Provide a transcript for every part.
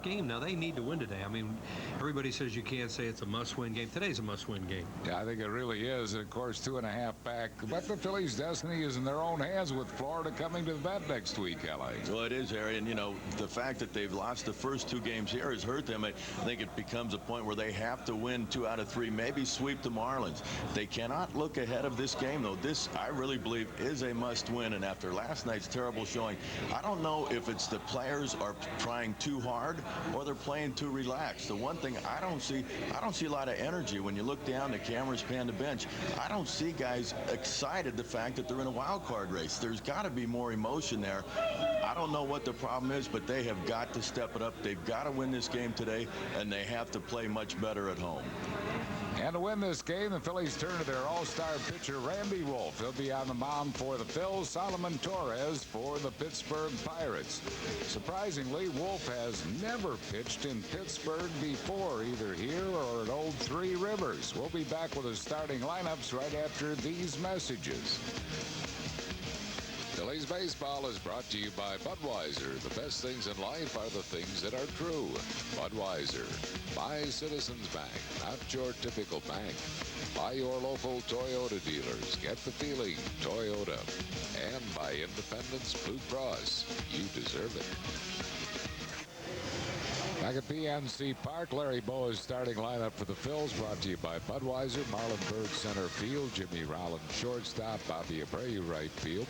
game. Now they need to win today. I mean, everybody says you can't say it's a must-win game. Today's a must-win game. Yeah, I think it really is. And of course, 2.5 back. But the Phillies' destiny is in their own hands with Florida coming to the vet next week, L.A. Well, it is, Harry. And, you know, the fact that they've lost the first 2 games here has hurt them. I think it becomes a point where they have to win 2 out of 3, maybe sweep the Marlins. They cannot look ahead of this game, though. This, I really believe, is a must-win. And after last night's terrible showing, I don't know if it's the players are trying too hard or they're playing too relaxed. The one thing I don't see a lot of energy when you look down, the cameras pan the bench. I don't see guys excited the fact that they're in a wild card race. There's got to be more emotion there. I don't know what the problem is, but they have got to step it up. They've got to win this game today, and they have to play much better at home. And to win this game, the Phillies turn to their all-star pitcher, Randy Wolf. He'll be on the mound for the Phils. Solomon Torres for the Pittsburgh Pirates. Surprisingly, Wolf has never pitched in Pittsburgh before, either here or at Old Three Rivers. We'll be back with the starting lineups right after these messages. Phillies baseball is brought to you by Budweiser. The best things in life are the things that are true. Budweiser. By Citizens Bank, not your typical bank. By your local Toyota dealers. Get the feeling, Toyota. And by Independence Blue Cross. You deserve it. Back at PNC Park, Larry Bowa's starting lineup for the Phils, brought to you by Budweiser. Marlon Byrd center field, Jimmy Rollins shortstop, Bobby Abreu right field,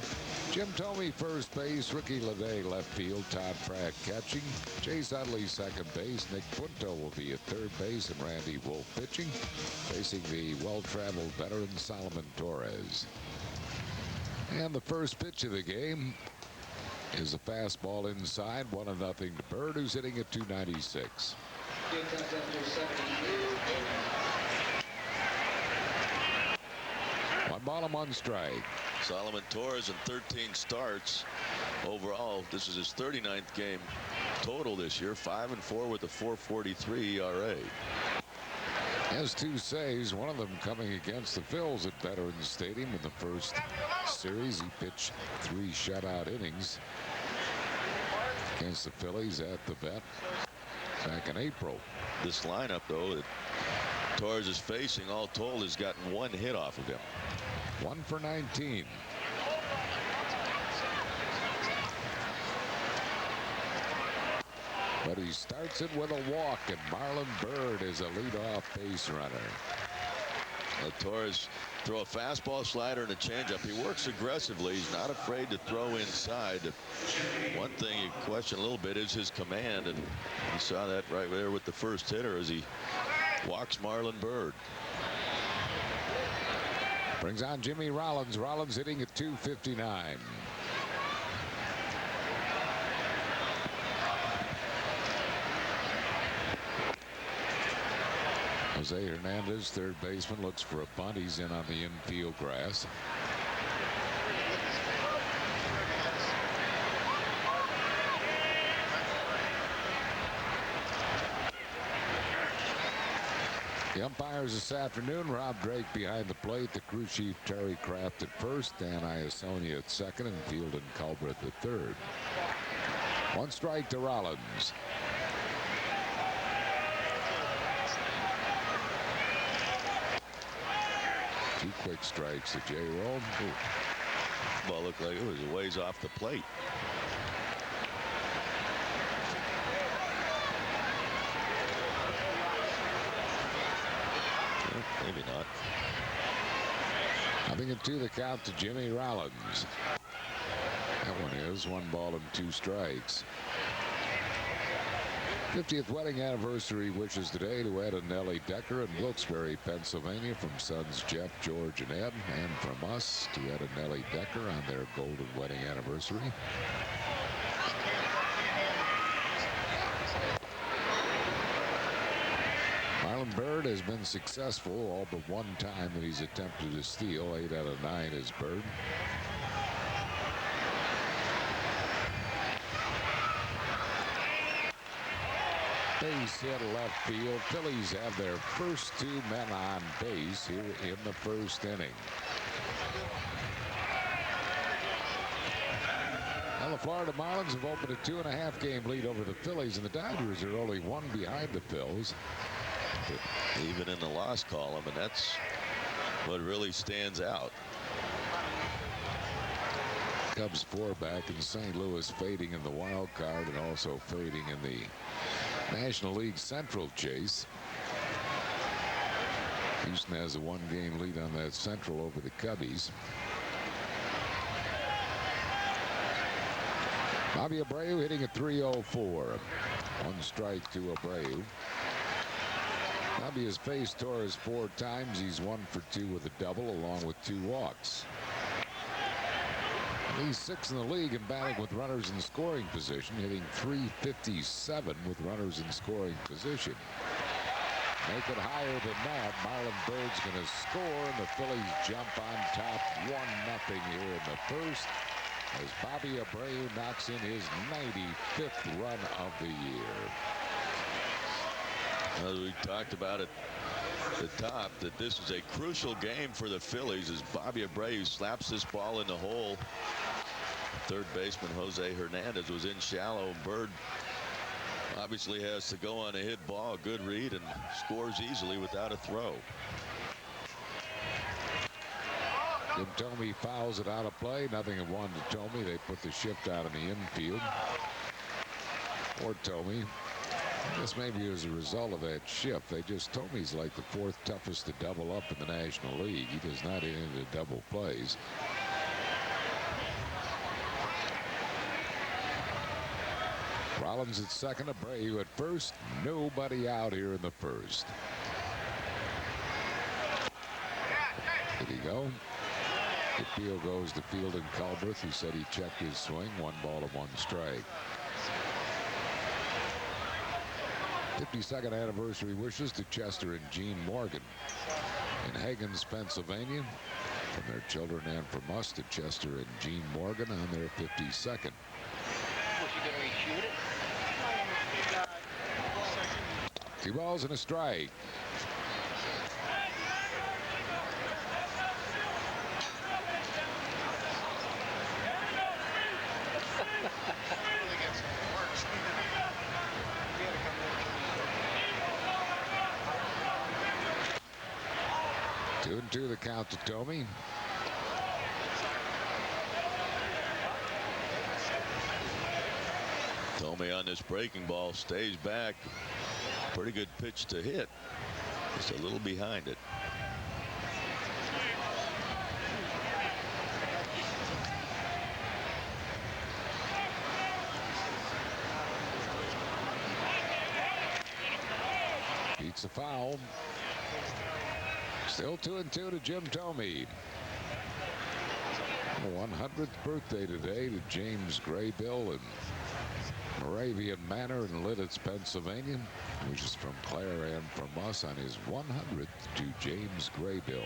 Jim Thome first base, Ricky Leday left field, Todd Pratt catching, Chase Utley second base, Nick Punto will be at third base, and Randy Wolf pitching, facing the well-traveled veteran Solomon Torres. And the first pitch of the game is a fastball inside, 1-0 to Bird, who's hitting at 296. One ball and one strike. Solomon Torres in 13 starts. Overall, this is his 39th game total this year, 5-4 with a 4.43 ERA. Has 2 saves, one of them coming against the Phils at Veterans Stadium in the first series. He pitched 3 shutout innings against the Phillies at the vet back in April. This lineup, though, that Torres is facing, all told, has gotten 1 hit off of him. 1 for 19. But he starts it with a walk, and Marlon Byrd is a leadoff base runner. Torres throw a fastball, slider, and a changeup. He works aggressively. He's not afraid to throw inside. One thing you question a little bit is his command, and you saw that right there with the first hitter as he walks Marlon Byrd. Brings on Jimmy Rollins. Rollins hitting at 259. Jose Hernandez, third baseman, looks for a bunt. He's in on the infield grass. The umpires this afternoon, Rob Drake behind the plate, the crew chief Terry Kraft at first, Dan Iasonia at second, and Field and Culbreth at third. 1 strike to Rollins. Two quick strikes to J. Rome. Ball looked like it was a ways off the plate. Maybe not. Nothing at 2 the count to Jimmy Rollins. That one is 1 ball and 2 strikes. 50th wedding anniversary wishes today to Ed and Nellie Decker in Wilkes-Barre, Pennsylvania, from sons Jeff, George, and Ed, and from us to Ed and Nellie Decker on their golden wedding anniversary. Marlon Byrd has been successful all but 1 time that he's attempted to steal. 8 out of 9 is Byrd. Base hit left field. Phillies have their first 2 men on base here in the first inning. Well, the Florida Marlins have opened a 2.5 game lead over the Phillies, and the Dodgers are only one behind the Phils. Even in the loss column, and that's what really stands out. Cubs 4 back in St. Louis, fading in the wild card and also fading in the National League Central chase. Houston has a 1 game lead on that Central over the Cubbies. Bobby Abreu hitting at .304. 1 strike to Abreu. Bobby has faced Torres 4 times. He's 1 for 2 with a double along with 2 walks. He's 6th in the league in batting with runners in scoring position, hitting .357 with runners in scoring position. Make it higher than that. Marlon Byrd's going to score, and the Phillies jump on top 1-0 here in the first as Bobby Abreu knocks in his 95th run of the year. As we talked about at the top, that this is a crucial game for the Phillies as Bobby Abreu slaps this ball in the hole. Third baseman Jose Hernandez was in shallow. Bird obviously has to go on a hit ball, a good read, and scores easily without a throw. Jim Thome fouls it out of play. Nothing of 1 to Thome. They put the shift out in the infield. Or Thome. This maybe as a result of that shift. Thome's like the 4th toughest to double up in the National League. He does not hit into double plays. Rollins at second, Abreu at first. Nobody out here in the first. Did he go? The field goes to Field and Culbreth, who said he checked his swing. 1 ball and 1 strike. 52nd anniversary wishes to Chester and Gene Morgan in Higgins, Pennsylvania. From their children and from us to Chester and Gene Morgan on their 52nd. 2 balls and a strike. Two and 2 the count to Thome. Thome on this breaking ball stays back. Pretty good pitch to hit. Just a little behind it. Beats a foul. Still 2 and 2 to Jim Thome. 100th birthday today to James Graybill in Moravian Manor in Lidditz, Pennsylvania, which is from Claire and from us on his 100th to James Graybill.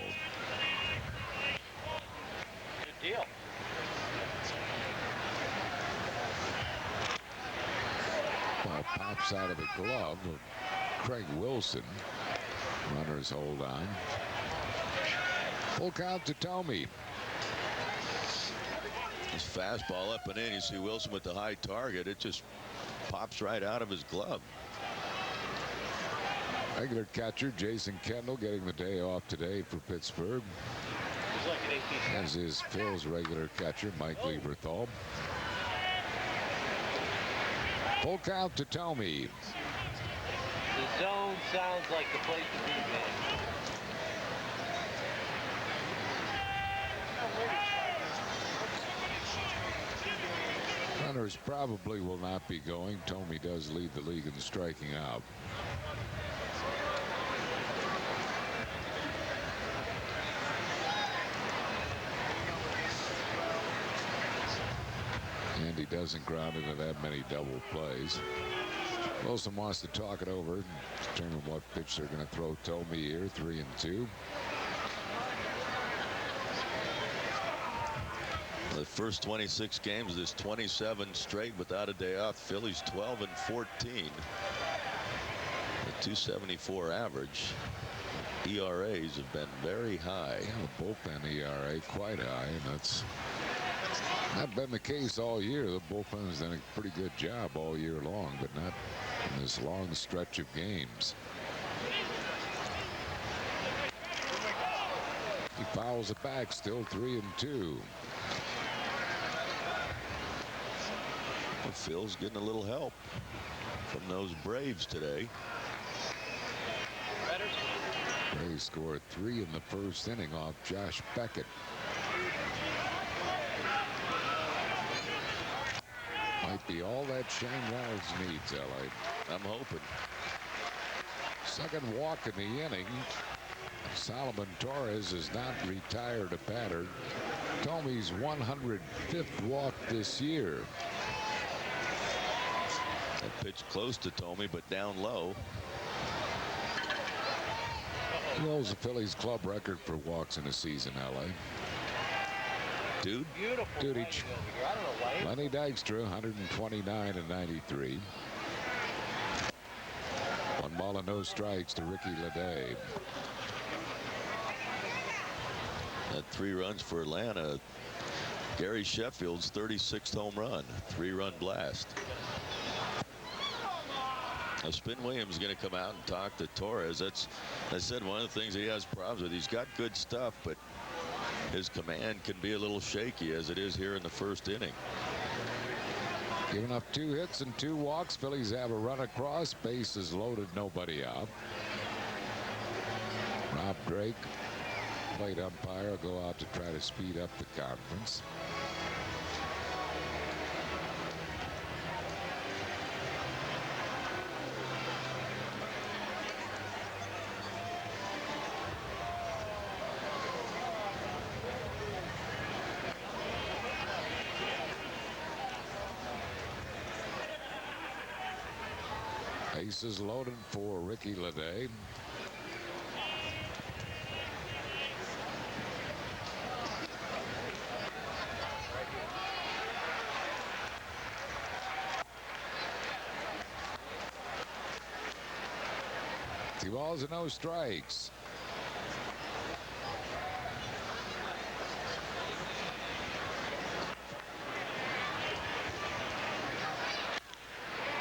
Good deal. Ball pops out of the glove of Craig Wilson. Runners hold on. Full count to Thome. His fastball up and in. You see Wilson with the high target. It just pops right out of his glove. Regular catcher Jason Kendall getting the day off today for Pittsburgh. As is Phil's regular catcher Mike Lieberthal. Full count to Thome. The zone sounds like the place to be, man. Runners probably will not be going. Thome does lead the league in striking out. And he doesn't ground into that many double plays. Wilson wants to talk it over and determine what pitch they're going to throw Thome here. 3 and 2. The first 26 games, this 27 straight without a day off. Phillies 12 and 14. The .274 average. ERAs have been very high. Yeah, the bullpen ERA quite high, and that's Not been the case all year. The bullpen's done a pretty good job all year long, but not in this long stretch of games. He fouls it back, still 3-2. Well, Phil's getting a little help from those Braves today. Braves scored 3 in the first inning off Josh Beckett. Might be all that Shane Reynolds needs, L.A. I'm hoping. Second walk in the inning. Solomon Torres is not retired a batter. Tomey's 105th walk this year. That pitch close to Tomey, but down low. He holds the Phillies club record for walks in a season, L.A. Dude. Beautiful. Dudich. I don't know why. Lenny Dykstra, 129 and 93. 1 ball and no strikes to Ricky Leday. At 3 runs for Atlanta. Gary Sheffield's 36th home run. 3-run blast. Now, Spin Williams is going to come out and talk to Torres. That's, I said, one of the things he has problems with. He's got good stuff, but his command can be a little shaky, as it is here in the first inning. Giving up 2 hits and 2 walks. Phillies have a run across. Bases loaded, nobody out. Rob Drake, plate umpire, will go out to try to speed up the conference. Bases loaded for Ricky Leday. Two balls and no strikes.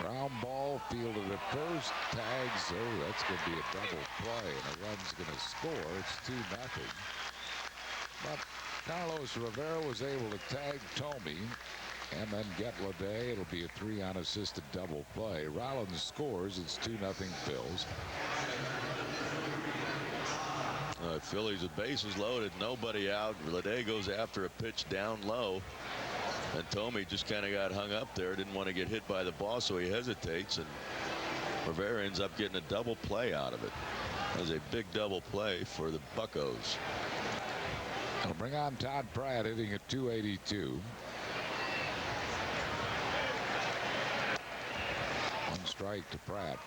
Ground ball fielded at first. Tags. Oh, that's going to be a double play, and a run's going to score. It's 2-0. But Carlos Rivera was able to tag Tomey and then get Leday. It'll be a 3 unassisted double play. Rollins scores. It's 2-0 Phils. Phillies with bases loaded, nobody out. Leday goes after a pitch down low, and Tomey just kind of got hung up there. Didn't want to get hit by the ball, so he hesitates, and Rivera ends up getting a double play out of it. That was a big double play for the Buccos. It'll bring on Todd Pratt, hitting at 282. 1 strike to Pratt.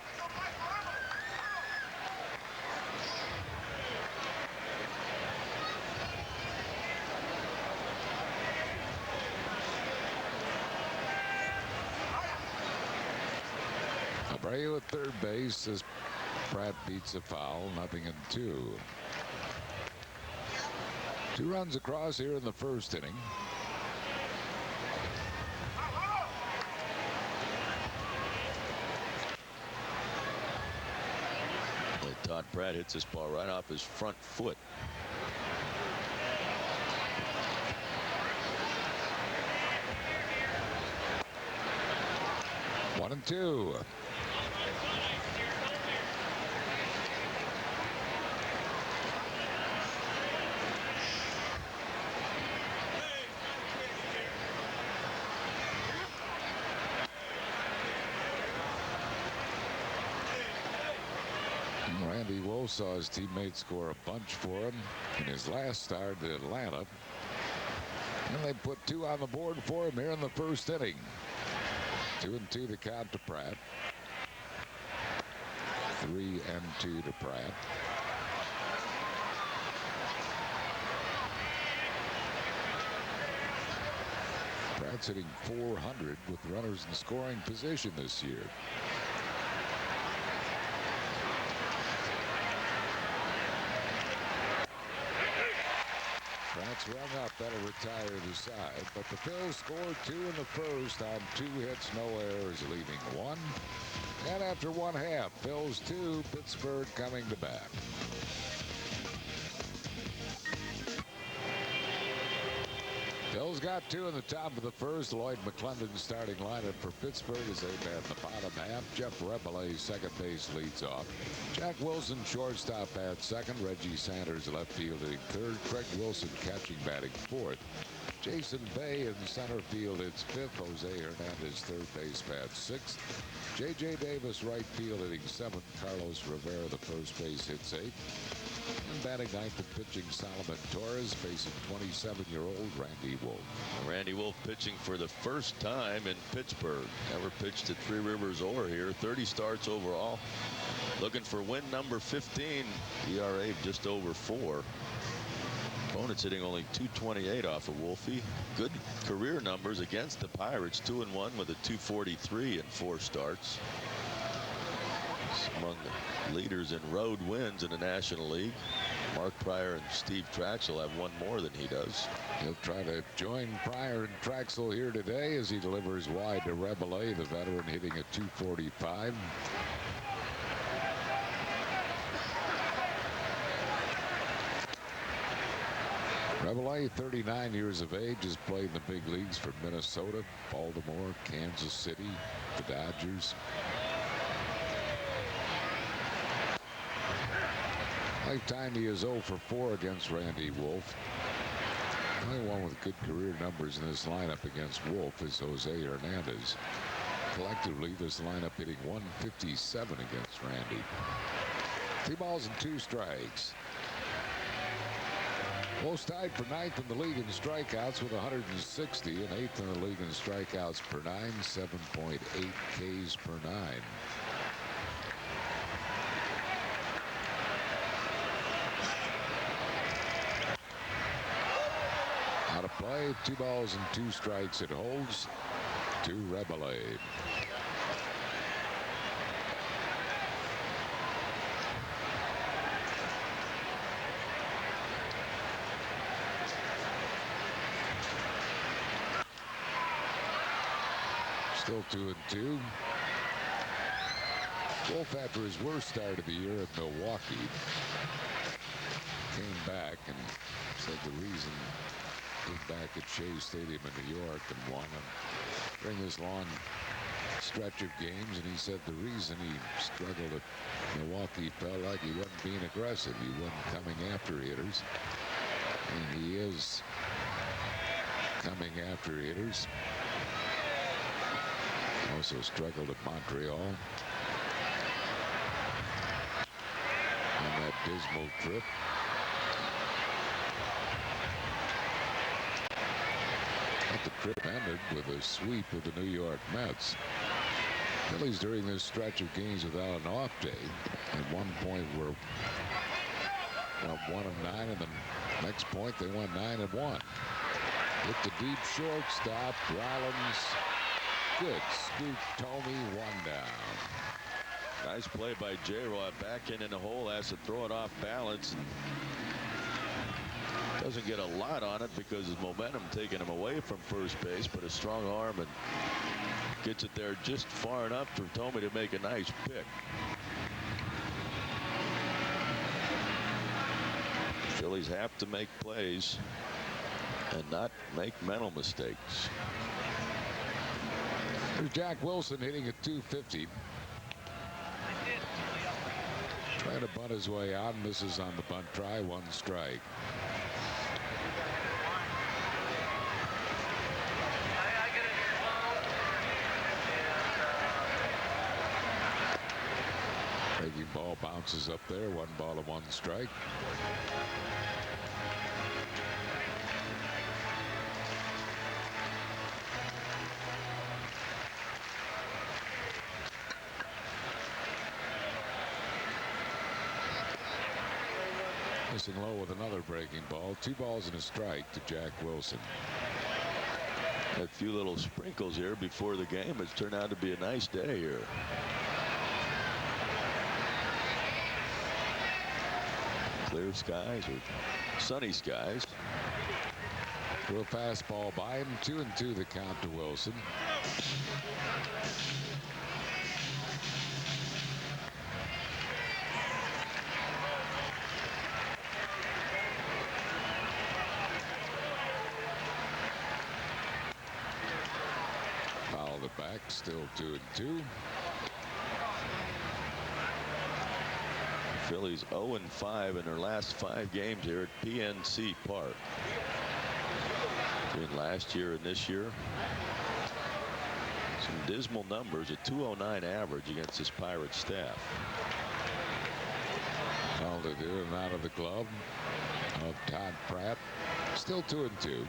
Abreu at third base as Pratt beats a foul. 0-2. 2 runs across here in the first inning. Todd Pratt hits this ball right off his front foot. One and two. Randy Wolf saw his teammates score a bunch for him in his last start at Atlanta. And they put 2 on the board for him here in the first inning. 2-2 the count to Pratt. 3-2 to Pratt. Pratt's hitting .400 with runners in scoring position this year. Pratt That's rung up. That'll retire the side. But the Phils scored 2 in the first on 2 hits, no errors, leaving 1. And after 1/2, Phils 2, Pittsburgh coming to bat. Phil's got 2 in the top of the first. Lloyd McClendon's starting lineup for Pittsburgh as they bat in the bottom half. Jeff Rabelais, second base, leads off. Jack Wilson, shortstop, at second. Reggie Sanders, left field, hitting third. Craig Wilson, catching, batting fourth. Jason Bay in center field hits fifth. Jose Hernandez, third base, bats sixth. J.J. Davis, right field, hitting seventh. Carlos Rivera, the first base, hits eighth. And batting ninth and pitching, Solomon Torres, facing 27-year-old Randy Wolf. Randy Wolf pitching for the first time in Pittsburgh. Never pitched at Three Rivers or here. 30 starts overall. Looking for win number 15. ERA just over 4. Opponent's hitting only .228 off of Wolfie. Good career numbers against the Pirates. 2-1 with a .243 in 4 starts. Among the leaders in road wins in the National League. Mark Pryor and Steve Traxel have one more than he does. He'll try to join Pryor and Traxel here today as he delivers wide to Rabelais, the veteran, hitting a .245. Rabelais, 39 years of age, has played in the big leagues for Minnesota, Baltimore, Kansas City, the Dodgers. Lifetime, he is 0 for 4 against Randy Wolf. The only one with good career numbers in this lineup against Wolf is Jose Hernandez. Collectively, this lineup hitting .157 against Randy. 3 balls and 2 strikes. Wolf's tied for 9th in the league in strikeouts with 160 and 8th in the league in strikeouts per 9, 7.8 Ks per 9. Out of play, 2 balls and 2 strikes. It holds to Rabelais. Still 2-2. Wolf, after his worst start of the year at Milwaukee, came back and said the reason came back at Shea Stadium in New York and won during this long stretch of games. And he said the reason he struggled at Milwaukee felt like he wasn't being aggressive. He wasn't coming after hitters. And he is coming after hitters. Also struggled at Montreal on that dismal trip. But the trip ended with a sweep of the New York Mets. Phillies during this stretch of games without an off day at one point were up 1-9, and the next point they went 9-1. Hit the deep shortstop. Rollins. Good scoop. Tomey, 1 down. Nice play by J-Rod. Back in the hole, has to throw it off balance. Doesn't get a lot on it because his momentum taking him away from first base, but a strong arm and gets it there just far enough for Tomey to make a nice pick. Phillies have to make plays and not make mental mistakes. There's Jack Wilson hitting at .250. Trying to bunt his way out. Misses on the bunt try. 1 strike. Breaking ball bounces up there. 1 ball and 1 strike. Missing low with another breaking ball. 2 balls and a strike to Jack Wilson. A few little sprinkles here before the game. It's turned out to be a nice day here. Clear skies or sunny skies. Threw a fastball by him. 2-2 the count to Wilson. Fouled it back. Still 2-2. Phillies 0-5 in their last 5 games here at PNC Park. Between last year and this year, some dismal numbers. A 209 average against this Pirates staff. Fouled it in and out of the glove of Todd Pratt. Still 2-2.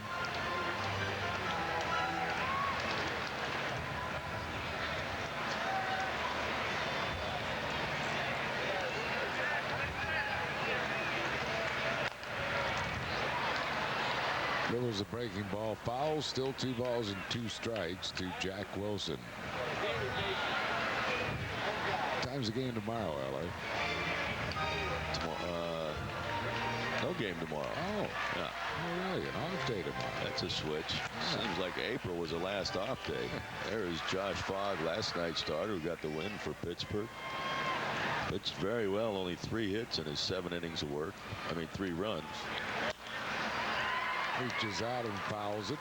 There was a breaking ball foul. Still 2 balls and 2 strikes to Jack Wilson. Time's the game tomorrow, Eller. No game tomorrow. Oh, yeah. Oh, really? An off day tomorrow. That's a switch. Seems like April was the last off day. There is Josh Fogg, last night's starter, who got the win for Pittsburgh. Pitched very well. Only 3 hits in his 7 innings of work. 3 runs. Reaches out and fouls it.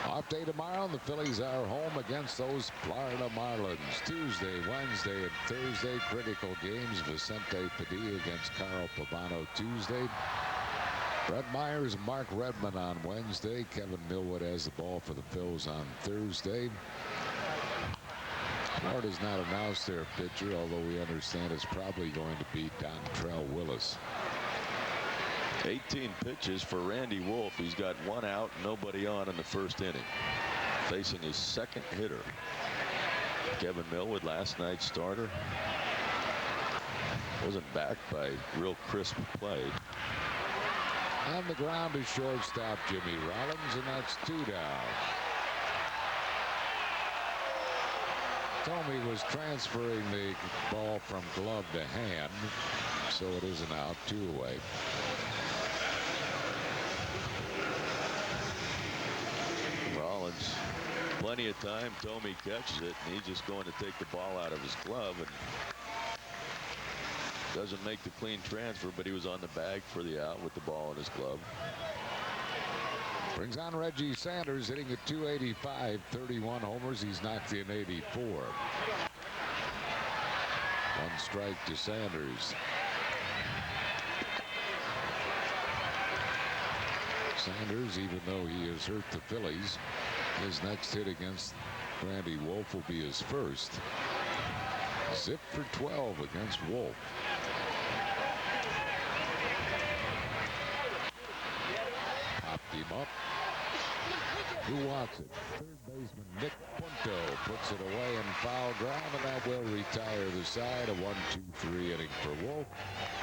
Off day tomorrow, and the Phillies are home against those Florida Marlins. Tuesday, Wednesday, and Thursday, critical games. Vicente Padilla against Carl Pavano Tuesday. Brett Myers and Mark Redmond on Wednesday. Kevin Millwood has the ball for the Phils on Thursday. Florida's not announced their pitcher, although we understand it's probably going to be Dontrell Willis. 18 pitches for Randy Wolf. He's got 1 out, nobody on in the first inning. Facing his second hitter. Kevin Millwood, last night's starter. Wasn't backed by real crisp play. On the ground is shortstop Jimmy Rollins, and that's 2 down. Tomey was transferring the ball from glove to hand, so it is an out. 2 away. Rollins, plenty of time. Tomey catches it, and he's just going to take the ball out of his glove and doesn't make the clean transfer, but he was on the bag for the out with the ball in his glove. Brings on Reggie Sanders, hitting at 285, 31 homers. He's knocked in 84. 1 strike to Sanders. Sanders, even though he has hurt the Phillies, his next hit against Randy Wolf will be his first. Zip for 12 against Wolf. Popped him up. Who wants it? Third baseman Nick Punto puts it away in foul ground, and that will retire the side. A 1-2-3 inning for Wolf.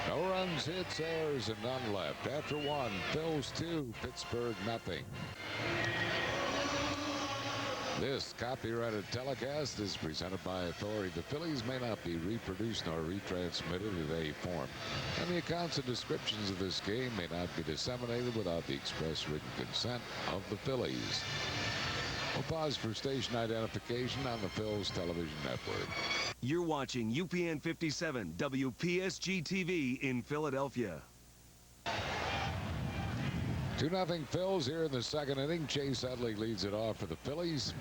No runs, hits, errors, and none left. After 1, Phillies 2, Pittsburgh nothing. This copyrighted telecast is presented by authority. The Phillies may not be reproduced nor retransmitted in any form, and the accounts and descriptions of this game may not be disseminated without the express written consent of the Phillies. We'll pause for station identification on the Phillies television network. You're watching UPN 57 WPSG TV in Philadelphia. 2-0 Phils here in the second inning. Chase Utley leads it off for the Phillies.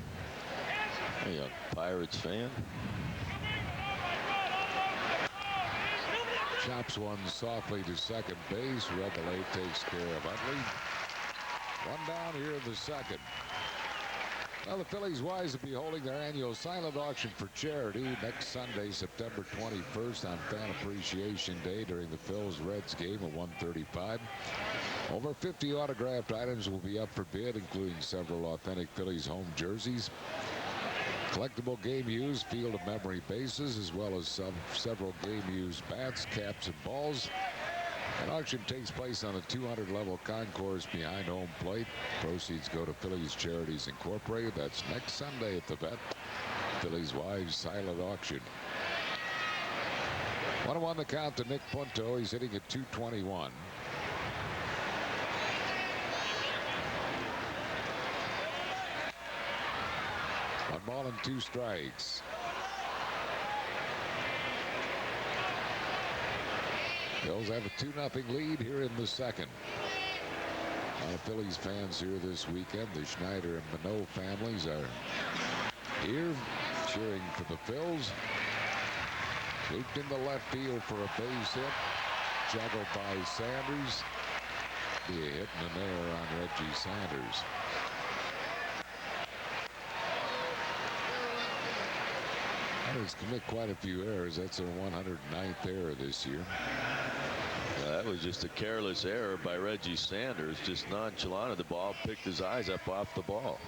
A young Pirates fan. Chops one softly to second base. Rebelate takes care of Utley. 1 down here in the second. Well, the Phillies wise to be holding their annual silent auction for charity next Sunday, September 21st on Fan Appreciation Day during the Phils-Reds game at 1:35. Over 50 autographed items will be up for bid, including several authentic Phillies home jerseys, collectible game used field of memory bases, as well as several game used bats, caps, and balls. An auction takes place on a 200-level concourse behind home plate. Proceeds go to Phillies Charities Incorporated. That's next Sunday at the Vet. Phillies Wives silent auction. 1-1 the count to Nick Punto. He's hitting at 221. ball and 2 strikes. Phils have a 2-0 lead here in the second. A lot of Phillies fans here this weekend. The Schneider and Minot families are here cheering for the Phils. Looped in the left field for a base hit. Juggled by Sanders. Be a hit and an error on Reggie Sanders. Others commit quite a few errors. That's their 109th error this year. That was just a careless error by Reggie Sanders. Just nonchalant of the ball. Picked his eyes up off the ball.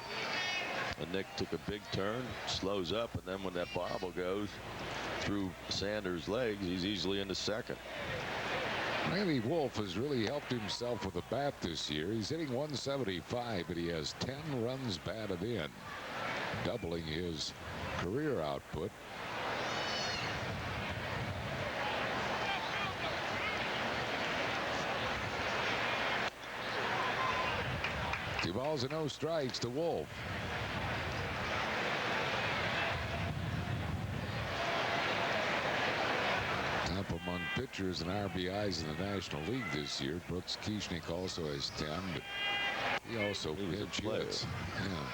And Nick took a big turn. Slows up. And then when that bobble goes through Sanders' legs, he's easily into second. Randy Wolf has really helped himself with the bat this year. He's hitting 175, but he has 10 runs batted in, doubling his career output. Two balls and no strikes to Wolf. Top among pitchers and RBIs in the National League this year. Brooks Kieschnick also has 10, but he also pinch hits. Yeah.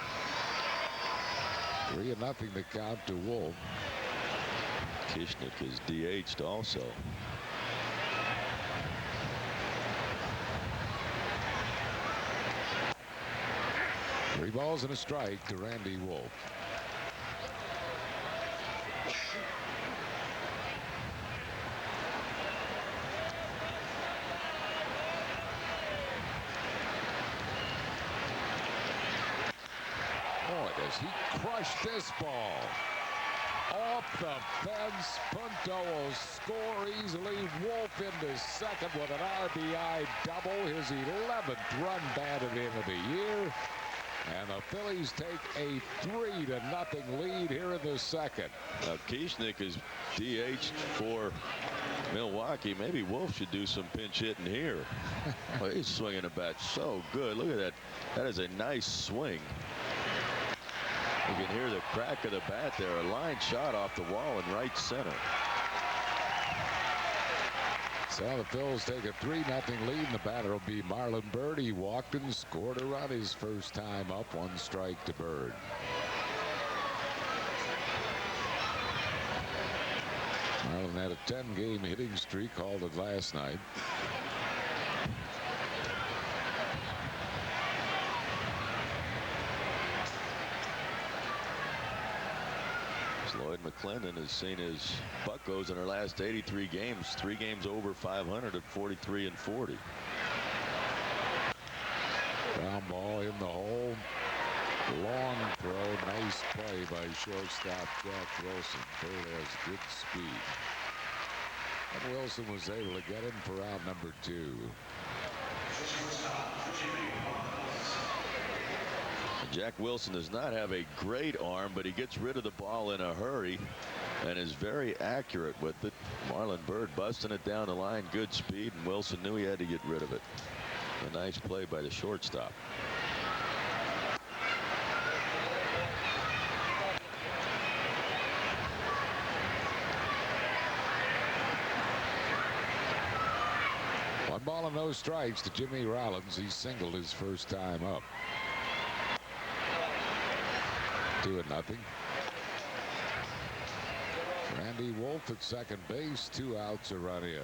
3-0 to count to Wolf. Kieschnick is DH'd also. Three balls and a strike to Randy Wolf. Boy, does he crush this ball. Off the fence. Punto will score easily. Wolf into second with an RBI double. His 11th run batted in of the year. And the Phillies take a 3-0 lead here in the second. Now Kieschnick is DH'd for Milwaukee. Maybe Wolf should do some pinch hitting here. Well, he's swinging the bat so good. Look at that. That is a nice swing. You can hear the crack of the bat there. A line shot off the wall in right center. So the Phils take a 3-0 lead, and the batter will be Marlon Byrd. He walked and scored a run his first time up. 1 strike to Byrd. Marlon had a 10-game hitting streak, halted last night. Lloyd McClendon has seen his Buccos in her last 83 games, 3 games over 500 at 43 and 40. Ground ball in the hole. Long throw. Nice play by shortstop Jack Wilson. Bird has good speed. And Wilson was able to get him for out number 2. Jack Wilson does not have a great arm, but he gets rid of the ball in a hurry and is very accurate with it. Marlon Byrd busting it down the line. Good speed, and Wilson knew he had to get rid of it. A nice play by the shortstop. One ball and no strikes to Jimmy Rollins. He singled his first time up. 2-0. Randy Wolf at second base. 2 outs, a run in.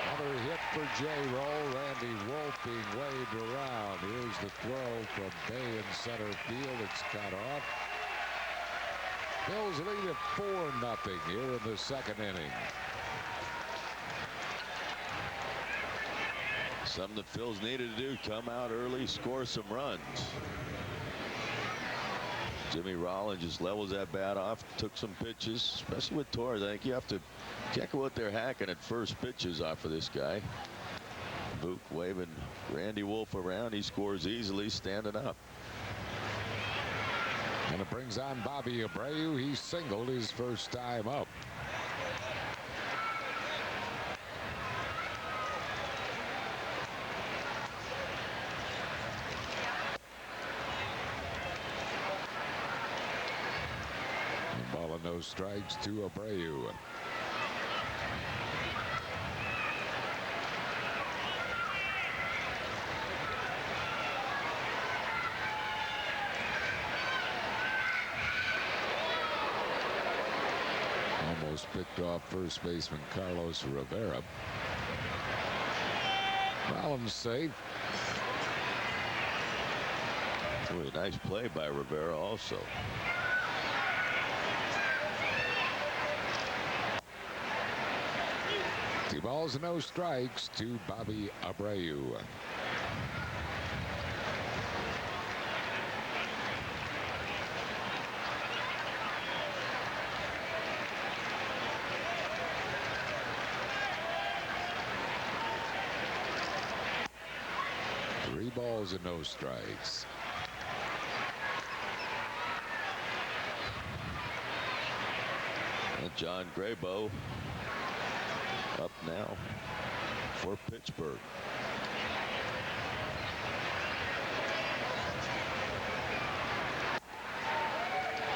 Another hit for J-Roll. Randy Wolf being waved around. Here's the throw from Bay in center field. It's cut off. Phils lead at 4-0 here in the second inning. Something the Phils needed to do. Come out early, score some runs. Jimmy Rollins just levels that bat off, took some pitches, especially with Torres. I think you have to check what they're hacking at first pitches off of this guy. Book waving Randy Wolf around. He scores easily standing up. And it brings on Bobby Abreu. He singled his first time up. And ball and no strikes to Abreu. Almost picked off first baseman Carlos Rivera. Rollins safe. Really nice play by Rivera also. 2 balls and no strikes to Bobby Abreu. Three balls and no strikes. And John Graybo up now for Pittsburgh.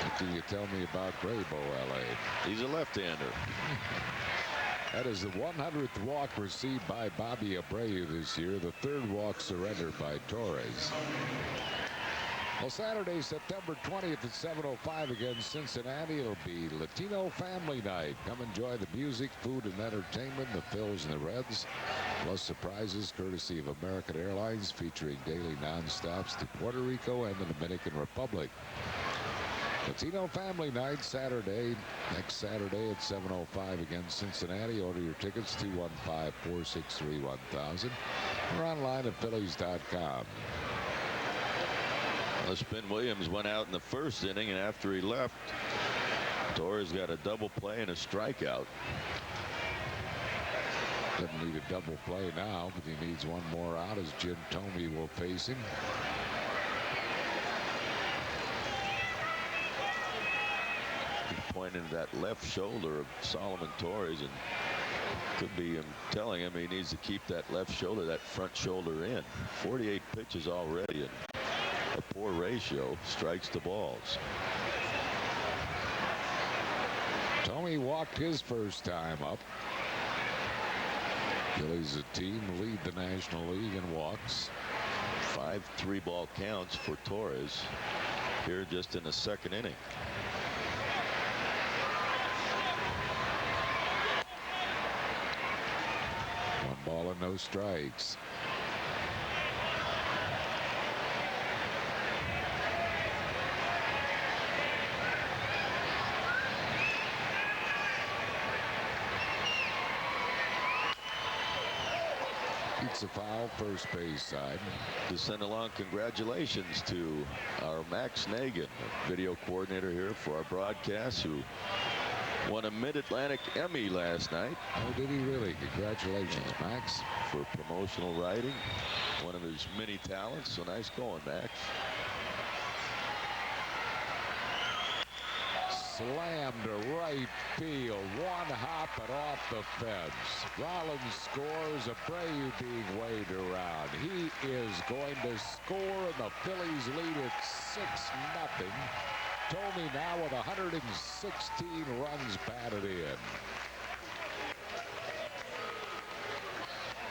What do you tell me about Graybo, L.A.? He's a left-hander. That is the 100th walk received by Bobby Abreu this year, the 3rd walk surrendered by Torres. Well, Saturday, September 20th at 7:05 against Cincinnati. It'll be Latino Family Night. Come enjoy the music, food, and entertainment, the Phils and the Reds, plus surprises courtesy of American Airlines, featuring daily nonstops to Puerto Rico and the Dominican Republic. Latino Family Night Saturday, next Saturday at 7:05 against Cincinnati. Order your tickets 215-463-1000 or online at Phillies.com. Well, Spin Williams went out in the first inning, and after he left, Torres got a double play and a strikeout. Doesn't need a double play now, but he needs one more out as Jim Thome will face him. Pointing to that left shoulder of Solomon Torres, and could be him telling him he needs to keep that left shoulder, that front shoulder in. 48 pitches already and a poor ratio, strikes to balls. Thome walked his first time up. Phillies, a team, lead the National League in walks. 5 3-ball counts for Torres here just in the second inning. One ball and no strikes. It's a foul, first base side. To send along congratulations to our Max Nagin, video coordinator here for our broadcast, who won a Mid-Atlantic Emmy last night. Oh, did he really? Congratulations, Max. For promotional writing, one of his many talents. So nice going, Max. Slammed to right field. One hop and off the fence. Rollins scores. Abreu being waved around. He is going to score, and the Phillies lead at 6-0. Thome now with 116 runs batted in.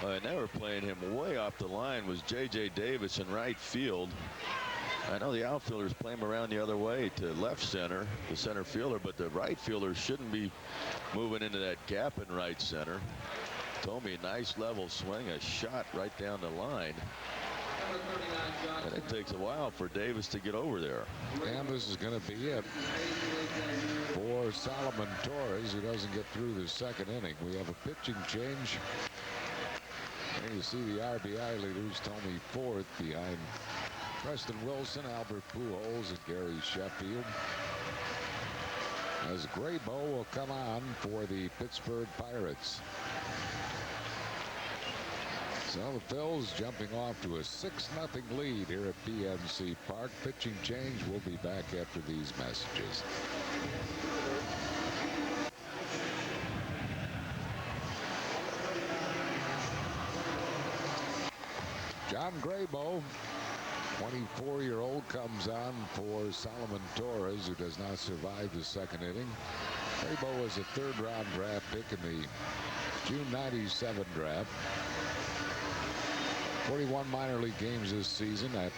And they were playing him way off the line was J.J. Davis in right field. I know the outfielders play him around the other way to left center, the center fielder, but the right fielder shouldn't be moving into that gap in right center. Thome, nice level swing, a shot right down the line. And it takes a while for Davis to get over there. And this is going to be it for Solomon Torres, who doesn't get through the second inning. We have a pitching change. And you see the RBI leaders, Thome fourth behind Preston Wilson, Albert Pujols, and Gary Sheffield. As Graybo will come on for the Pittsburgh Pirates. So the Phils jumping off to a 6-0 lead here at PNC Park. Pitching change. We'll be back after these messages. John Graybo, 24-year-old, comes on for Solomon Torres, who does not survive the second inning. Graybo was a third-round draft pick in the June '97 draft. 41 minor league games this season at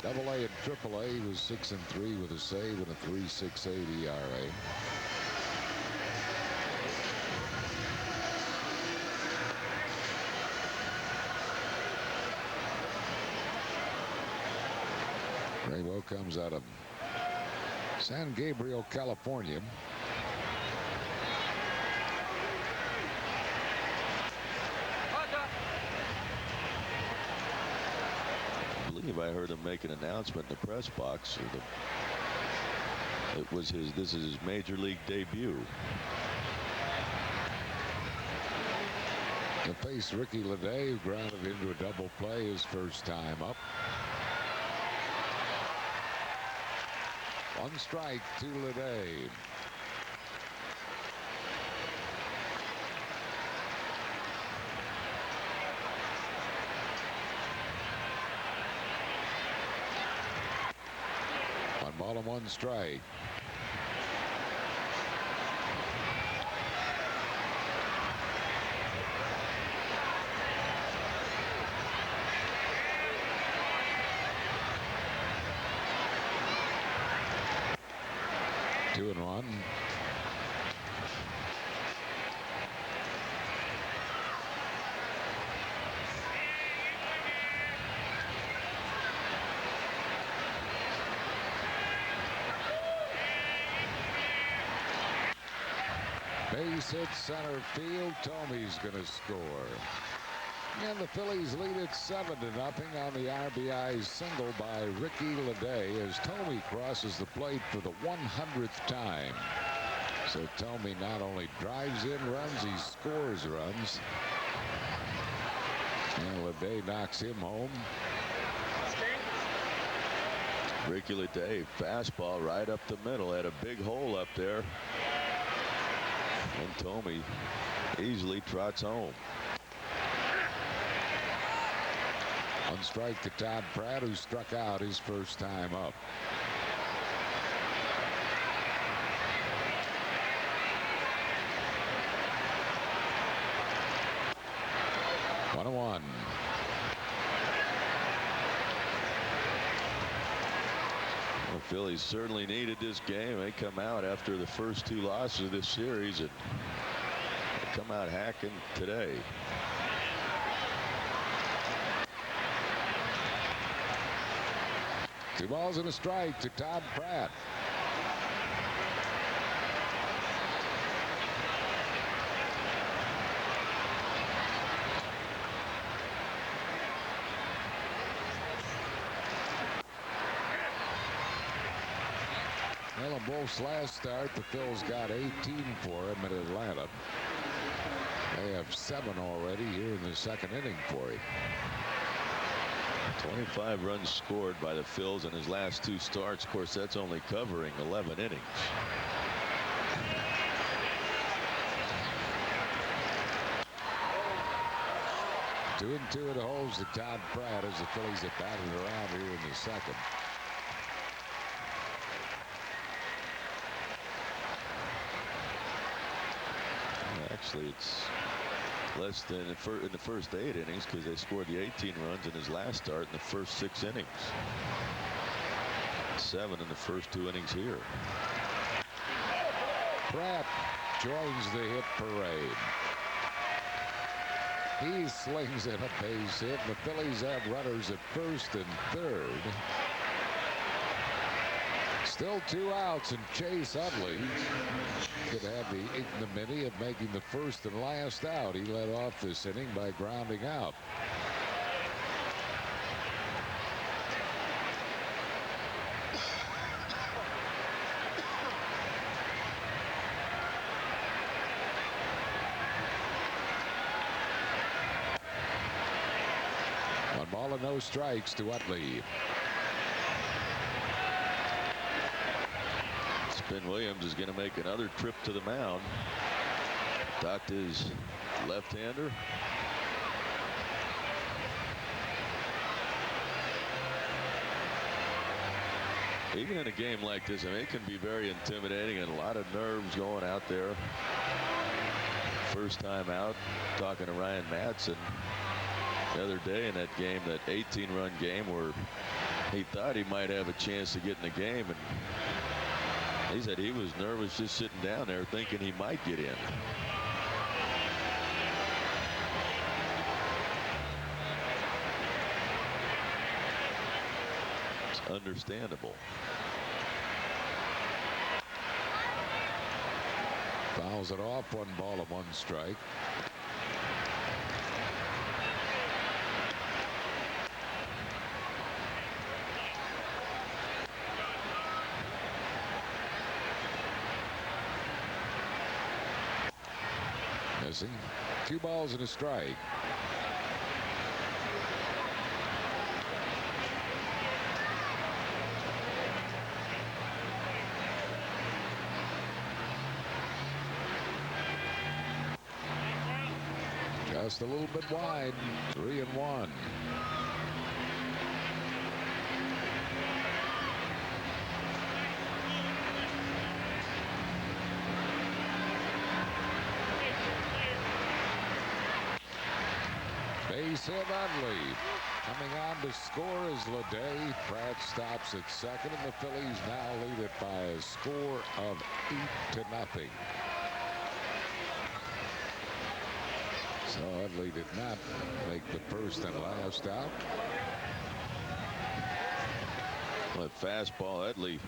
AA and AAA. He was 6-3 with a save and a 3.68 ERA. Graybo comes out of San Gabriel, California. I heard him make an announcement in the press box. It was this is his major league debut. To face Ricky Leday, who grounded into a double play his first time up. 1 strike to Leday. Ball and 1 strike. Two and one. Base hit center field. Tomey's going to score. And the Phillies lead it 7-0 on the RBI single by Ricky Leday as Tomey crosses the plate for the 100th time. So Tomey not only drives in runs, he scores runs. And Leday knocks him home. Ricky Leday, fastball right up the middle, had a big hole up there. And Tomey easily trots home. 1 strike to Todd Pratt, who struck out his first time up. One and one. The Phillies certainly needed this game. They come out after the first 2 losses of this series and they come out hacking today. Two balls and a strike to Todd Pratt. Well, in Wolf's last start, the Phils got 18 for him at Atlanta. They have 7 already here in the second inning for him. 25 runs scored by the Phils in his last 2 starts. Of course, that's only covering 11 innings. Two and two at holes to Todd Pratt as the Phillies have batted around here in the second. Actually, it's less than in the first 8 innings because they scored the 18 runs in his last start in the first 6 innings. 7 in the first 2 innings here. Pratt joins the hit parade. He slings in a base hit. The Phillies have runners at first and third. Still 2 outs, and Chase Utley could have the ignominy of making the first and last out. He led off this inning by grounding out. ball and no strikes to Utley. Spin Williams is going to make another trip to the mound. Ducked his left-hander. Even in a game like this, I mean, it can be very intimidating and a lot of nerves going out there. First time out, talking to Ryan Madsen the other day in that game, that 18-run game where he thought he might have a chance to get in the game, and he said he was nervous just sitting down there thinking he might get in. It's understandable. Fouls it off. 1 ball and 1 strike. Missing. 2 balls and a strike. Just a little bit wide. 3-1. Base hit Utley. Coming on to score is Leday. Pratt stops at second, and the Phillies now lead it by a score of 8-0. So Utley did not make the first and last out. Well, fastball, Utley.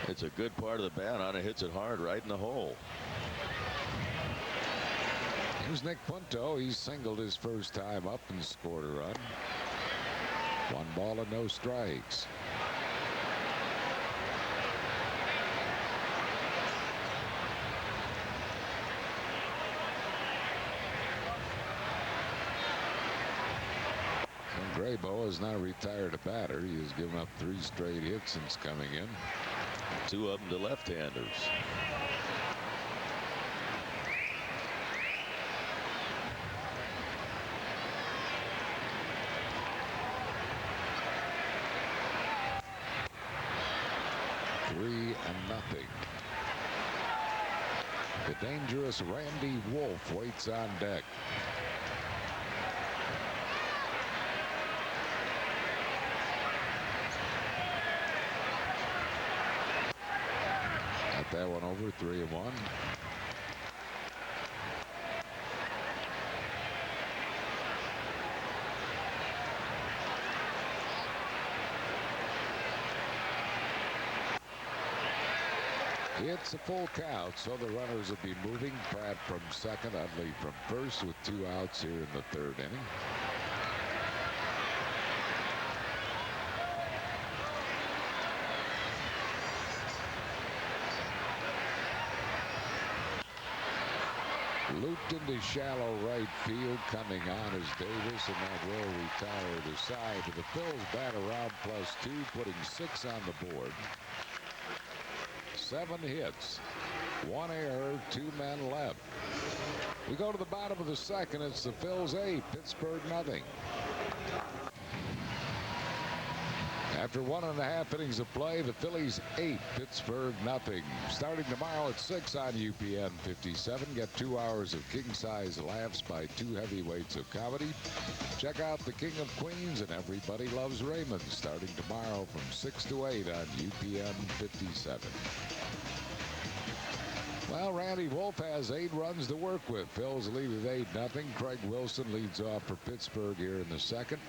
It's a good part of the bat on it. Hits it hard right in the hole. Here's Nick Punto. He singled his first time up and scored a run. 1 ball and no strikes. Graybo is now retired a batter. He has given up 3 straight hits since coming in. 2 of them to left-handers. Nothing. The dangerous Randy Wolf waits on deck. Got that one over. 3-1. It's a full count, so the runners will be moving. Pratt from second, Utley from first, with 2 outs here in the 3rd inning. Looped into shallow right field. Coming on is Davis, and that will retire the side. The Phillies bat around +2, putting 6 on the board. 7 hits, 1 error, 2 men left. We go to the bottom of the 2nd. It's the Phils 8, Pittsburgh nothing. After 1.5 innings of play, the Phillies 8, Pittsburgh nothing. Starting tomorrow at 6 on UPN 57. Get 2 hours of king-size laughs by 2 heavyweights of comedy. Check out The King of Queens and Everybody Loves Raymond, starting tomorrow from 6 to 8 on UPN 57. Well, Randy Wolf has 8 runs to work with. Phil's lead at 8-0. Craig Wilson leads off for Pittsburgh here in the 2nd.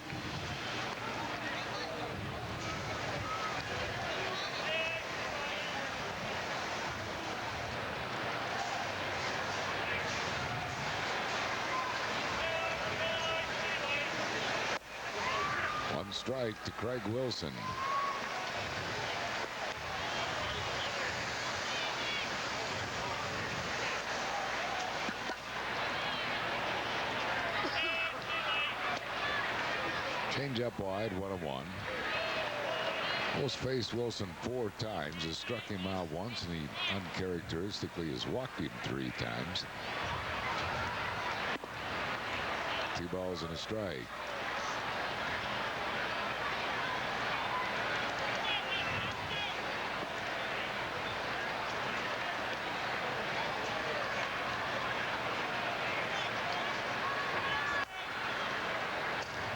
One strike to Craig Wilson. Change up wide, 1-1. Wolves faced Wilson 4 times, has struck him out once, and he uncharacteristically has walked him 3 times. 2 balls and a strike.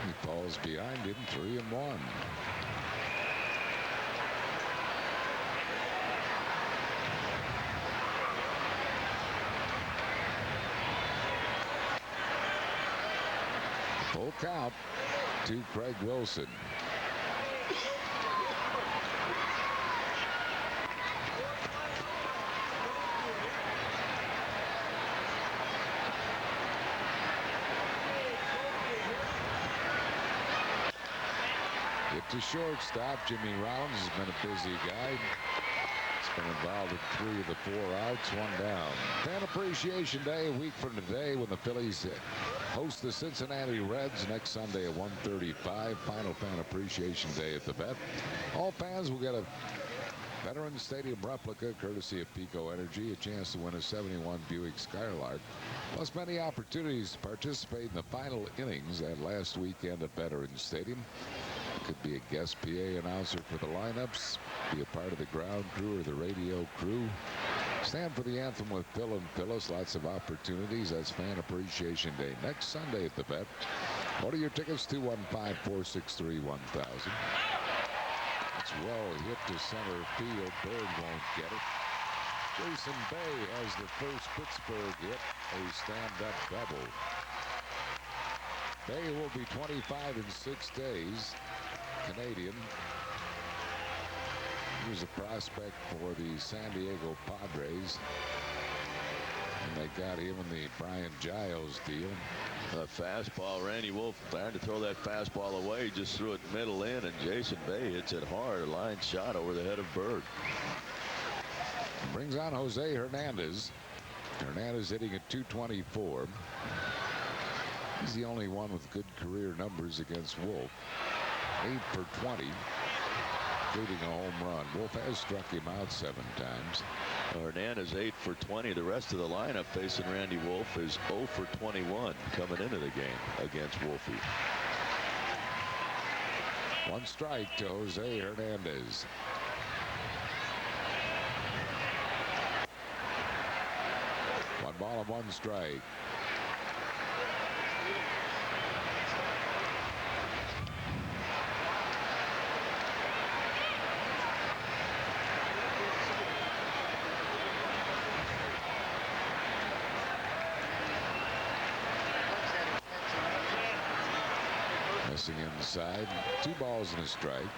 He falls behind him, 3-1. Full count to Craig Wilson. Hit to shortstop. Jimmy Rollins has been a busy guy. He's been involved in 3 of the 4 outs, 1 down. Fan Appreciation Day, a week from today, when the Phillies host the Cincinnati Reds next Sunday at 1:35. Final Fan Appreciation Day at the Vet. All fans will get a Veterans Stadium replica courtesy of Pico Energy, a chance to win a '71 Buick Skylark, plus many opportunities to participate in the final innings at last weekend at Veterans Stadium. Could be a guest PA announcer for the lineups, be a part of the ground crew or the radio crew. Stand for the anthem with Phil and Phyllis. Lots of opportunities. That's Fan Appreciation Day next Sunday at the Vet. Order your tickets, 215-463-1000. It's well hit to center field. Bird won't get it. Jason Bay has the first Pittsburgh hit, a stand-up double. Bay will be 25 in 6 days. Canadian. He was a prospect for the San Diego Padres, and they got him in the Brian Giles deal. A fastball. Randy Wolf trying to throw that fastball away, just threw it middle in, and Jason Bay hits it hard. A line shot over the head of Bird. Brings on Jose Hernandez. Hernandez hitting at .224. He's the only one with good career numbers against Wolf. 8 for 20, including a home run. Wolf has struck him out 7 times. Hernandez 8 for 20. The rest of the lineup facing Randy Wolf is 0 for 21 coming into the game against Wolfie. 1 strike to Jose Hernandez. One ball and 1 strike. Missing inside. 2 balls and a strike.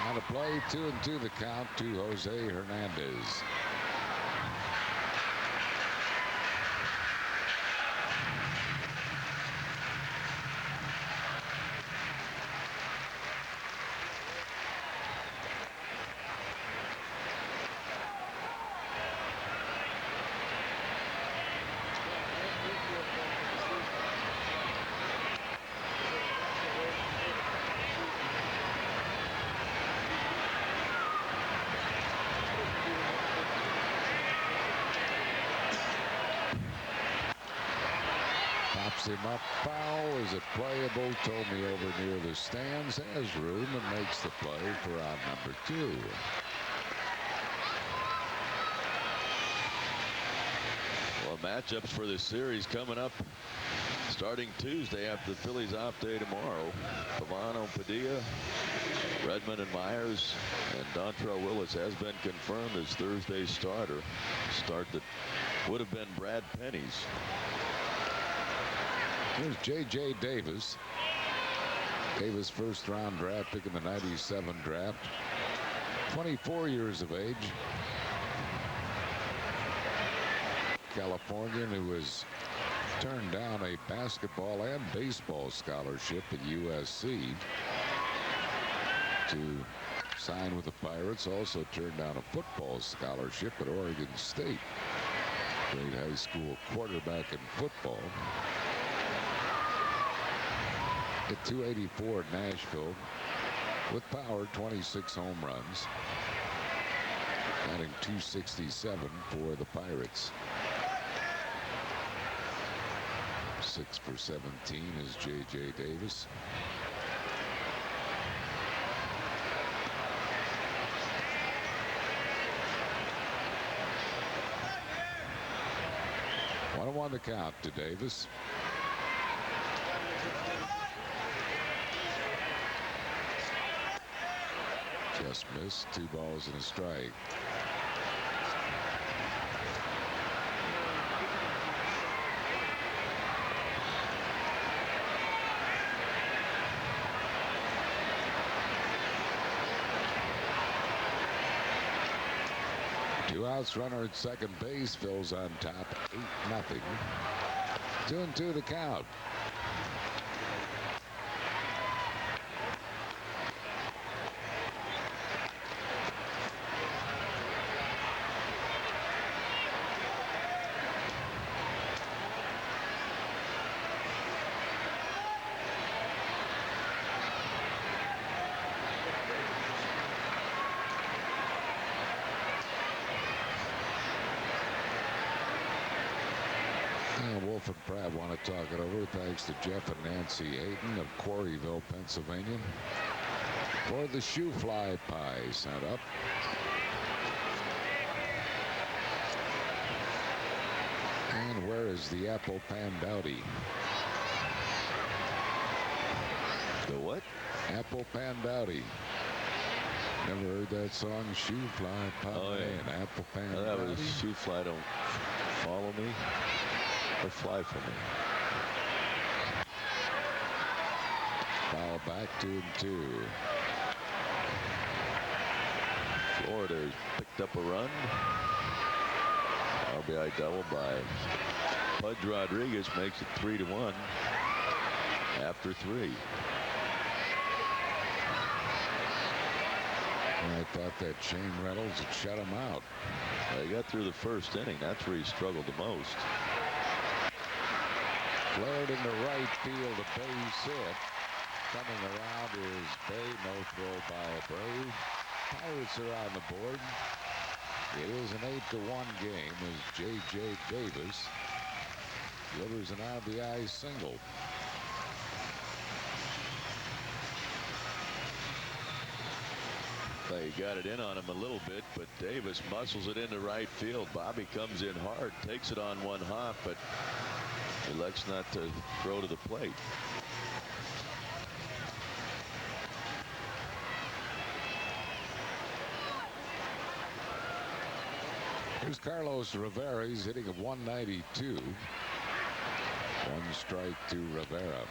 On the play, 2-2 the count to Jose Hernandez. Him up, foul. Is it playable? Tomey over near the stands, has room and makes the play for out number 2. Well, matchups for this series coming up starting Tuesday after the Phillies off day tomorrow. Pavano, Padilla, Redmond and Myers, and Dontrell Willis has been confirmed as Thursday's starter. Start that would have been Brad Penny's. Here's J.J. Davis. Davis first round draft pick in the '97 draft. 24 years of age. Californian who was turned down a basketball and baseball scholarship at USC to sign with the Pirates. Also turned down a football scholarship at Oregon State. Great high school quarterback in football. At 284 at Nashville. With power, 26 home runs. Batting .267 for the Pirates. 6 for 17 is J.J. Davis. On the count to Davis. Just missed. 2 balls and a strike. Two outs, runner at second base. Phil's on top, 8-0. 2-2 the count. Wolf and Pratt want to talk it over. Thanks to Jeff and Nancy Hayden of Quarryville, Pennsylvania, for the shoe fly pie sent up. And where is the apple pandowdy? The what? Apple pandowdy. Never heard that song? Shoe fly pie. Oh, yeah. And apple pandowdy. That was shoe fly. Don't follow me. Or fly for me. Foul back, 2-2. Florida has picked up a run. RBI double by Pudge Rodriguez makes it 3-1 after 3. I thought that Shane Reynolds had shut him out. They got through the first inning. That's where he struggled the most. Flared into right field, a base hit. Coming around is Bay. No throw by Brave. Pirates are on the board. It is an 8-1 game as J.J. Davis delivers an RBI single. They got it in on him a little bit, but Davis muscles it into right field. Bobby comes in hard, takes it on one hop, but elects not to throw to the plate. Here's Carlos Rivera. He's hitting a 192. 1 strike to Rivera.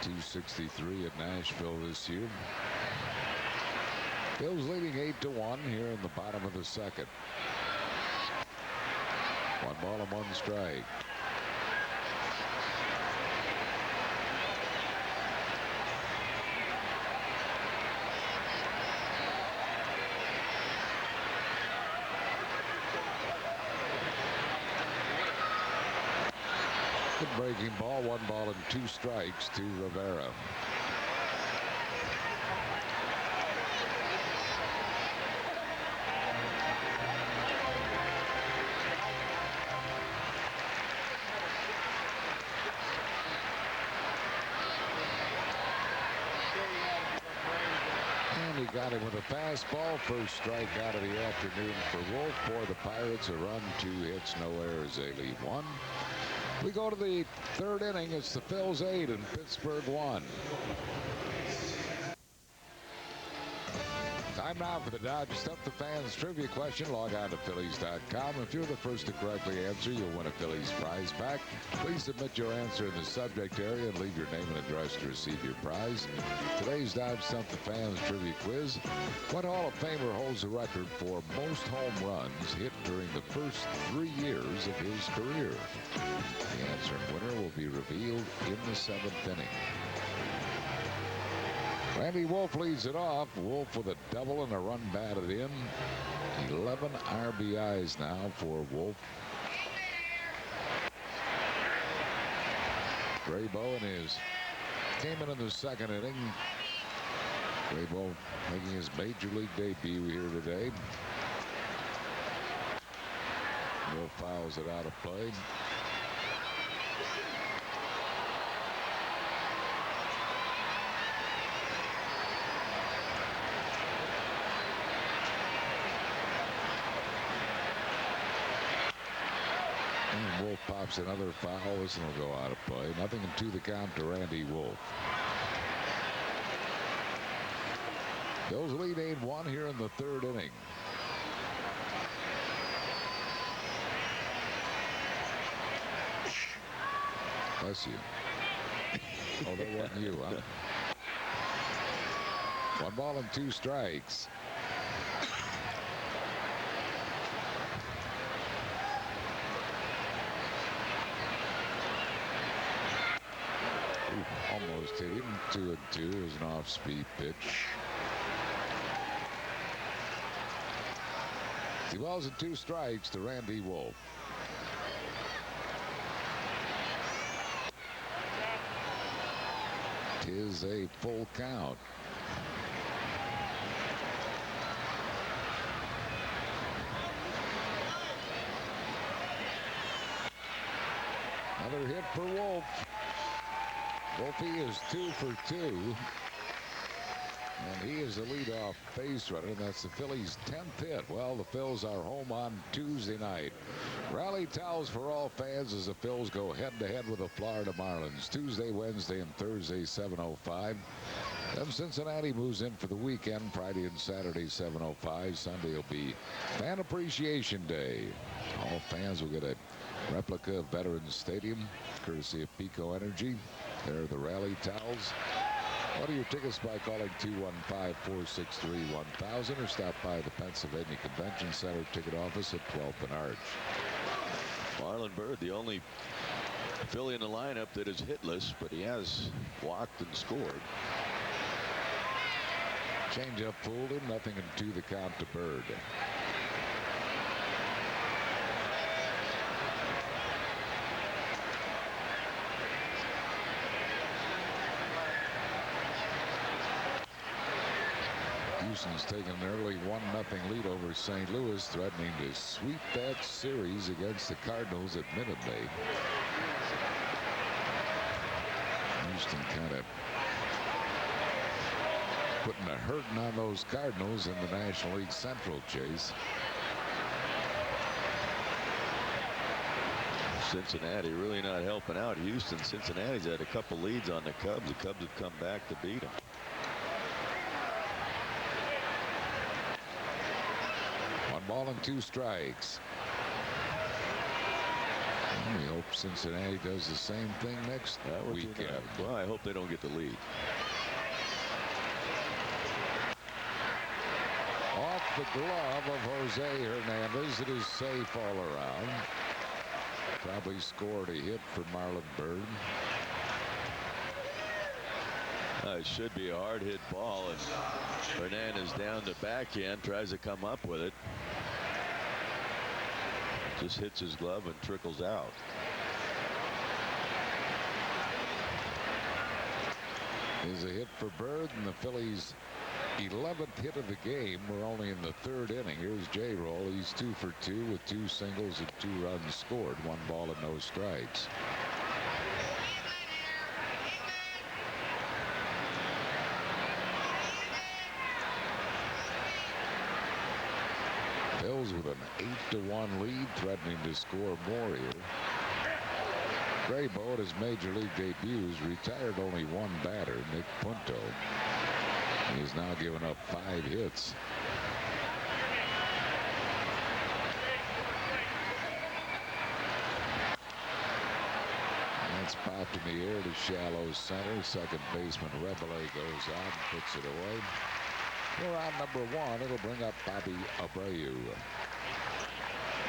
.263 at Nashville this year. Phil's leading 8-1 here in the bottom of the second. 1 ball and 1 strike. Good breaking ball. 1 ball and 2 strikes to Rivera. And he got him with a fastball. First strikeout of the afternoon for Wolf. For the Pirates, a run, 2 hits, no errors. They lead 1. We go to the third inning. It's the Phil's 8 and Pittsburgh 1. Time now for the Dodge Stuff the Fans trivia question. Log on to Phillies.com. If you're the first to correctly answer, you'll win a Phillies prize pack. Please submit your answer in the subject area and leave your name and address to receive your prize. Today's Dodge Stuff the Fans trivia quiz. What Hall of Famer holds the record for most home runs hit during the first 3 years of his career? The answer and winner will be revealed in the 7th inning. Randy Wolf leads it off. Wolf with a double and a run batted in. 11 RBIs now for Wolf. Graybo came in the 2nd inning. Graybo making his major league debut here today. Wolf fouls it out of play. And Wolf pops another foul. This one will go out of play. Nothing to the count to Randy Wolf. Bills lead 8-1 here in the 3rd inning. Bless you. Oh, that wasn't you, huh? 1 ball and 2 strikes. Almost hit him. 2-2 is an off-speed pitch. 2 balls and 2 strikes to Randy Wolf. Tis a full count. Another hit for Wolf. Wolfie is 2 for 2. And he is the leadoff base runner. And that's the Phillies' 10th hit. Well, the Phils are home on Tuesday night. Rally towels for all fans as the Phils go head-to-head with the Florida Marlins. Tuesday, Wednesday, and Thursday, 7:05. Then Cincinnati moves in for the weekend. Friday and Saturday, 7:05. Sunday will be Fan Appreciation Day. All fans will get a replica of Veterans Stadium, courtesy of Pico Energy. There are the rally towels. Order your tickets by calling 215-463-1000 or stop by the Pennsylvania Convention Center ticket office at 12th and Arch. Marlon Byrd, the only Philly in the lineup that is hitless, but he has walked and scored. Changeup fooled him. Nothing to the count to Byrd. Houston's taken an early 1-0 lead over St. Louis, threatening to sweep that series against the Cardinals at Minute Maid. Houston kind of putting a hurting on those Cardinals in the National League Central chase. Cincinnati really not helping out Houston. Cincinnati's had a couple leads on the Cubs. The Cubs have come back to beat them. Ball and 2 strikes. And we hope Cincinnati does the same thing next weekend. Well, I hope they don't get the lead. Off the glove of Jose Hernandez. It is safe all around. Probably scored a hit for Marlon Byrd. It should be a hard hit ball, and Hernandez down the backhand, tries to come up with it. Just hits his glove and trickles out. Is a hit for Byrd, and the Phillies' 11th hit of the game. We're only in the 3rd inning. Here's J-Roll. He's 2 for 2 with 2 singles and 2 runs scored. 1 ball and no strikes. Phils with an 8-1 lead, threatening to score more here. Graybo at his major league debuts retired only 1 batter, Nick Punto. He's now given up 5 hits. That's popped in the air to shallow center. Second baseman Rebele goes out and puts it away. We're on number 1. It'll bring up Bobby Abreu.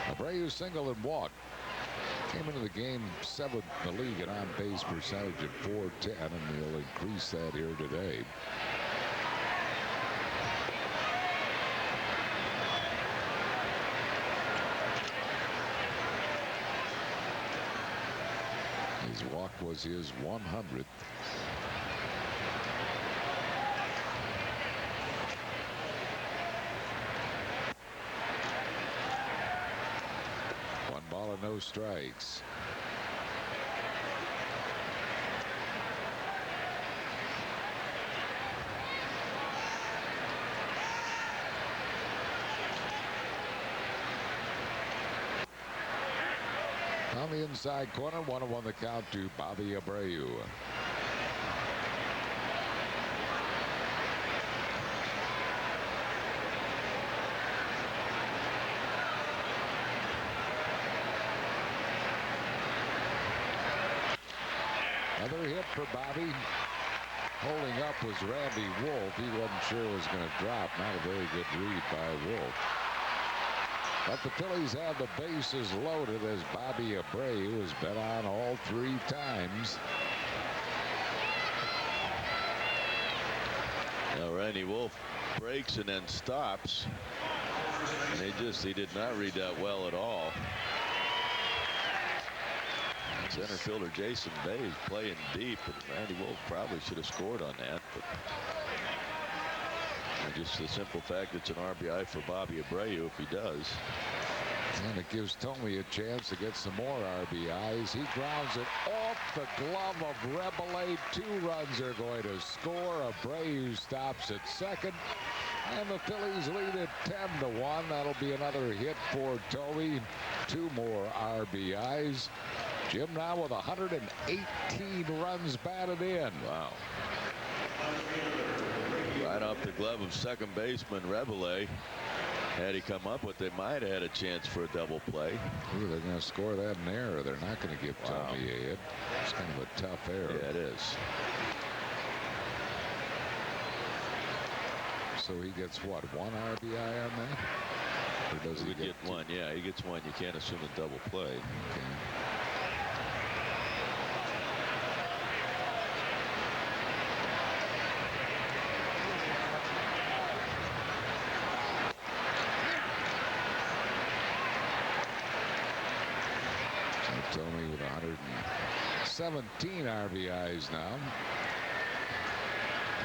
Abreu single and walk. Came into the game 7th in the league in on-base percentage at .410, and he'll increase that here today. His walk was his 100th. One ball and no strikes. On the inside corner, 1-1 the count to Bobby Abreu. Another hit for Bobby. Holding up was Randy Wolf. He wasn't sure it was going to drop. Not a very good read by Wolf. But the Phillies have the bases loaded as Bobby Abreu has been on all 3 times. Now Randy Wolf breaks and then stops. And he did not read that well at all. Center fielder Jason Bay is playing deep, and Randy Wolf probably should have scored on that. But just the simple fact it's an RBI for Bobby Abreu if he does. And it gives Tomey a chance to get some more RBIs. He grounds it off the glove of Rebele. 2 runs are going to score. Abreu stops at second. And the Phillies lead it 10-1. That'll be another hit for Tomey. 2 more RBIs. Jim now with 118 runs batted in. Wow. Right off the glove of second baseman Rebele. Had he come up with it, might have had a chance for a double play. Ooh, they're going to score that in error. They're not going to give Tomey a hit. It's kind of a tough error. Yeah, it is. So he gets what, 1 RBI on that? Or does he get 1? Yeah, he gets 1. You can't assume a double play. Okay. Tomey with 117 RBIs now.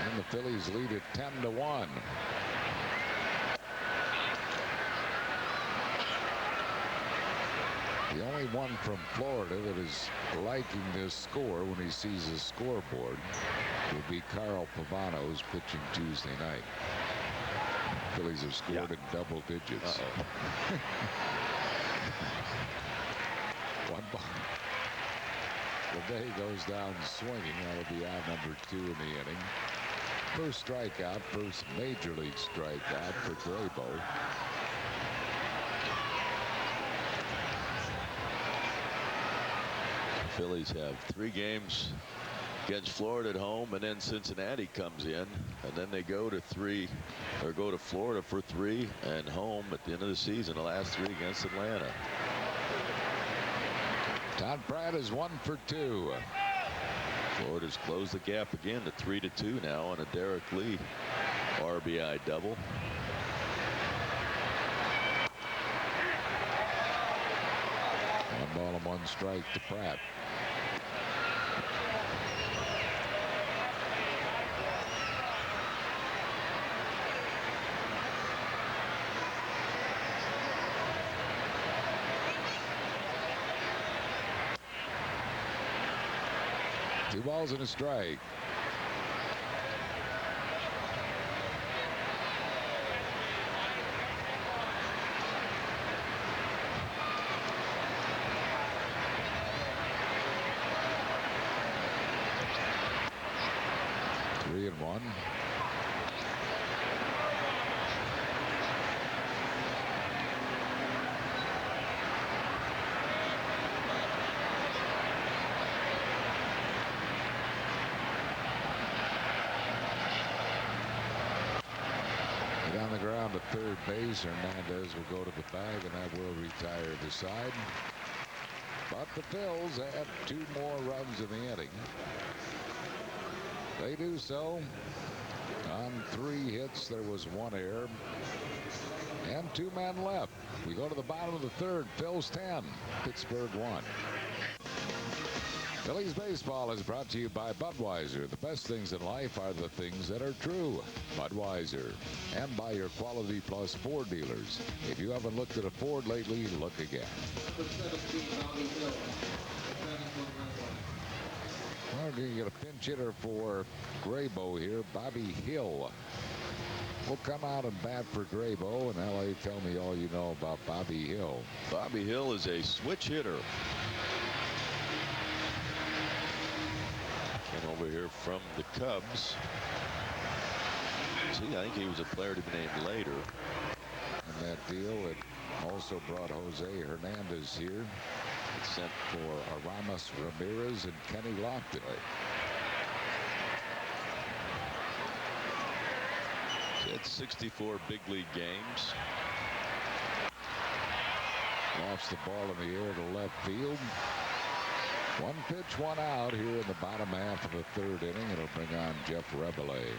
And the Phillies lead it 10-1. The only one from Florida that is liking this score when he sees his scoreboard will be Carl Pavano, who's pitching Tuesday night. Phillies have scored in double digits. One ball. The day goes down swinging. That'll be out number 2 in the inning. First strikeout, first major league strikeout for Graybo. The Phillies have 3 games against Florida at home, and then Cincinnati comes in, and then they go to Florida for 3 and home at the end of the season, the last 3 against Atlanta. Todd Pratt is 1 for 2. Florida's closed the gap again to 3-2 now on a Derek Lee RBI double. One ball and 1 strike to Pratt. Two balls and a strike. Three and one. on the ground at third base. Hernandez will go to the bag, and that will retire the side. But the Phils have 2 more runs in the inning. They do so on 3 hits. There was 1 error and 2 men left. We go to the bottom of the third. Phil's 10, Pittsburgh 1. Phillies baseball is brought to you by Budweiser. The best things in life are the things that are true. Budweiser. And by your Quality Plus Ford dealers. If you haven't looked at a Ford lately, look again. We're going to get a pinch hitter for Graybo here. Bobby Hill will come out and bat for Graybo. And LA, tell me all you know about Bobby Hill. Bobby Hill is a switch hitter. Came over here from the Cubs. See, I think he was a player to be named later. And that deal, it also brought Jose Hernandez here. It's sent for Aramis Ramirez and Kenny Lofton. He had 64 big league games. Lofts the ball in the air to left field. 1 pitch, 1 out here in the bottom half of the third inning. It'll bring on Jeff Rebele.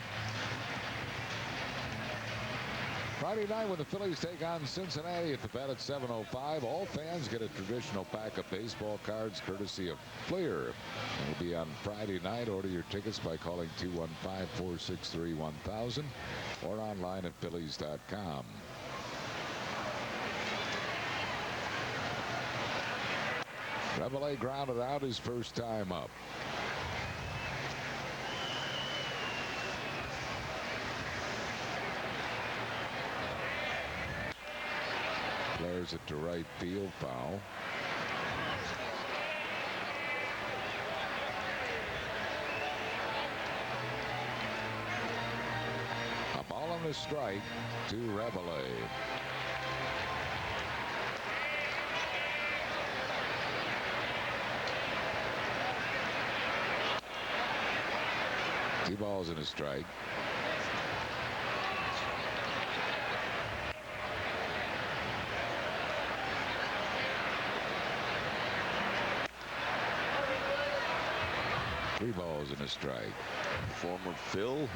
Friday night when the Phillies take on Cincinnati at the Vet at 7:05. All fans get a traditional pack of baseball cards courtesy of Fleer. It'll be on Friday night. Order your tickets by calling 215-463-1000 or online at Phillies.com. Rebele grounded out his first time up. Flares it to right field, foul. A ball and a strike to Rebele. Two balls and a strike. Three balls and a strike. Former Phil,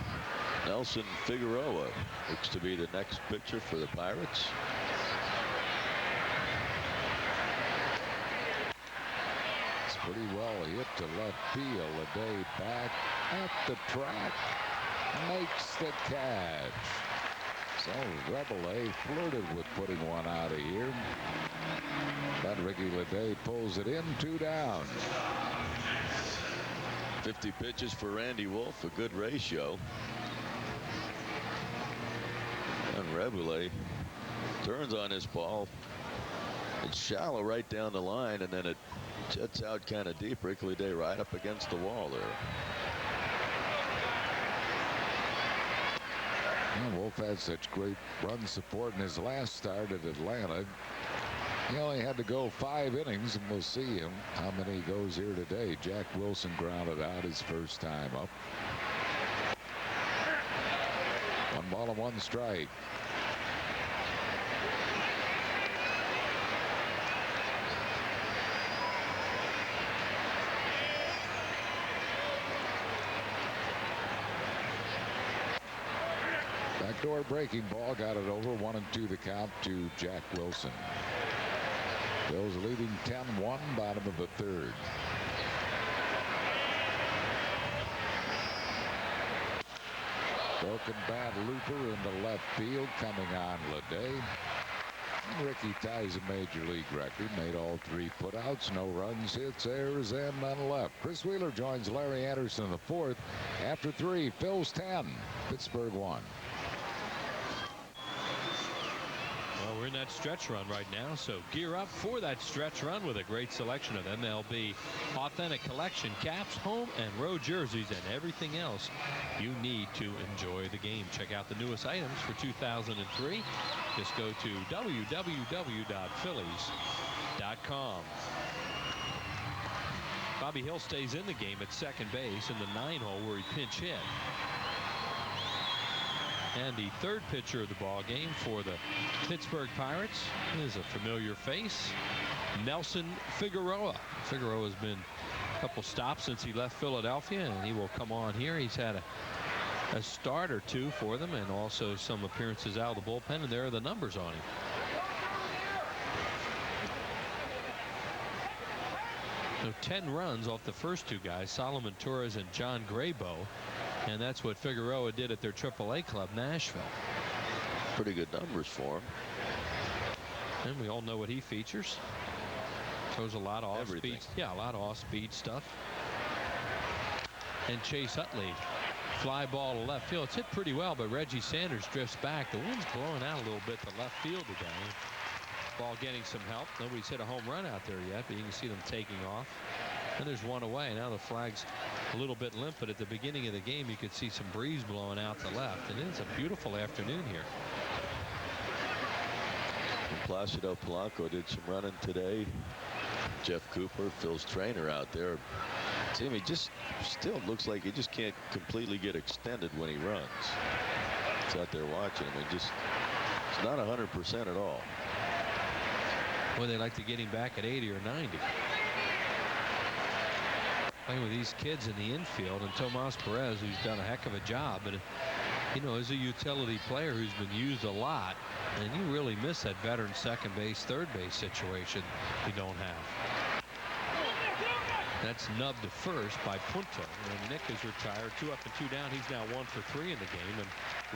Nelson Figueroa, looks to be the next pitcher for the Pirates. It's pretty well hit to left field. A day back at the track makes the catch. So Rebele flirted with putting one out of here. But Ricky Leday pulls it in, 2 down. 50 pitches for Randy Wolf, a good ratio. And Rebele turns on his ball. It's shallow right down the line, and then it jets out kind of deep. Ricky Leday right up against the wall there. Well, Wolf had such great run support in his last start at Atlanta. He only had to go 5 innings, and we'll see him how many he goes here today. Jack Wilson grounded out his first time up. 1 ball and 1 strike. Backdoor breaking ball, got it over. 1-2 the count to Jack Wilson. Bills leading 10-1, bottom of the third. Broken bat looper into left field, coming on Leday. Ricky ties a major league record, made all 3 putouts, no runs, hits, errors, and none left. Chris Wheeler joins Larry Anderson in the 4th. After 3, Phil's 10, Pittsburgh 1. Well, we're in that stretch run right now, so gear up for that stretch run with a great selection of MLB authentic collection caps, home and road jerseys, and everything else you need to enjoy the game. Check out the newest items for 2003. Just go to www.phillies.com. Bobby Hill stays in the game at second base in the 9 hole where he pinch hit. And the third pitcher of the ball game for the Pittsburgh Pirates is a familiar face, Nelson Figueroa. Figueroa has been a couple stops since he left Philadelphia, and he will come on here. He's had a start or two for them and also some appearances out of the bullpen, and there are the numbers on him. So 10 runs off the first two guys, Solomon Torres and John Graybo, and that's what Figueroa did at their AAA club, Nashville. Pretty good numbers for him. And we all know what he features. Throws a lot of off-speed. Yeah, a lot of off-speed stuff. And Chase Utley, fly ball to left field. It's hit pretty well, but Reggie Sanders drifts back. The wind's blowing out a little bit to left field today. Ball getting some help. Nobody's hit a home run out there yet, but you can see them taking off. And there's one away. Now the flag's a little bit limp, but at the beginning of the game, you could see some breeze blowing out to left. And it's a beautiful afternoon here. And Placido Polanco did some running today. Jeff Cooper, Phil's trainer out there. Timmy just still looks like he just can't completely get extended when he runs. It's out there watching him. It's not 100% at all. Well, they like to get him back at 80 or 90. Playing with these kids in the infield, and Tomas Perez, who's done a heck of a job, but you know, as a utility player who's been used a lot, and you really miss that veteran second base, third base situation you don't have. That's nubbed to first by Punto, and Nick is retired. 2 up and 2 down. He's now 1 for 3 in the game, and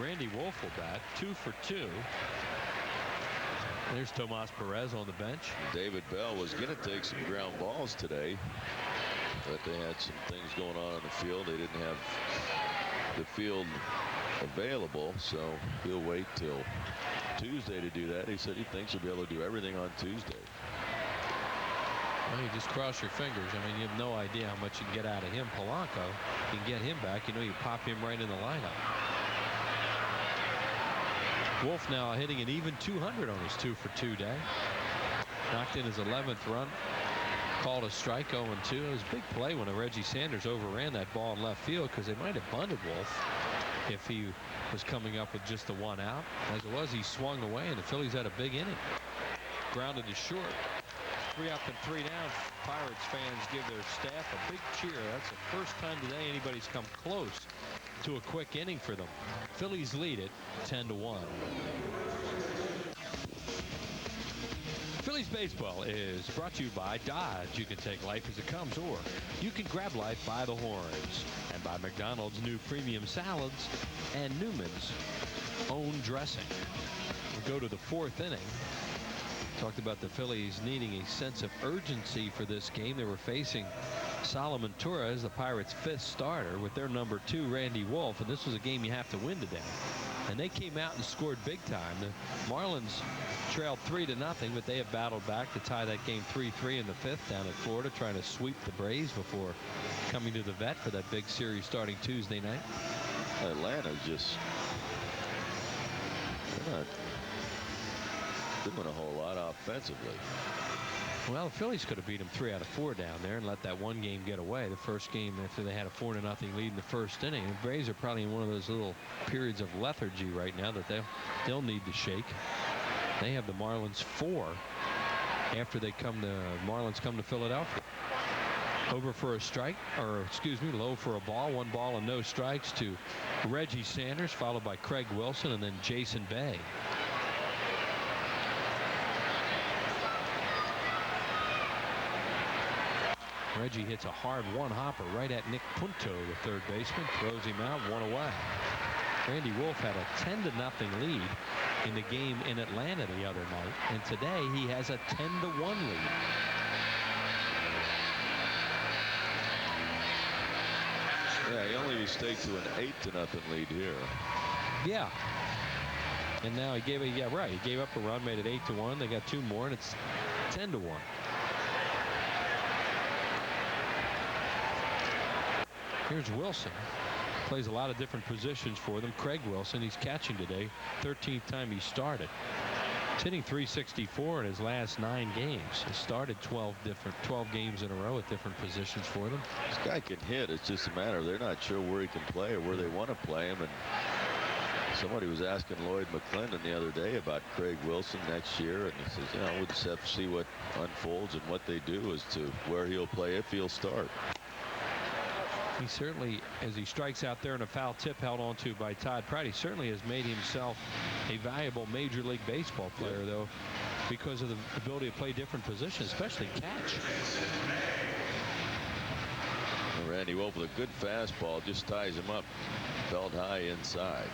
Randy Wolf will bat 2 for 2. There's Tomas Perez on the bench. David Bell was going to take some ground balls today, but they had some things going on in the field. They didn't have the field available, so he'll wait till Tuesday to do that. He said he thinks he'll be able to do everything on Tuesday. Well, you just cross your fingers. I mean, you have no idea how much you can get out of him. Polanco, you can get him back. You know, you pop him right in the lineup. Wolf now hitting an even 200 on his 2 for 2 day. Knocked in his 11th run. Called a strike, 0-2. It was a big play when Reggie Sanders overran that ball in left field, because they might have bunted Wolf if he was coming up with just the 1 out. As it was, he swung away, and the Phillies had a big inning. Grounded to short. 3 up and 3 down. Pirates fans give their staff a big cheer. That's the first time today anybody's come close to a quick inning for them. Phillies lead it 10-1. Phillies baseball is brought to you by Dodge. You can take life as it comes, or you can grab life by the horns. And by McDonald's new premium salads and Newman's own dressing. We go to the 4th inning. Talked about the Phillies needing a sense of urgency for this game. They were facing Solomon Torres, the Pirates' 5th starter, with their number 2, Randy Wolf, and this was a game you have to win today. And they came out and scored big time. The Marlins trailed 3-0, but they have battled back to tie that game 3-3 in the 5th down at Florida, trying to sweep the Braves before coming to the vet for that big series starting Tuesday night. Atlanta's just, they're not doing a whole lot offensively. Well, the Phillies could have beat them 3 out of 4 down there and let that one game get away. The first game after they had a 4-0 lead in the first inning. The Braves are probably in one of those little periods of lethargy right now that they'll need to shake. They have the Marlins 4 after Marlins come to Philadelphia. Over for a strike, or excuse me, low for a ball. 1 ball and no strikes to Reggie Sanders, followed by Craig Wilson and then Jason Bay. Reggie hits a hard 1-hopper right at Nick Punto, the 3rd baseman, throws him out, 1 away. Randy Wolf had a 10-0 lead in the game in Atlanta the other night, and today he has a 10-1 lead. Yeah, he only stayed to an 8-0 lead here. Yeah. And now he gave up a run, made it 8-1. They got 2 more, and it's 10-1. Here's Wilson. Plays a lot of different positions for them. Craig Wilson, he's catching today. 13th time he started. He's hitting .364 in his last 9 games. He started 12 games in a row at different positions for them. This guy can hit. It's just a matter of they're not sure where he can play or where they want to play him. And Somebody was asking Lloyd McClendon the other day about Craig Wilson next year, and he says, we'll just have to see what unfolds and what they do as to where he'll play if he'll start. He certainly, as he strikes out there in a foul tip held onto by Todd Pratt, he certainly has made himself a valuable Major League Baseball player, though, because of the ability to play different positions, especially catch. Randy Wolf with a good fastball just ties him up, belt high inside.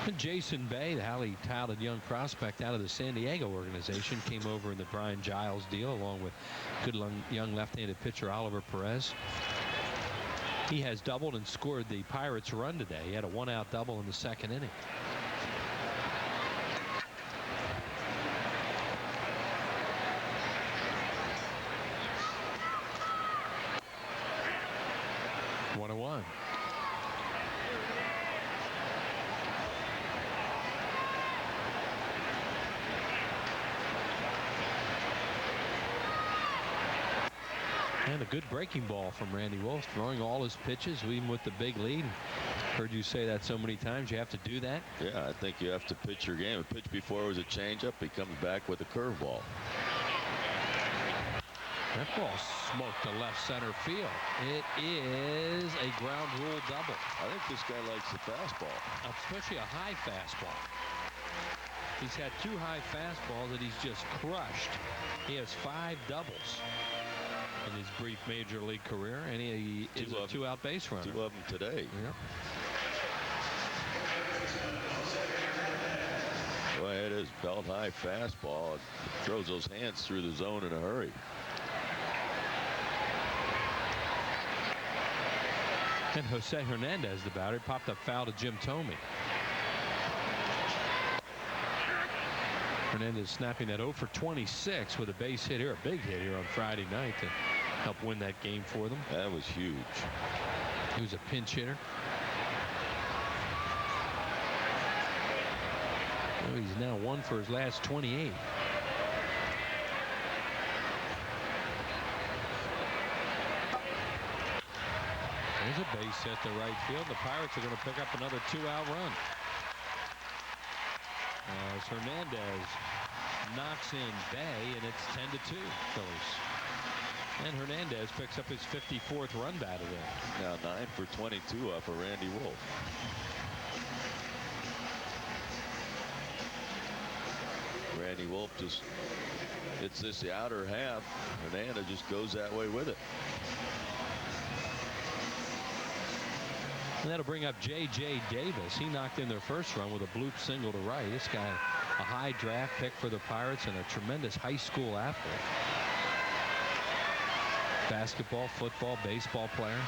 And Jason Bay, the highly touted young prospect out of the San Diego organization, came over in the Brian Giles deal along with good young left-handed pitcher Oliver Perez. He has doubled and scored the Pirates' run today. He had a one-out double in the second inning. One. And a good breaking ball from Randy Wolf, throwing all his pitches, even with the big lead. Heard you say that so many times. You have to do that. Yeah, I think you have to pitch your game. A pitch before was a changeup. He comes back with a curveball. That ball smoked to left center field. It is a ground rule double. I think this guy likes the fastball, especially a high fastball. He's had 2 high fastballs that he's just crushed. He has 5 doubles in his brief Major League career, and he is a 2-out base runner. 2 of them today. Yeah. Boy, it is belt high fastball. It throws those hands through the zone in a hurry. And Jose Hernandez, the batter, popped up foul to Jim Thome. Hernandez snapping that 0 for 26 with a base hit here, a big hit here on Friday night to help win that game for them. That was huge. He was a pinch hitter. Well, he's now 1 for his last 28. There's a base hit to right field. The Pirates are going to pick up another 2-out run. As Hernandez knocks in Bay, and it's 10-2 Phillies. And Hernandez picks up his 54th run batted in. Now 9 for 22 off of Randy Wolf. Randy Wolf just hits this the outer half. Hernandez just goes that way with it. And that'll bring up J.J. Davis. He knocked in their first run with a bloop single to right. This guy, a high draft pick for the Pirates and a tremendous high school athlete. Basketball, football, baseball player.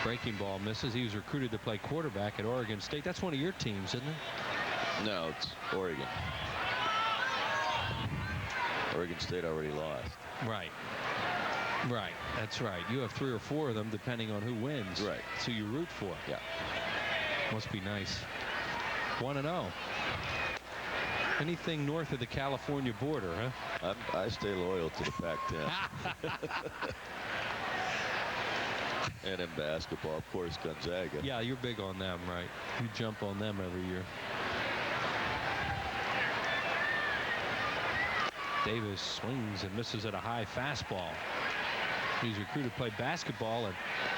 Breaking ball misses. He was recruited to play quarterback at Oregon State. That's one of your teams, isn't it? No, it's Oregon. Oregon State already lost. Right. Right. That's right. You have 3 or 4 of them depending on who wins. Right. So you root for it. Yeah. Must be nice. 1-0. Anything north of the California border, huh? I stay loyal to the Pac-10. And in basketball, of course, Gonzaga. Yeah, you're big on them, right? You jump on them every year. Davis swings and misses at a high fastball. He's recruited to play basketball at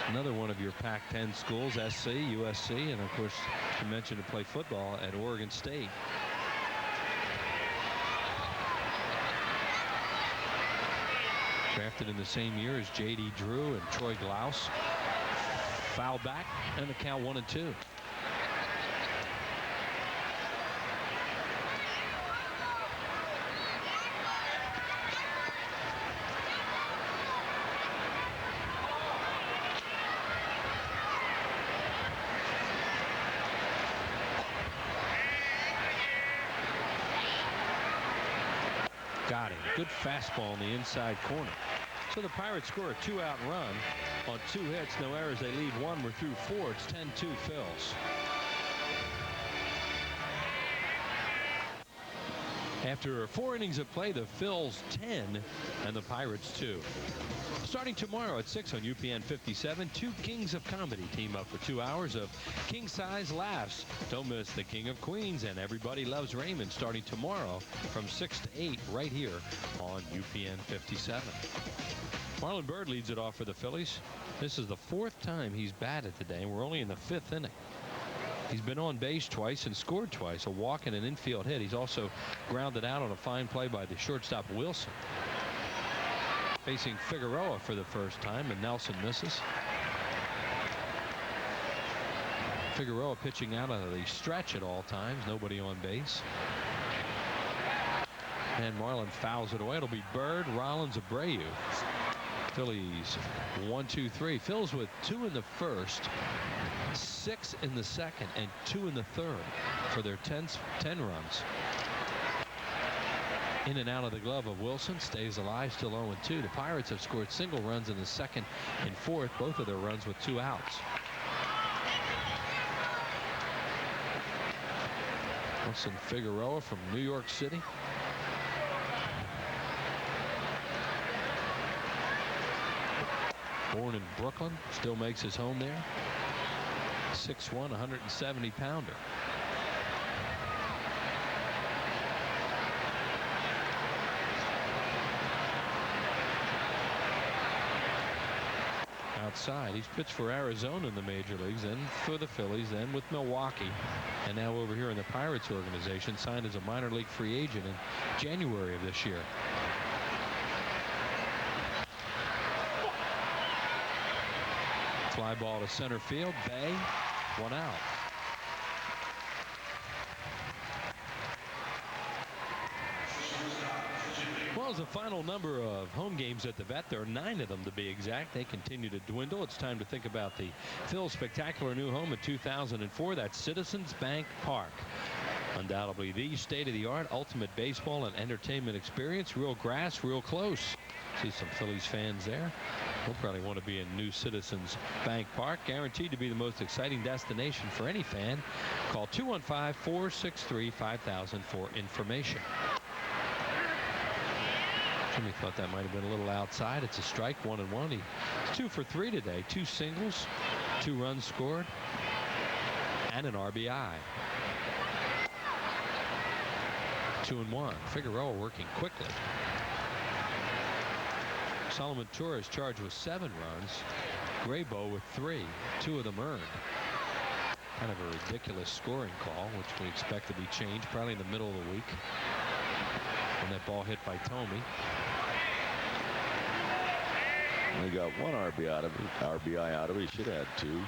another one of your Pac-10 schools, SC, USC, and of course you mentioned to play football at Oregon State. Drafted in the same year as J.D. Drew and Troy Glaus. Foul back, and the count 1-2. Got him. Good fastball in the inside corner. So the Pirates score a 2-out run on 2 hits, no errors. They lead 1. We're through 4. It's 10-2 Phils. After 4 innings of play, the Phils 10 and the Pirates 2. Starting tomorrow at 6 on UPN 57, two kings of comedy team up for 2 hours of king-size laughs. Don't miss the King of Queens and Everybody Loves Raymond starting tomorrow from 6 to 8 right here on UPN 57. Marlon Byrd leads it off for the Phillies. This is the 4th time he's batted today, and we're only in the 5th inning. He's been on base twice and scored twice, a walk and an infield hit. He's also grounded out on a fine play by the shortstop Wilson. Facing Figueroa for the first time, and Nelson misses. Figueroa pitching out of the stretch at all times, nobody on base. And Marlin fouls it away. It'll be Byrd, Rollins, Abreu. Phillies 1, 2, 3. Phils with 2 in the first, 6 in the second, and 2 in the third for their 10 runs. In and out of the glove of Wilson, stays alive, still 0-2. The Pirates have scored single runs in the second and fourth, both of their runs with 2 outs. Wilson Figueroa from New York City. Born in Brooklyn, still makes his home there. 6'1", 170-pounder. Outside, he's pitched for Arizona in the major leagues, then for the Phillies, then with Milwaukee, and now over here in the Pirates organization, signed as a minor league free agent in January of this year. Fly ball to center field. Bay, 1 out. Well, as the final number of home games at the vet, there are 9 of them to be exact. They continue to dwindle. It's time to think about the Phil's spectacular new home in 2004. That's Citizens Bank Park. Undoubtedly the state-of-the-art ultimate baseball and entertainment experience. Real grass, real close. See some Phillies fans there. We'll probably want to be in new Citizens Bank Park. Guaranteed to be the most exciting destination for any fan. Call 215-463-5000 for information. Jimmy thought that might have been a little outside. It's a strike, 1-1. He's 2 for 3 today. 2 singles, 2 runs scored, and an RBI. 2-1. Figueroa working quickly. Solomon Torres charged with 7 runs. Graybo with 3. 2 of them earned. Kind of a ridiculous scoring call, which we expect to be changed probably in the middle of the week. And that ball hit by Tomey. He got 1 RBI out of it. He should have had 2.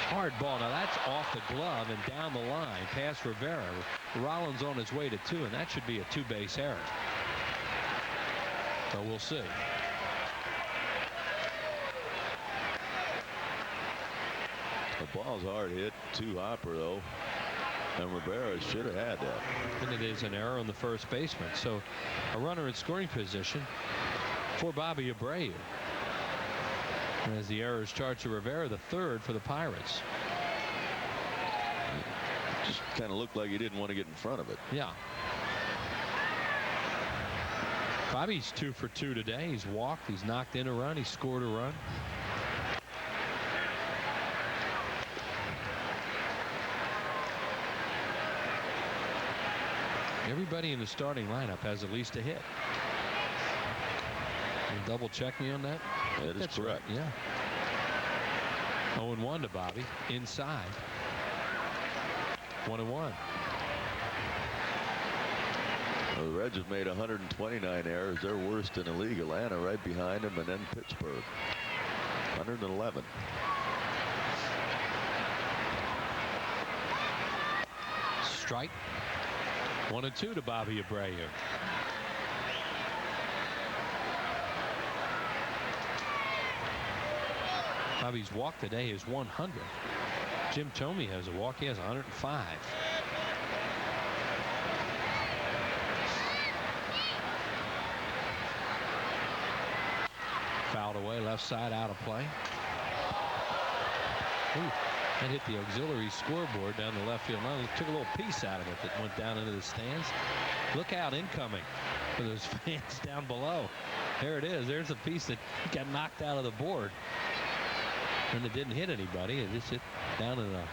Hard ball. Now that's off the glove and down the line past Rivera. Rollins on his way to 2, and that should be a 2-base error. So we'll see. The ball's hard hit. 2 hopper though. And Rivera should have had that. And it is an error on the first baseman. So a runner in scoring position for Bobby Abreu. And as the error is charged to Rivera, the 3rd for the Pirates. Just kind of looked like he didn't want to get in front of it. Yeah. Bobby's 2 for 2 today. He's walked. He's knocked in a run. He scored a run. Everybody in the starting lineup has at least a hit. You double check me on that? That is correct. Right. Yeah. 0-1 to Bobby. Inside. 1-1. Well, the Reds have made 129 errors. They're worst in the league. Atlanta right behind them, and then Pittsburgh. 111. Strike. 1-2 to Bobby Abreu. Bobby's walk today is 100. Jim Tomey has a walk. He has 105. Fouled away, left side, out of play. Ooh, that hit the auxiliary scoreboard down the left field line. Took a little piece out of it that went down into the stands. Look out incoming for those fans down below. There it is. There's a piece that got knocked out of the board. And it didn't hit anybody. It just hit down in a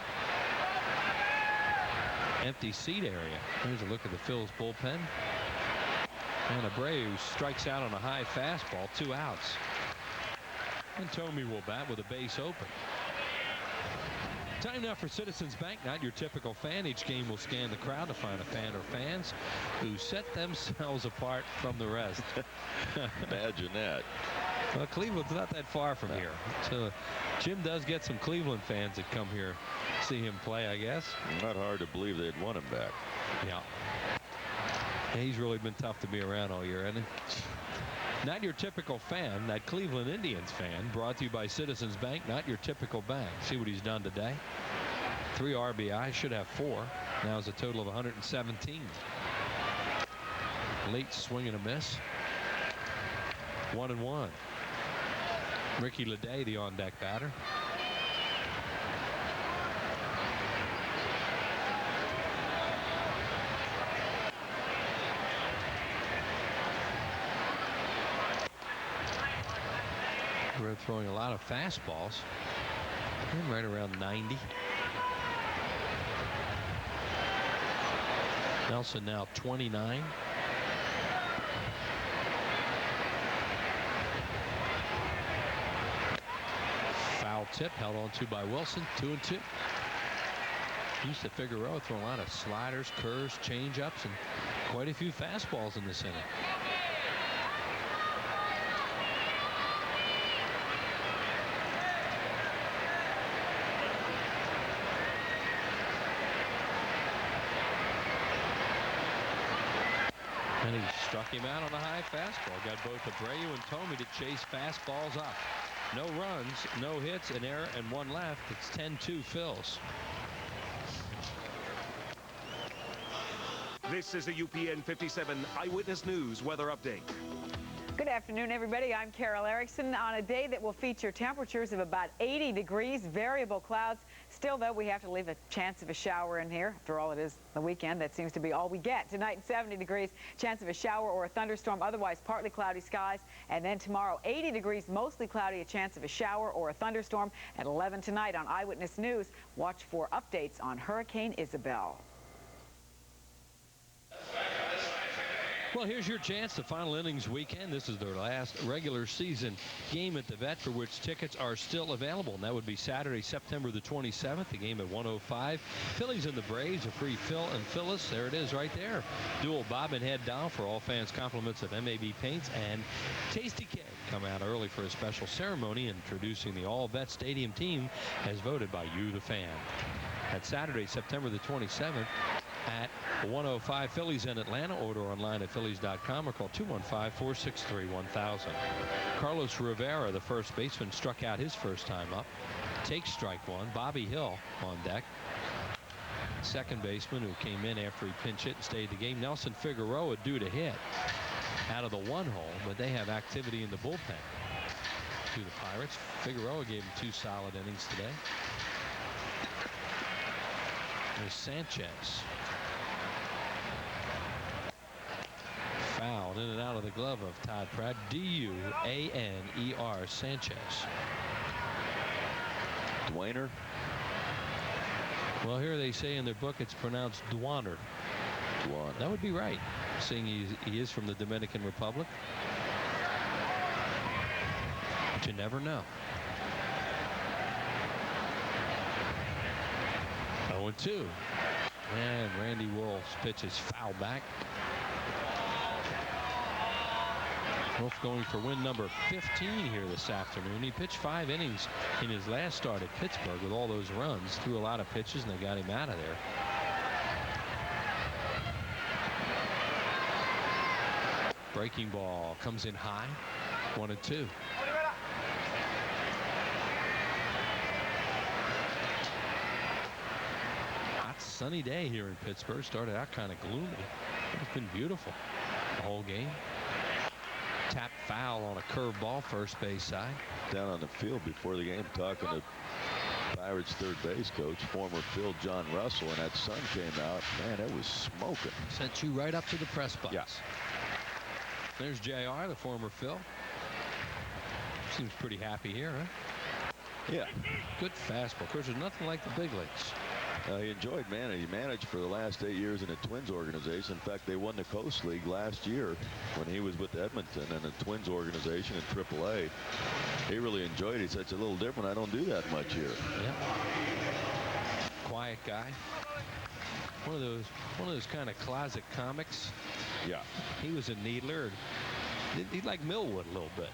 empty seat area. Here's a look at the Phillies bullpen. And Abreu strikes out on a high fastball. 2 outs. And Tomey will bat with a base open. Time now for Citizens Bank. Not your typical fan. Each game will scan the crowd to find a fan or fans who set themselves apart from the rest. Imagine that. Well, Cleveland's not that far from here. So Jim does get some Cleveland fans that come here see him play, I guess. Not hard to believe they'd want him back. Yeah. He's really been tough to be around all year, hasn't he? Not your typical fan. That Cleveland Indians fan, brought to you by Citizens Bank. Not your typical bank. See what he's done today. 3 RBI, should have 4. Now is a total of 117. Late swing and a miss. 1-1. Ricky Leday, the on-deck batter. We're throwing a lot of fastballs. And right around 90. Nelson now 29. Foul tip held on to by Wilson. 2-2. Used to Figueroa throwing a lot of sliders, curves, change-ups, and quite a few fastballs in this inning. And he struck him out on a high fastball. Got both Abreu and Tomey to chase fastballs up. No runs, no hits, an error, and 1 left. It's 10-2 Phils. This is a UPN 57 Eyewitness News weather update. Good afternoon, everybody. I'm Carol Erickson. On a day that will feature temperatures of about 80 degrees, variable clouds. Still, though, we have to leave a chance of a shower in here. After all, it is the weekend. That seems to be all we get. Tonight, 70 degrees, chance of a shower or a thunderstorm. Otherwise, partly cloudy skies. And then tomorrow, 80 degrees, mostly cloudy, a chance of a shower or a thunderstorm. At 11 tonight on Eyewitness News, watch for updates on Hurricane Isabel. Well, here's your chance. The final innings weekend. This is their last regular season game at the Vet, for which tickets are still available. And that would be Saturday, September the 27th. The game at 1:05. Phillies and the Braves, a free Phil and Phyllis. There it is right there. Dual bob and head down for all fans. Compliments of MAB Paints and Tasty Cake. Come out early for a special ceremony introducing the all-Vet Stadium team as voted by you, the fan. That's Saturday, September the 27th. At 1:05, Phillies in Atlanta. Order online at Phillies.com or call 215-463-1000. Carlos Rivera, the first baseman, struck out his first time up. Takes strike 1. Bobby Hill on deck. Second baseman, who came in after he pinch hit and stayed the game. Nelson Figueroa due to hit out of the 1 hole, but they have activity in the bullpen. To the Pirates. Figueroa gave him 2 solid innings today. There's Sanchez. Fouled in and out of the glove of Todd Pratt. D-U-A-N-E-R, Sanchez. Dwainer. Well, here they say in their book it's pronounced Dwaner. Dwaner. That would be right, seeing he is from the Dominican Republic. But you never know. 0-2. And Randy Wolf's pitch is foul back. Wolf going for win number 15 here this afternoon. He pitched 5 innings in his last start at Pittsburgh with all those runs. Threw a lot of pitches and they got him out of there. Breaking ball comes in high. 1-2. Sunny day here in Pittsburgh. Started out kind of gloomy. It's been beautiful the whole game. Tap foul on a curved ball, first base side. Down on the field before the game, talking to Pirates third base coach, former Phil John Russell, and that sun came out. Man, it was smoking. Sent you right up to the press box. Yeah. There's JR, the former Phil. Seems pretty happy here, huh? Yeah. Good fastball. Of course, there's nothing like the big leagues. He enjoyed managing. He managed for the last 8 years in the Twins organization. In fact, they won the Coast League last year when he was with Edmonton and the Twins organization in AAA. He really enjoyed it. He said, it's a little different. I don't do that much here. Yeah. Quiet guy. One of those kind of closet comics. Yeah. He was a needler. He'd like Millwood a little bit.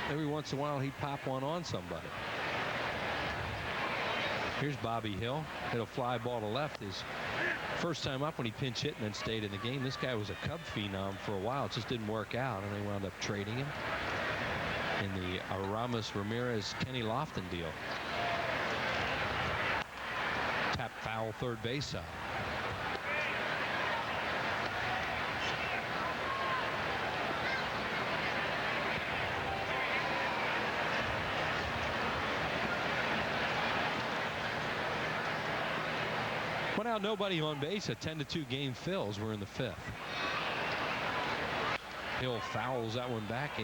Every once in a while, he'd pop one on somebody. Here's Bobby Hill. Hit a fly ball to left. His first time up when he pinch hit and then stayed in the game. This guy was a Cub phenom for a while. It just didn't work out, and they wound up trading him in the Aramis Ramirez Kenny Lofton deal. Tap foul third base side. One out, nobody on base. A 10-2 game. Phils. We're in the fifth. Hill fouls that one back. He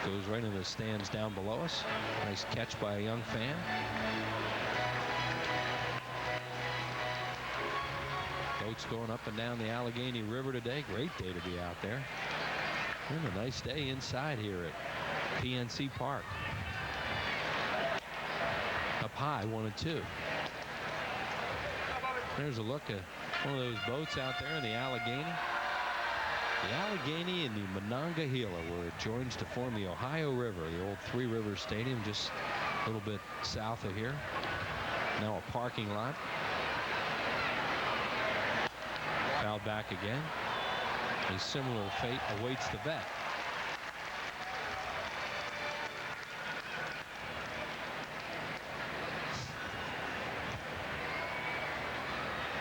goes right into the stands down below us. Nice catch by a young fan. Boats going up and down the Allegheny River today. Great day to be out there. And a nice day inside here at PNC Park. Up high, 1-2. There's a look at one of those boats out there in the Allegheny. The Allegheny and the Monongahela, where it joins to form the Ohio River, the old Three Rivers Stadium, just a little bit south of here. Now a parking lot. Fouled back again. A similar fate awaits the vet.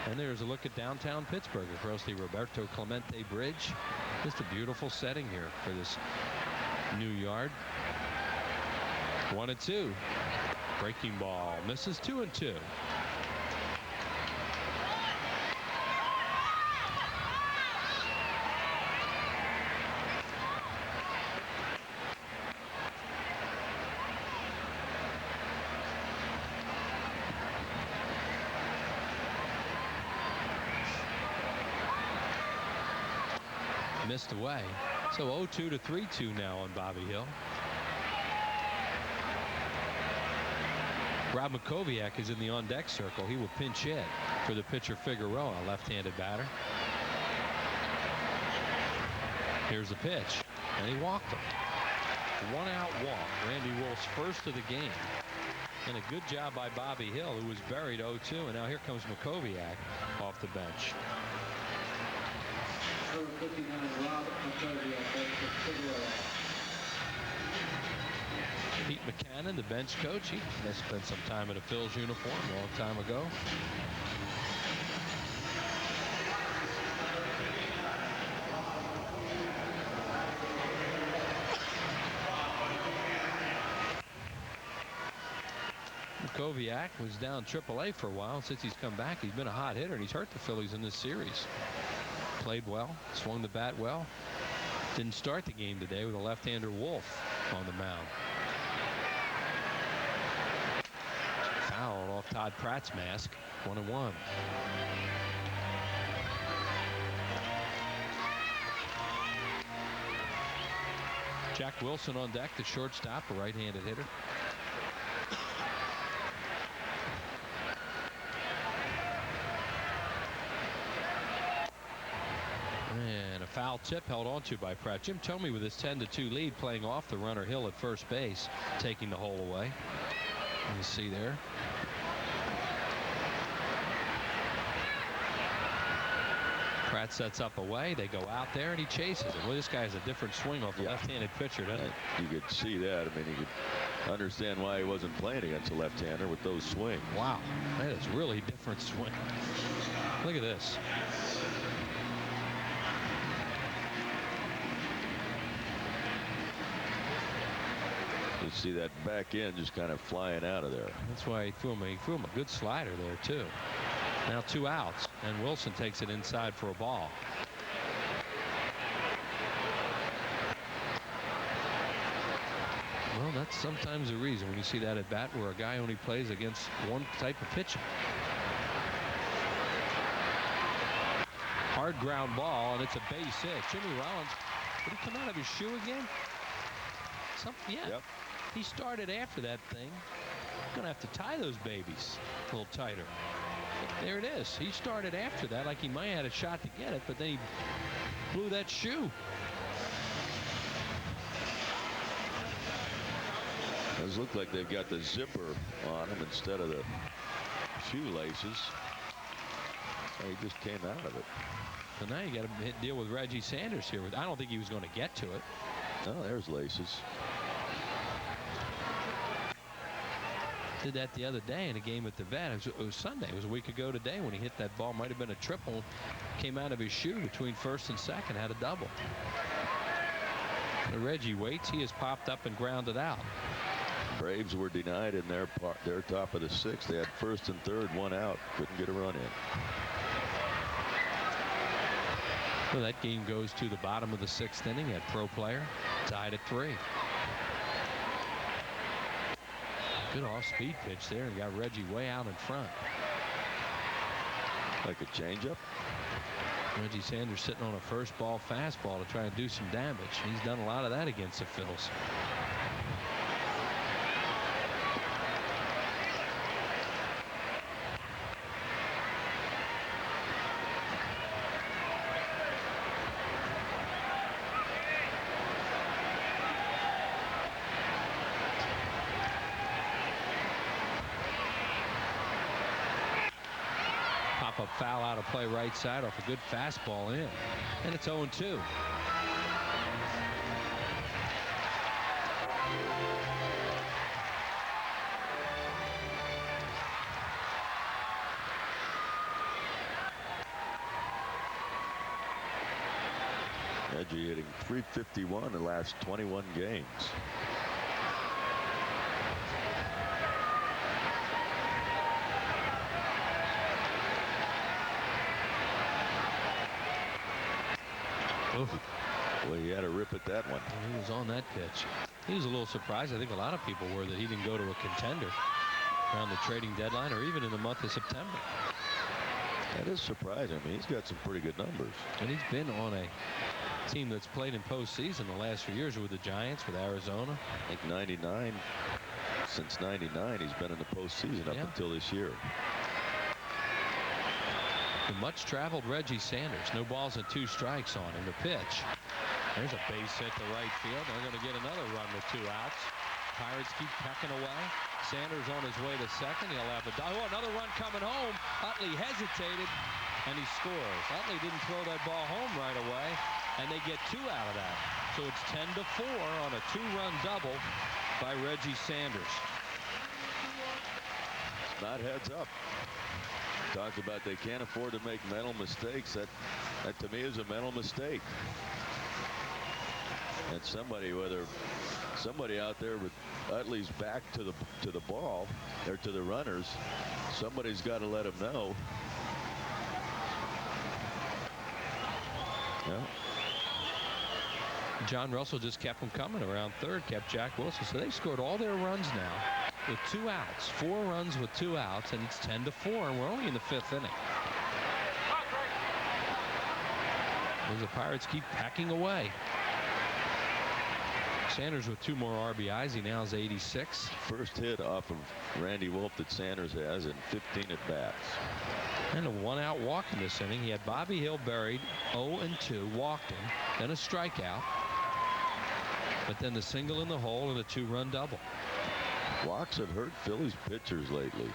And there's a look at downtown Pittsburgh across the Roberto Clemente Bridge. Just a beautiful setting here for this new yard. 1-2. Breaking ball misses. 2-2. Missed away. So 0-2 to 3-2 now on Bobby Hill. Rob Makoviak is in the on-deck circle. He will pinch hit for the pitcher Figueroa, left-handed batter. Here's the pitch, and he walked him. One-out walk. Randy Wolf's first of the game. And a good job by Bobby Hill, who was buried 0-2, and now here comes Makoviak off the bench. Pete McCannon, the bench coach, he spent some time in a Phil's uniform a long time ago. Makoviak was down AAA for a while. Since he's come back, he's been a hot hitter, and he's hurt the Phillies in this series. Played well, swung the bat well. Didn't start the game today with a left-hander Wolf on the mound. Foul off Todd Pratt's mask. 1-1. Jack Wilson on deck, the shortstop, a right-handed hitter. And a foul tip held onto by Pratt. Jim Thome with his 10-2 lead, playing off the runner Hill at first base, taking the hole away. You see there. Pratt sets up away. They go out there, and he chases it. Well, this guy has a different swing off the left-handed pitcher, doesn't he? You could see that. I mean, you could understand why he wasn't playing against a left-hander with those swings. Wow, that is really different swing. Look at this. You see that back end just kind of flying out of there. That's why he threw him a good slider there too. Now 2 outs, and Wilson takes it inside for a ball. Well, that's sometimes the reason when you see that at bat where a guy only plays against one type of pitching. Hard ground ball, and it's a base hit. Jimmy Rollins, did he come out of his shoe again? Something, yeah. Yep. He started after that thing. Gonna have to tie those babies a little tighter. But there it is. He started after that like he might have had a shot to get it, but then he blew that shoe. Does look like they've got the zipper on him instead of the shoelaces. So he just came out of it. So now you got to deal with Reggie Sanders here. I don't think he was going to get to it. No, there's laces. Did that the other day in a game at the vet. It was Sunday. It was a week ago today when he hit that ball. Might have been a triple. Came out of his shoe between first and second. Had a double. And Reggie waits. He has popped up and grounded out. Braves were denied in their top of the 6th. They had first and third, 1 out. Couldn't get a run in. So that game goes to the bottom of the 6th inning at Pro Player, tied at 3. Good off-speed pitch there, and got Reggie way out in front. Like a changeup. Reggie Sanders sitting on a first ball fastball to try and do some damage. He's done a lot of that against the Phillies. Pop-up foul out of play right side off a good fastball in. And it's 0-2. Reggie hitting .351 in the last 21 games. Oof. Well, he had a rip at that one. He was on that pitch. He was a little surprised. I think a lot of people were that he didn't go to a contender around the trading deadline or even in the month of September. That is surprising. I mean, he's got some pretty good numbers. And he's been on a team that's played in postseason the last few years with the Giants, with Arizona. I think 99. Since 99, he's been in the postseason up until this year. The much traveled Reggie Sanders. No balls and 2 strikes on him. The pitch. There's a base hit to right field. They're going to get another run with 2 outs. Pirates keep pecking away. Sanders on his way to second. He'll have another run coming home. Utley hesitated and he scores. Utley didn't throw that ball home right away, and they get 2 out of that. So it's 10-4 on a 2-run double by Reggie Sanders. Not heads up. Talked about they can't afford to make mental mistakes. That to me is a mental mistake. And somebody out there with Utley's back to the ball or to the runners, somebody's got to let him know. Yeah. John Russell just kept them coming around third, kept Jack Wilson. So they scored all their runs now with 2 outs. 4 runs with 2 outs, and it's 10-4, and we're only in the 5th inning. As the Pirates keep packing away. Sanders with 2 more RBIs. He now has 86. First hit off of Randy Wolf that Sanders has in 15 at bats. And a 1-out walk in this inning. He had Bobby Hill buried, 0-2, walked him, then a strikeout, but then the single in the hole and a 2-run double. Walks have hurt Phillies pitchers lately.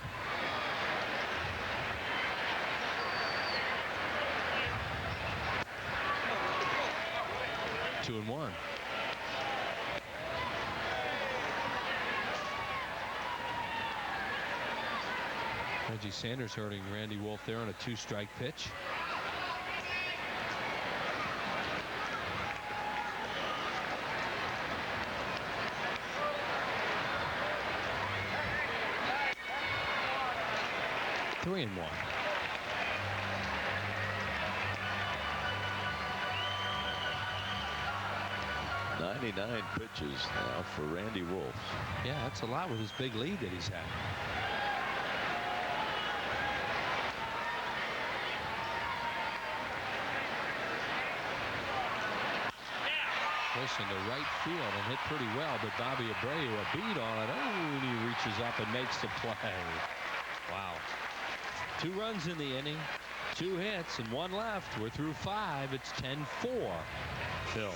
Two and 1. Reggie Sanders hurting Randy Wolf there on a 2-strike pitch. 3-1. "99 pitches now for Randy Wolf." Yeah, that's a lot with his big lead that he's had. Listen to right field and hit pretty well, but Bobby Abreu a beat on it. Oh, and he reaches up and makes the play. Wow. 2 runs in the inning, 2 hits, and 1 left. We're through 5. It's 10-4. Phils.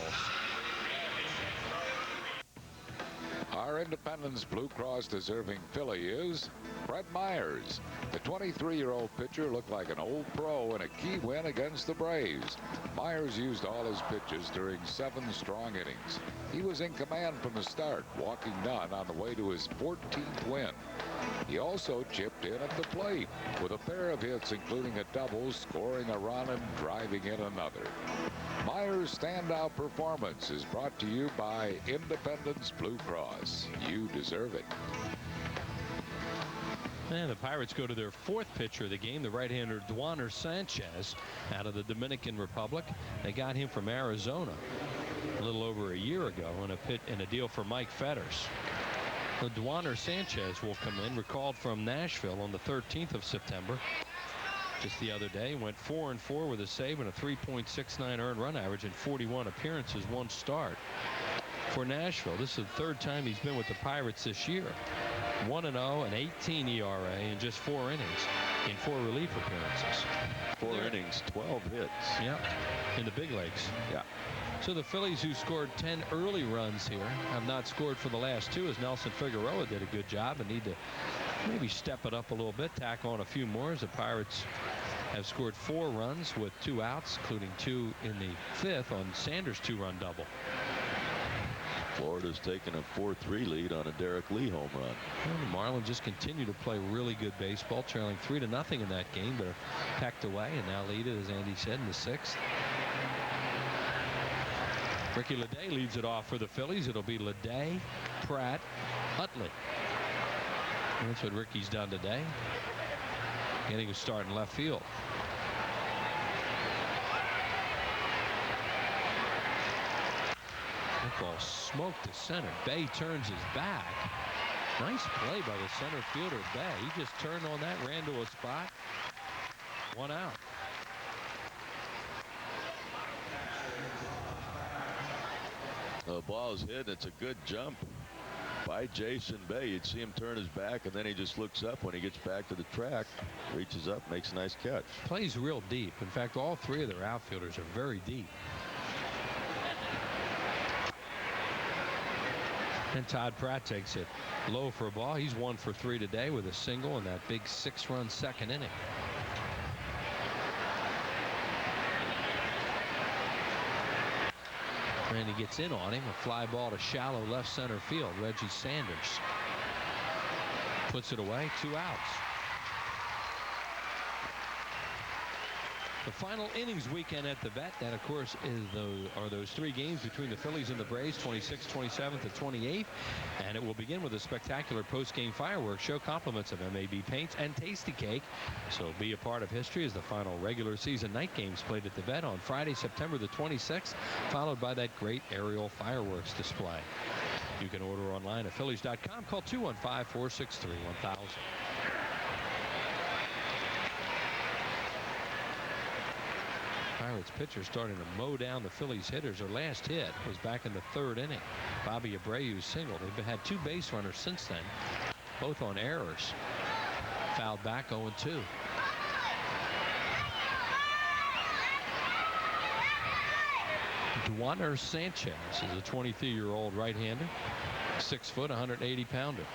Our Independence Blue Cross deserving Philly is Fred Myers. The 23-year-old pitcher looked like an old pro in a key win against the Braves. Myers used all his pitches during 7 strong innings. He was in command from the start, walking none on the way to his 14th win. He also chipped in at the plate with a pair of hits, including a double, scoring a run and driving in another. Myers' standout performance is brought to you by Independence Blue Cross. You deserve it. And the Pirates go to their 4th pitcher of the game, the right-hander Duaner Sanchez out of the Dominican Republic. They got him from Arizona a little over a year ago in a deal for Mike Fetters. So Duaner Sanchez will come in, recalled from Nashville on the 13th of September. Just the other day, went 4-4 with a save and a 3.69 earned run average in 41 appearances, 1 start for Nashville. This is the 3rd time he's been with the Pirates this year. 1-0, an 18 ERA in just 4 innings in 4 relief appearances. 4 innings, 12 hits. Yep, in the big leagues. Yeah. So the Phillies, who scored 10 early runs here, have not scored for the last 2, as Nelson Figueroa did a good job and need to maybe step it up a little bit, tack on a few more, as the Pirates have scored 4 runs with 2 outs, including 2 in the 5th on Sanders' 2-run double. Florida's taken a 4-3 lead on a Derek Lee home run. Well, the Marlins just continue to play really good baseball, trailing 3-0 in that game, but are pecked away and now lead it, as Andy said, in the 6th. Ricky Leday leads it off for the Phillies. It'll be Leday, Pratt, Utley. And that's what Ricky's done today, getting a start in left field. That ball smoked to center. Bay turns his back. Nice play by the center fielder, Bay. He just turned on that, ran to a spot. 1 out. The ball's hit. It's a good jump by Jason Bay. You'd see him turn his back, and then he just looks up when he gets back to the track, reaches up, makes a nice catch. Plays real deep. In fact, all 3 of their outfielders are very deep. And Todd Pratt takes it low for a ball. He's 1 for 3 today with a single in that big 6-run 2nd inning. And he gets in on him. A fly ball to shallow left center field. Reggie Sanders puts it away. 2 outs. The final innings weekend at the Vet. That, of course, are those 3 games between the Phillies and the Braves, 26th, 27th, and 28th. And it will begin with a spectacular post-game fireworks show, compliments of MAB Paints and Tasty Cake. So be a part of history as the final regular season night games played at the Vet on Friday, September the 26th, followed by that great aerial fireworks display. You can order online at Phillies.com. Call 215-463-1000. Pirates pitcher starting to mow down the Phillies hitters. Their last hit was back in the 3rd inning. Bobby Abreu single. They've had 2 base runners since then, both on errors. Fouled back, 0-2. Duaner Sanchez is a 23-year-old right-hander, 6 foot, 180-pounder.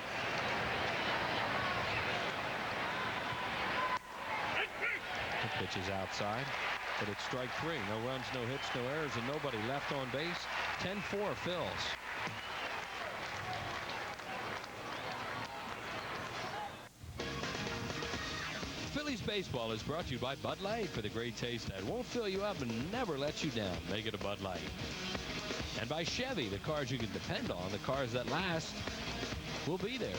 The pitch is outside. But it's strike 3. No runs, no hits, no errors, and nobody left on base. 10-4 Phils. Phillies baseball is brought to you by Bud Light, for the great taste that won't fill you up and never lets you down. Make it a Bud Light. And by Chevy, the cars you can depend on, the cars that last will be there.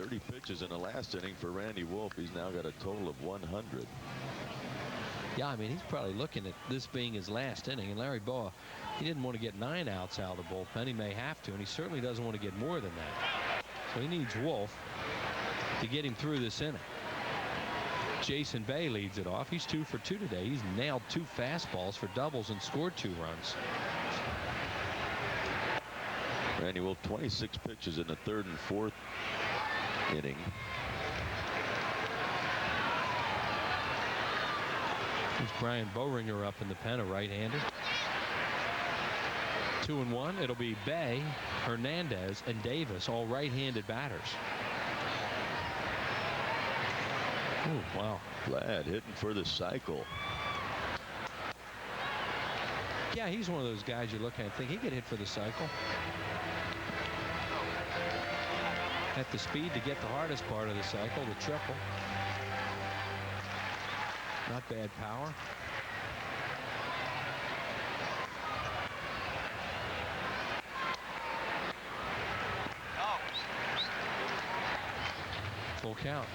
30 pitches in the last inning for Randy Wolf. He's now got a total of 100. Yeah, I mean, he's probably looking at this being his last inning. And Larry Boa, he didn't want to get 9 outs out of the bullpen. He may have to, and he certainly doesn't want to get more than that. So he needs Wolf to get him through this inning. Jason Bay leads it off. He's 2 for 2 today. He's nailed 2 fastballs for doubles and scored 2 runs. Randy Wolf, 26 pitches in the 3rd and 4th inning. There's Brian Boehringer up in the pen, a right-hander. 2-1. It'll be Bay, Hernandez, and Davis, all right-handed batters. Oh, wow. Glad hitting for the cycle. Yeah, he's one of those guys you look at and think he could hit for the cycle. At the speed to get the hardest part of the cycle, the triple. Not bad power. Full count.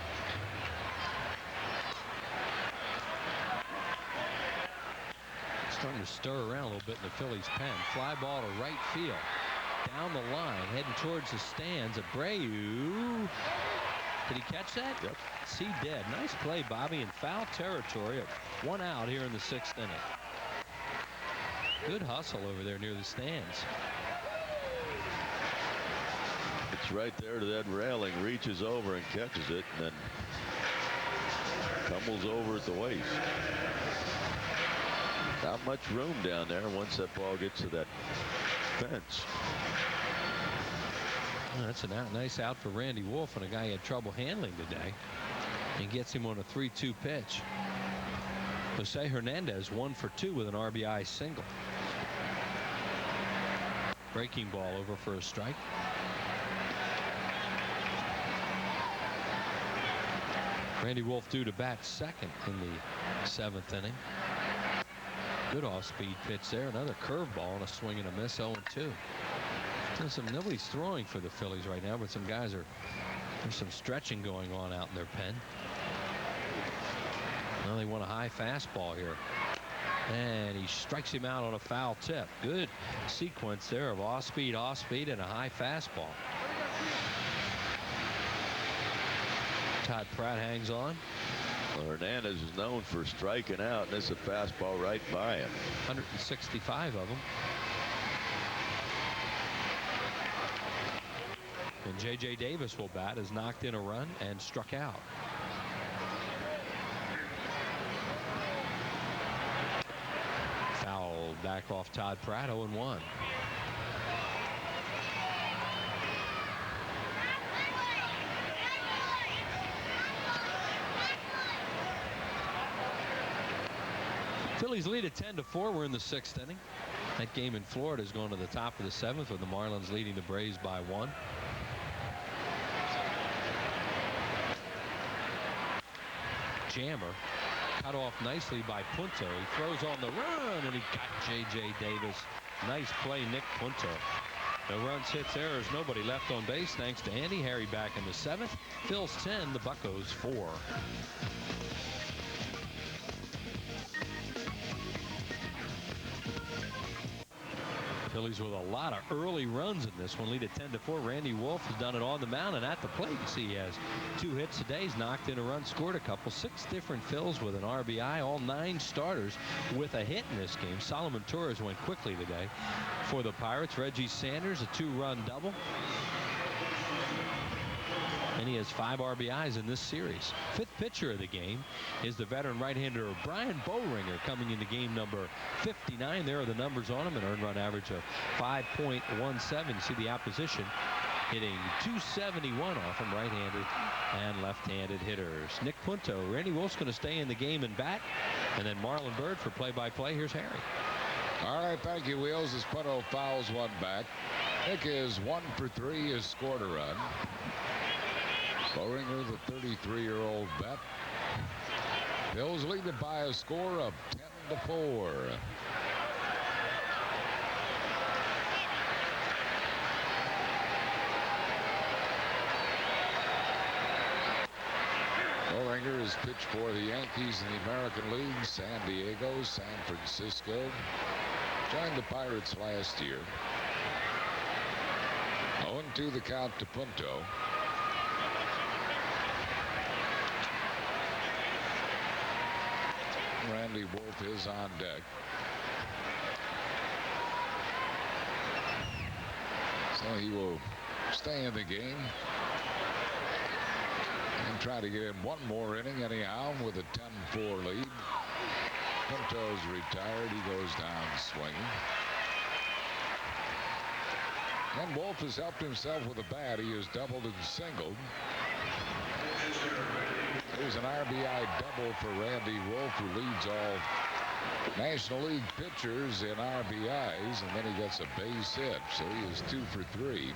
Starting to stir around a little bit in the Phillies pen. Fly ball to right field. Down the line, heading towards the stands. Abreu. Did he catch that? Yep. He did. Nice play, Bobby, in foul territory. 1 out here in the 6th inning. Good hustle over there near the stands. It's right there to that railing, reaches over and catches it, and then tumbles over at the waist. Not much room down there once that ball gets to that fence. Well, that's a nice out for Randy Wolf, and a guy he had trouble handling today. And gets him on a 3-2 pitch. Jose Hernandez 1 for 2 with an RBI single. Breaking ball over for a strike. Randy Wolf due to bat second in the 7th inning. Good off-speed pitch there. Another curveball and a swing and a miss. 0-2. Nobody's throwing for the Phillies right now, but some guys are. There's some stretching going on out in their pen. Now they want a high fastball here. And he strikes him out on a foul tip. Good sequence there of off-speed, and a high fastball. Todd Pratt hangs on. Well, Hernandez is known for striking out, and this is a fastball right by him. 165 of them. And J.J. Davis will bat, has knocked in a run and struck out. Foul back off Todd Pratt, 0-1. Phillies lead at 10-4. We're in the 6th inning. That game in Florida has gone to the top of the 7th with the Marlins leading the Braves by 1. Jammer cut off nicely by Punto. He throws on the run and he got J.J. Davis. Nice play, Nick Punto. No runs, hits, errors, nobody left on base thanks to Andy. Harry back in the 7th. Phil's 10, the Buccos 4. Phillies with a lot of early runs in this one. Lead at 10-4. Randy Wolf has done it on the mound and at the plate. You see he has 2 hits today. He's knocked in a run, scored a couple. 6 different Phils with an RBI. All 9 starters with a hit in this game. Solomon Torres went quickly today for the Pirates. Reggie Sanders, a 2-run double. And he has 5 RBIs in this series. 5th pitcher of the game is the veteran right-hander Brian Boehringer, coming into game number 59. There are the numbers on him. An earned run average of 5.17. You see the opposition hitting 271 off him, right-handed and left-handed hitters. Nick Punto. Randy Wolf's going to stay in the game and bat. And then Marlon Byrd for play-by-play. Here's Harry. All right, thank you, Wheels. As Punto fouls one back. Nick is 1 for 3, has scored a run. Boehringer, the 33-year-old vet. Phil's lead it by a score of 10-4. has pitched for the Yankees in the American League, San Diego, San Francisco. Joined the Pirates last year. 0-2 the count to Punto. Randy Wolf is on deck. So he will stay in the game and try to get him one more inning anyhow with a 10-4 lead. Punto's retired. He goes down swinging. And Wolf has helped himself with a bat. He has doubled and singled. There's an RBI double for Randy Wolf, who leads all National League pitchers in RBIs, and then he gets a base hit, so he is 2 for 3.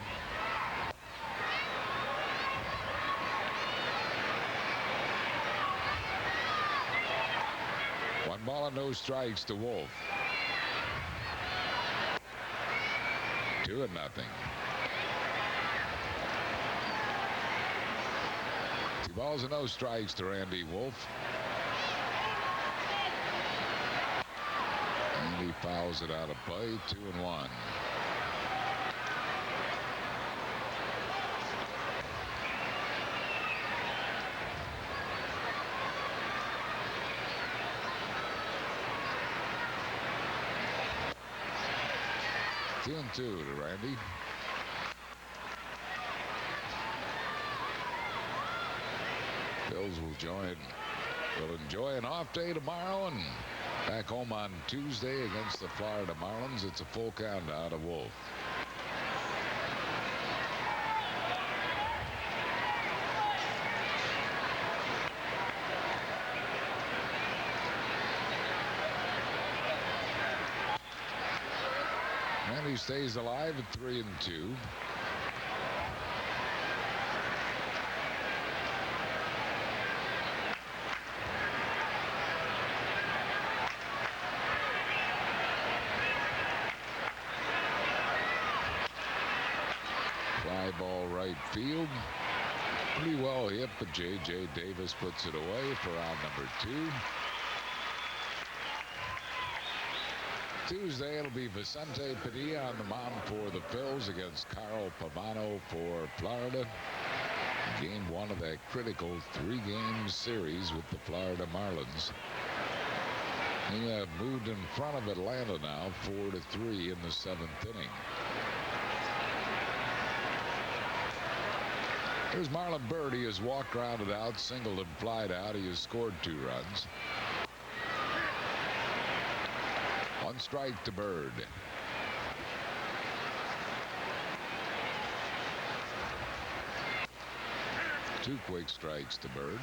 One ball and no strikes to Wolf. 2-0. 2 balls and no strikes to Randy Wolf. And he fouls it out of play. 2-1. Two and 2 to Randy. Phillies will enjoy an off day tomorrow and back home on Tuesday against the Florida Marlins. It's a full count out of Wolf. And he stays alive at 3-2. Fly ball right field. Pretty well hit, but J.J. Davis puts it away for out number 2. Tuesday, it'll be Vicente Padilla on the mound for the Phils against Carl Pavano for Florida. Game 1 of that critical 3-game series with the Florida Marlins. He moved in front of Atlanta now, 4-3 in the 7th inning. Here's Marlon Byrd. He has walked, grounded out, singled, and flied out. He has scored 2 runs. 1 strike to Byrd. Two quick strikes to Byrd.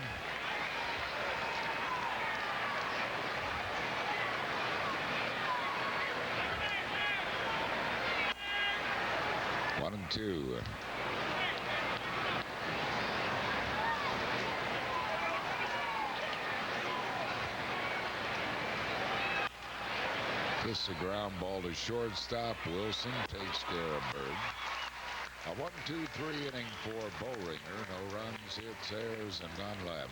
One and 2. This is a ground ball to shortstop. Wilson takes care of Byrd. A 1-2-3 inning for Bowringer. No runs, hits, errors, and none left.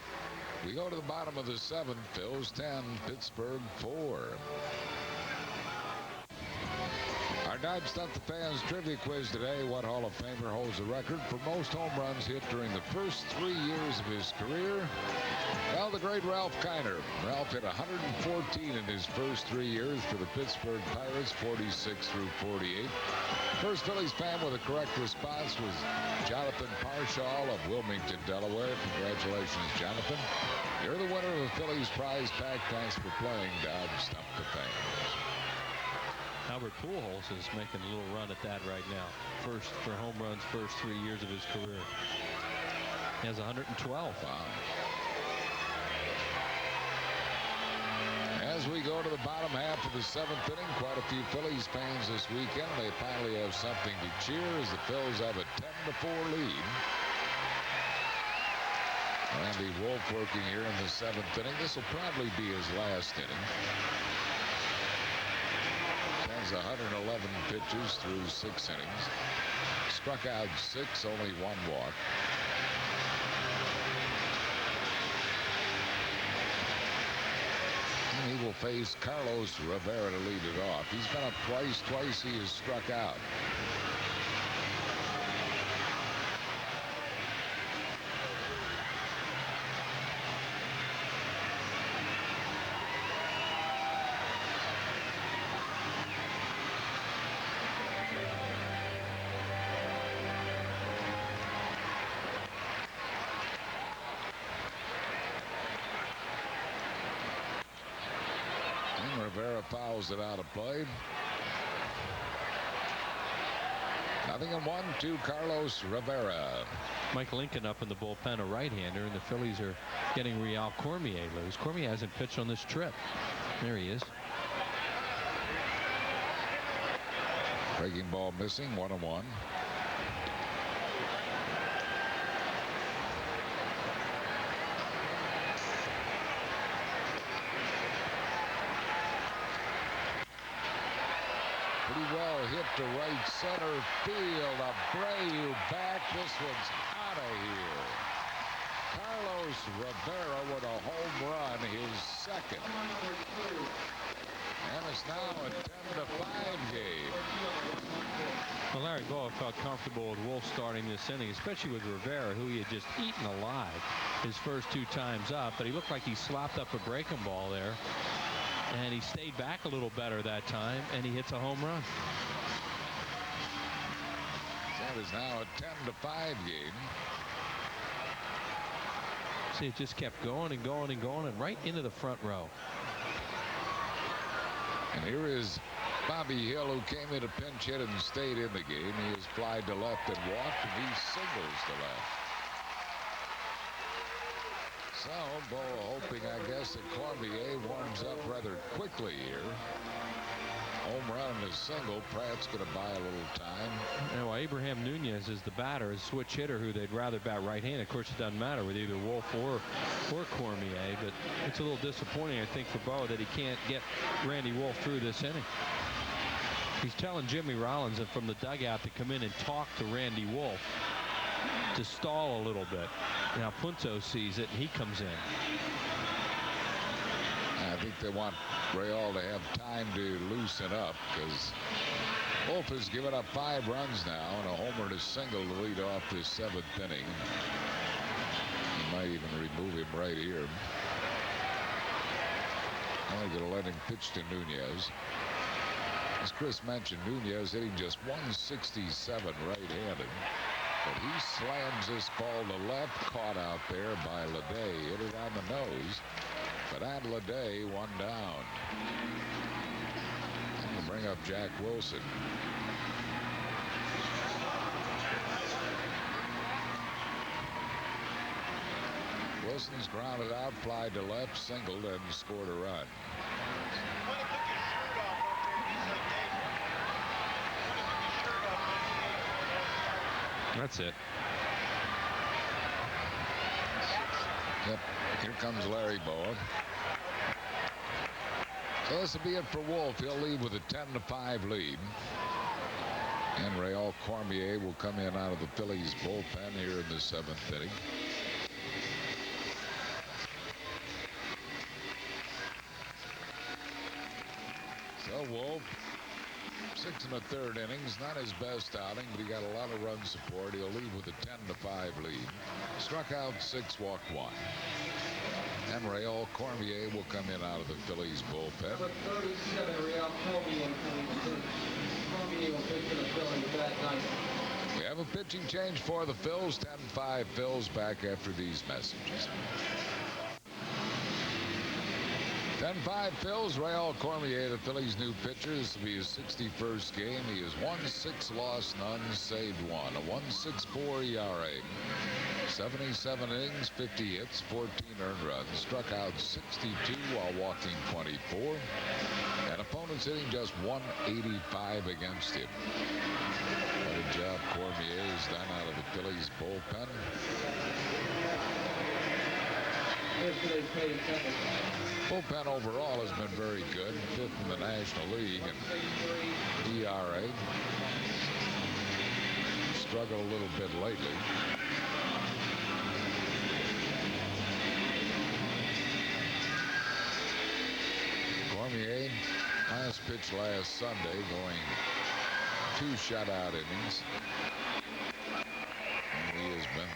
We go to the bottom of the 7th. Phillies 10, Pittsburgh 4. Our Dive Stunt the Fans trivia quiz today. What Hall of Famer holds the record for most home runs hit during the first 3 years of his career? Well, the great Ralph Kiner. Ralph hit 114 in his first 3 years for the Pittsburgh Pirates, 46 through 48. First Phillies fan with a correct response was Jonathan Parshall of Wilmington, Delaware. Congratulations, Jonathan. You're the winner of the Phillies prize pack. Thanks for playing Dive Stump the Fans. Albert Pujols is making a little run at that right now. First for home runs, first 3 years of his career. He has 112. Wow. As we go to the bottom half of the 7th inning, quite a few Phillies fans this weekend. They finally have something to cheer as the Phils have a 10-4 lead. Randy Wolf working here in the 7th inning. This will probably be his last inning. Has 111 pitches through 6 innings. Struck out 6, only 1 walk. He will face Carlos Rivera to lead it off. He's been up twice. Twice he has struck out. Rivera fouls it out of play. 0-1 to Carlos Rivera. Mike Lincoln up in the bullpen, a right-hander, and the Phillies are getting Real Cormier loose. Cormier hasn't pitched on this trip. There he is. Breaking ball missing, 1-1. Pretty well hit to right center field. Abreu back. This one's out of here. Carlos Rivera with a home run, his second. And it's now a 10-5 game. Well, Larry Bowa felt comfortable with Wolf starting this inning, especially with Rivera, who he had just eaten alive his first 2 times up. But he looked like he slopped up a breaking ball there. And he stayed back a little better that time, and he hits a home run. That is now a 10-5 game. See, it just kept going and going and going, and right into the front row. And here is Bobby Hill, who came in a pinch hit and stayed in the game. He has flied to left and walked, and he singles to left. So, Bowa hoping, I guess, that Cormier warms up rather quickly here. Home run and a single. Pratt's going to buy a little time. You know, Abraham Nunez is the batter, a switch hitter who they'd rather bat right-handed. Of course, it doesn't matter with either Wolf or Cormier, but it's a little disappointing, I think, for Bowa that he can't get Randy Wolf through this inning. He's telling Jimmy Rollins that from the dugout to come in and talk to Randy Wolf to stall a little bit. Now Punto sees it and he comes in. I think they want Real to have time to loosen up, because Wolf has given up 5 runs now and a homer and a single to lead off this 7th inning. He might even remove him right here. Only going to let him pitch to Nunez. As Chris mentioned, Nunez hitting just 167 right-handed. But he slams this ball to left, caught out there by Leday. Hit it on the nose. But at Leday, 1 down. We'll bring up Jack Wilson. Wilson's grounded out, fly to left, singled, and scored a run. That's it. Yep, here comes Larry Bowa. So this will be it for Wolf. He'll lead with a 10-5 lead. And Real Cormier will come in out of the Phillies bullpen here in the 7th inning. So Wolf, 6 1/3 innings, not his best outing, but he got a lot of run support. He'll lead with a 10-5 lead. Struck out 6, walked 1. And Real Cormier will come in out of the Phillies bullpen. Number 37, Real Cormier coming in. Cormier will pitch for the Phillies that night. We have a pitching change for the Phils. 10-5 Phils back after these messages. 10-5 Phils. Real Cormier, the Phillies' new pitcher. This will be his 61st game. He has won 6, lost none, saved 1. A 1.64 ERA. 77 innings, 50 hits, 14 earned runs. Struck out 62 while walking 24. And opponents hitting just 185 against him. What a job Cormier has done out of the Phillies bullpen. Bullpen overall has been very good. 5th in the National League. And ERA struggled a little bit lately. Cormier, last pitch last Sunday, going 2 shutout innings. And he has been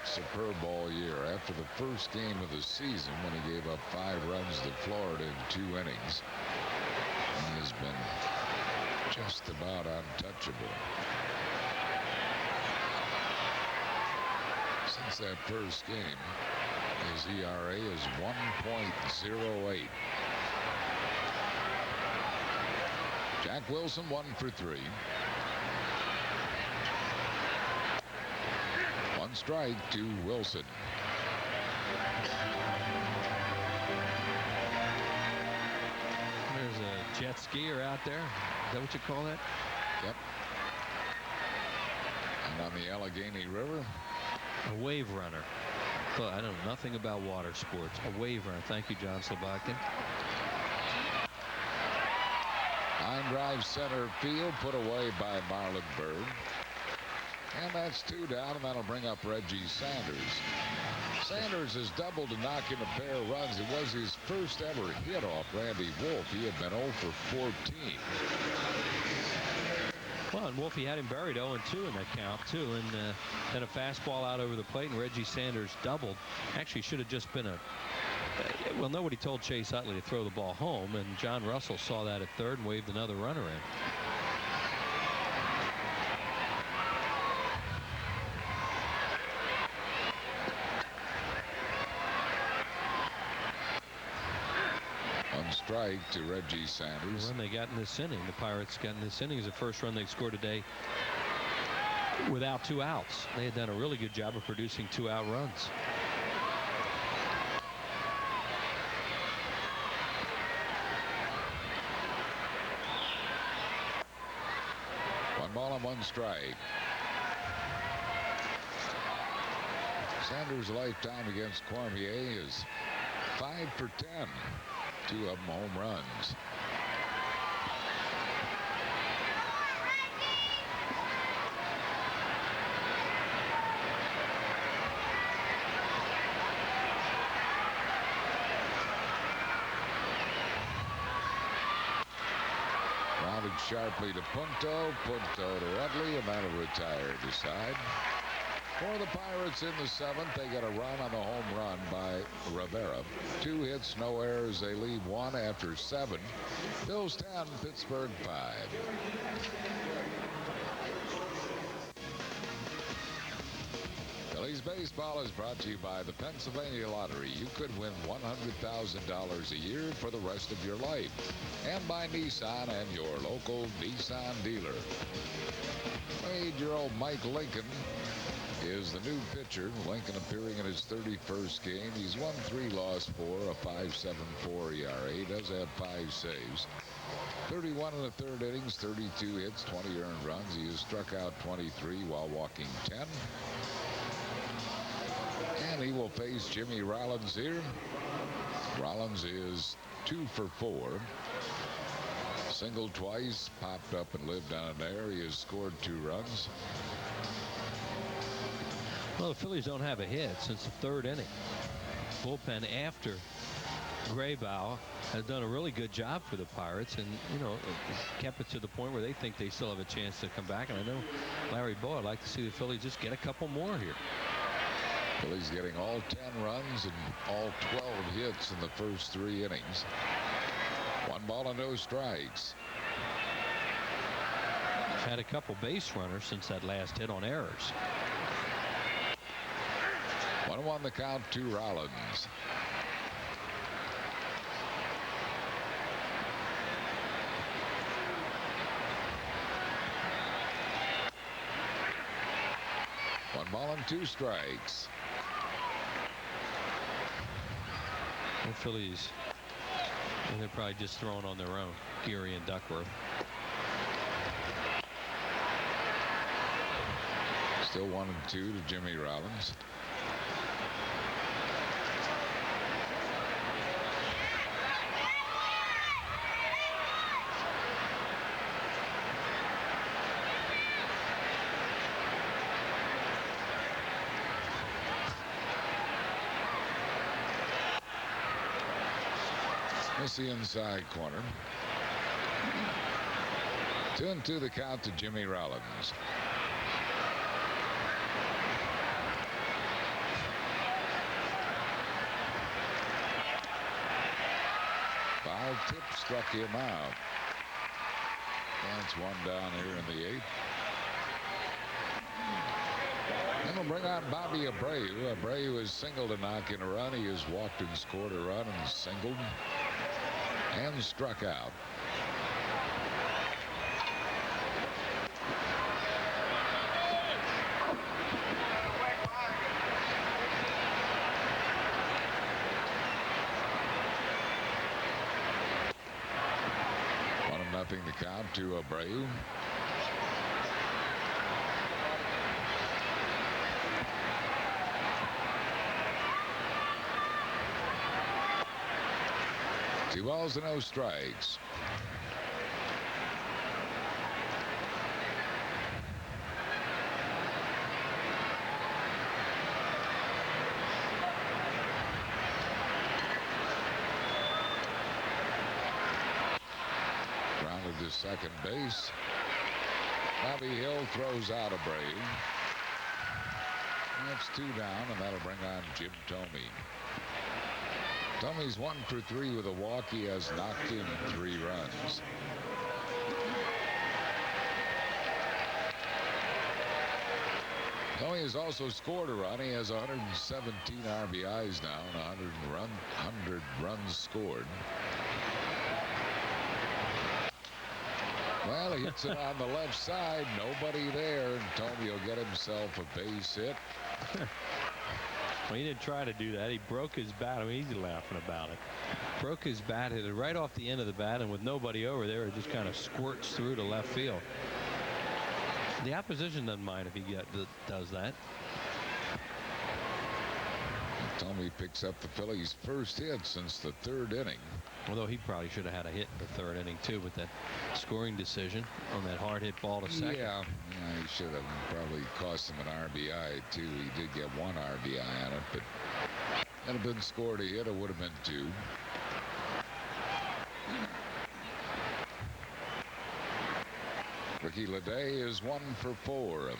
superb all year. After the first game of the season, when he gave up 5 runs to Florida in 2 innings, he has been just about untouchable. Since that first game, his ERA is 1.08. Jack Wilson 1 for 3. 1 strike to Wilson. There's a jet skier out there. Is that what you call that? Yep. And on the Allegheny River, a wave runner. I don't know nothing about water sports. A wave runner. Thank you, John Slobodkin. line drive center field, put away by Marlon Byrd. And that's 2 down, and that'll bring up Reggie Sanders. Sanders has doubled to knock in a pair of runs. It was his first ever hit off Randy Wolf. He had been 0 for 14. Well, and Wolfie had him buried 0-2 in that count, too. And then a fastball out over the plate, and Reggie Sanders doubled. Actually, should have just been a... well, nobody told Chase Utley to throw the ball home, and John Russell saw that at third and waved another runner in. Strike to Reggie Sanders. The run they got in this inning, the Pirates got in this inning, is the first run they scored today without 2 outs. They had done a really good job of producing 2-out runs. One ball and 1 strike. Sanders' lifetime against Cormier is 5 for 10. 2 of them home runs. Grounded sharply to Punto. Punto to Utley, and that'll retire to side. For the Pirates in the 7th, they get a run on the home run by Rivera. 2 hits, no errors. They leave 1 after 7. Phillies 10, Pittsburgh 5. Phillies baseball is brought to you by the Pennsylvania Lottery. You could win $100,000 a year for the rest of your life. And by Nissan and your local Nissan dealer. 8-year-old Mike Lincoln is the new pitcher. Lincoln appearing in his 31st game. He's won 3, lost 4, a 5.74 ERA. He does have 5 saves. 31 in the 3rd innings, 32 hits, 20 earned runs. He has struck out 23 while walking 10. And he will face Jimmy Rollins here. Rollins is 2 for 4. Singled twice, popped up and lived on an air. He has scored 2 runs. Well, the Phillies don't have a hit since the 3rd inning. Bullpen after Graybow has done a really good job for the Pirates, and kept it to the point where they think they still have a chance to come back. And I know Larry Boyd would like to see the Phillies just get a couple more here. Phillies getting all 10 runs and all 12 hits in the first 3 innings. 1 ball and no strikes. Had a couple base runners since that last hit on errors. 1-1 the count to Rollins. One ball and 2 strikes. The Phillies, and they're probably just throwing on their own. Geary and Duckworth. Still 1-2 to Jimmy Rollins. That's the inside corner. 2-2 the count to Jimmy Rollins. Foul tip struck him out. That's one down here in the 8th. Then we'll bring on Bobby Abreu. Abreu is singled to knock in a run. He has walked and scored a run and singled and struck out. Nothing to count to Abreu. Two balls and no strikes. To second base. Bobby Hill throws out Abreu. That's 2 down, and that'll bring on Jim Thome. Thome's 1 for 3 with a walk. He has knocked in 3 runs. Thome has also scored a run. He has 117 RBIs now and 100 runs scored. Well, he hits it on the left side. Nobody there. And Thome will get himself a base hit. Well, he didn't try to do that. He broke his bat. I mean, he's laughing about it. Broke his bat, hit it right off the end of the bat, and with nobody over there, it just kind of squirts through to left field. The opposition doesn't mind if he does that. Thome picks up the Phillies' first hit since the 3rd inning. Although he probably should have had a hit in the 3rd inning too with that scoring decision on that hard hit ball to second. Yeah, he should have. Probably cost him an RBI too. He did get 1 RBI on it, but had it been scored a hit, it would have been 2. Ricky Leday is 1 for 4.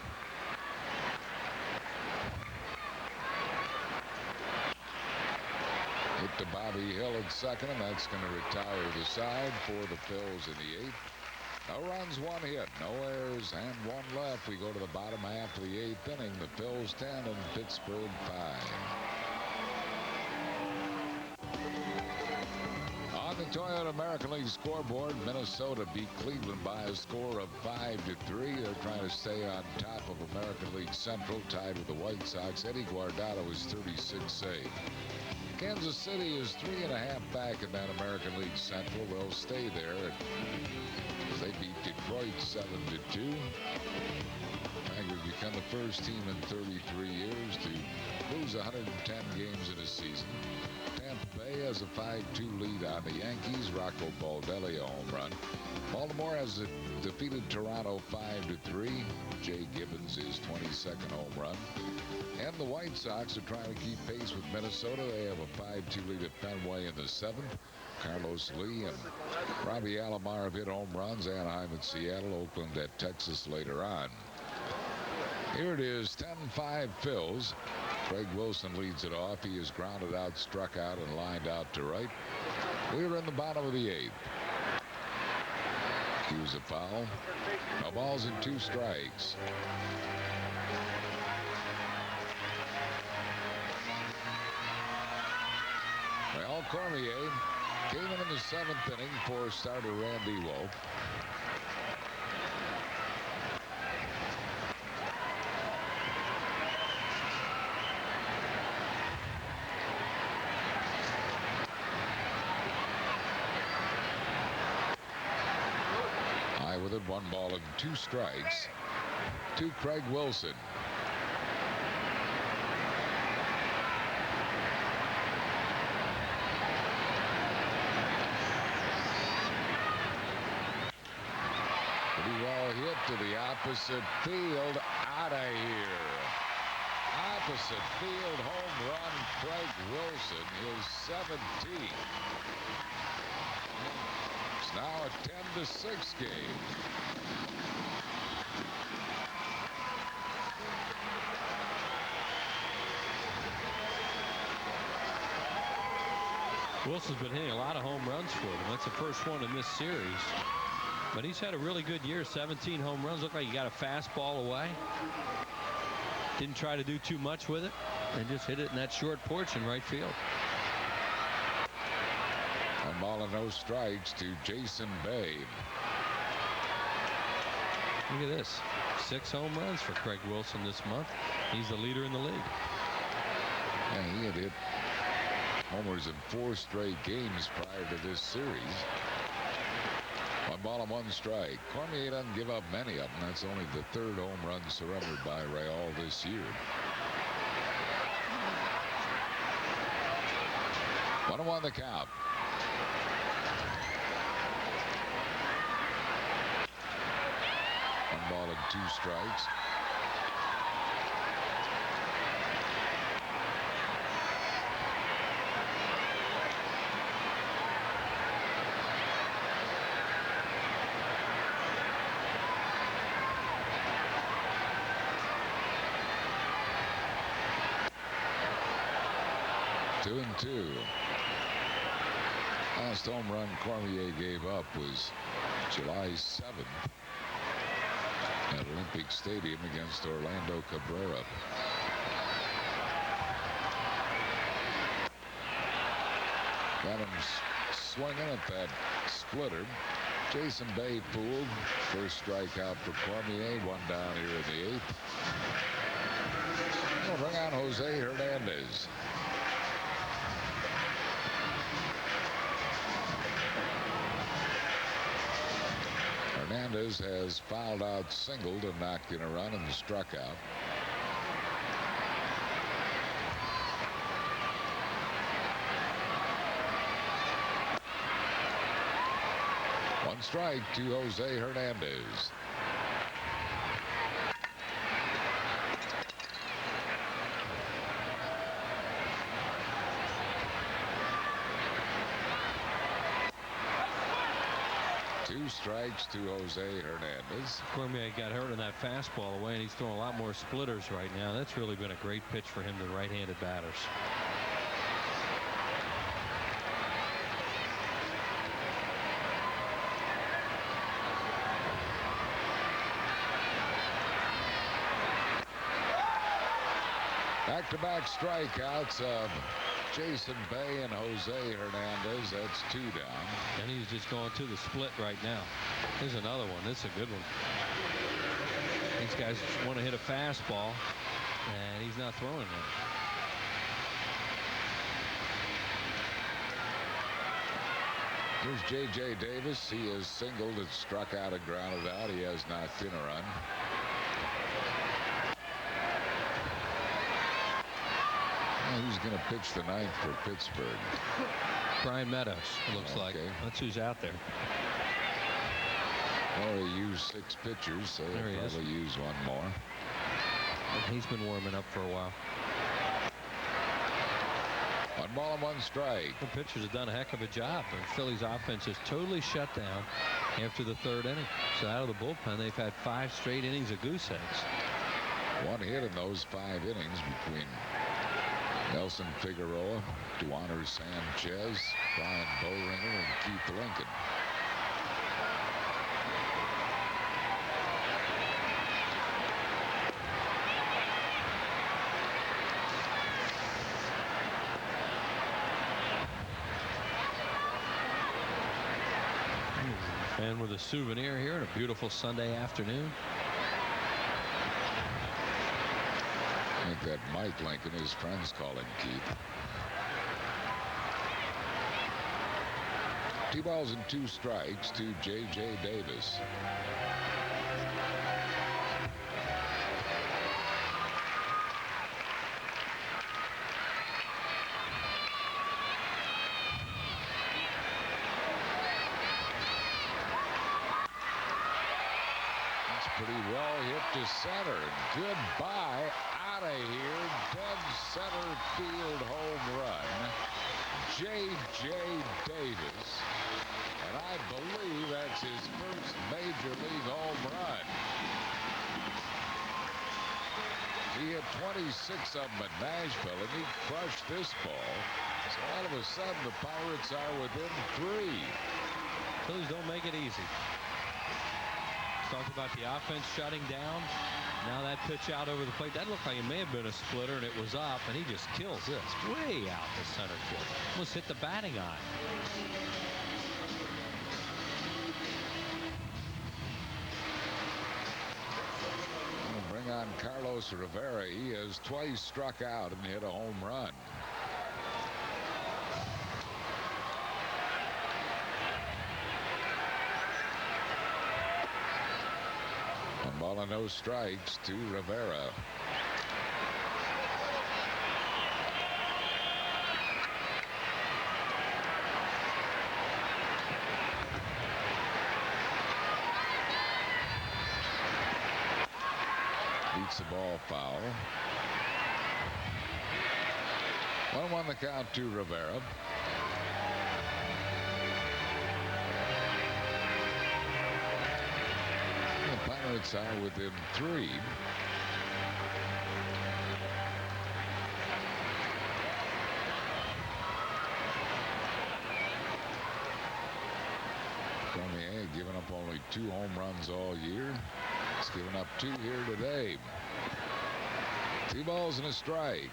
Hit to Bobby Hill at second, and that's going to retire the side for the Phils in the 8th. No runs, 1 hit, no errors, and 1 left. We go to the bottom half of the 8th inning. The Phils 10 and Pittsburgh 5. On the Toyota American League scoreboard, Minnesota beat Cleveland by a score of 5-3. They're trying to stay on top of American League Central, tied with the White Sox. Eddie Guardado is 36 saves. Kansas City is 3.5 back in that American League Central. They'll stay there as they beat Detroit 7-2. Tigers become the first team in 33 years to lose 110 games in a season. Tampa Bay has a 5-2 lead on the Yankees. Rocco Baldelli a home run. Baltimore has defeated Toronto 5-3. Jay Gibbons' his 22nd home run. And the White Sox are trying to keep pace with Minnesota. They have a 5-2 lead at Fenway in the 7th. Carlos Lee and Robbie Alomar have hit home runs. Anaheim at Seattle, Oakland at Texas later on. Here it is, 10-5 Phils. Craig Wilson leads it off. He is grounded out, struck out, and lined out to right. We're in the bottom of the 8th. Here's a foul. No balls and 2 strikes. Well, Cormier came in the 7th inning for starter Randy Wolf. High with it, 1 ball and 2 strikes to Craig Wilson. Pretty well hit to the opposite field. Out of here. Out opposite field home run. Craig Wilson, his 17th. It's now a 10-6 game. Wilson's been hitting a lot of home runs for them. That's the first one in this series. But he's had a really good year. 17 home runs. Looked like he got a fastball away. Didn't try to do too much with it. And just hit it in that short porch in right field. 1 ball and no strikes to Jason Bay. Look at this. 6 home runs for Craig Wilson this month. He's the leader in the league. Yeah, he had hit homers in 4 straight games prior to this series. 1 ball and 1 strike. Cormier doesn't give up many of them. That's only the 3rd home run surrendered by Real this year. 1-1 the count. One ball and 2 strikes. Two and two. Last home run Cormier gave up was July 7th at Olympic Stadium against Orlando Cabrera. Got him swinging at that splitter. Jason Bay fooled. First strikeout for Cormier. 1 down here in the 8th. We'll bring on Jose Hernandez. Hernandez has fouled out, singled, and knocked in a run and struck out. One strike to Jose Hernandez. Two strikes to Jose Hernandez. Cormier got hurt on that fastball away, and he's throwing a lot more splitters right now. That's really been a great pitch for him to right-handed batters. Back-to-back strikeouts of Jason Bay and Jose Hernandez. That's 2 down. And he's just going to the split right now. Here's another one. This is a good one. These guys want to hit a fastball, and he's not throwing it. Here's J.J. Davis. He has singled and struck out and grounded out. He has knocked in a run. Who's going to pitch the 9th for Pittsburgh? Brian Meadows, it looks like. That's who's out there. Well, they used 6 pitchers, so they'll probably use 1 more. And he's been warming up for a while. 1 ball and 1 strike. The pitchers have done a heck of a job. The Phillies offense is totally shut down after the 3rd inning. So out of the bullpen, they've had 5 straight innings of goose eggs. 1 hit in those 5 innings between Nelson Figueroa, Duaner Sanchez, Brian Boehringer, and Keith Lincoln. And with a souvenir here on a beautiful Sunday afternoon. I think that Mike Lincoln, his friends call him Keith. 2 balls and 2 strikes to J.J. Davis. pretty well hit to center. Goodbye. Out of here. Dead center field home run. J.J. Davis. And I believe that's his first major league home run. He hit 26 of them at Nashville, and he crushed this ball. So all of a sudden, the Pirates are within 3. Phillies don't make it easy. Talked about the offense shutting down. Now that pitch out over the plate, that looked like it may have been a splitter, and it was up, and he just kills this way out the center field. Almost hit the batting eye. Bring on Carlos Rivera. He has twice struck out and hit a home run. One ball and no strikes to Rivera. Beats the ball foul. 1-1 the count to Rivera. The Pirates are within 3. Cormier giving up only 2 home runs all year. He's given up 2 here today. 2 balls and a strike.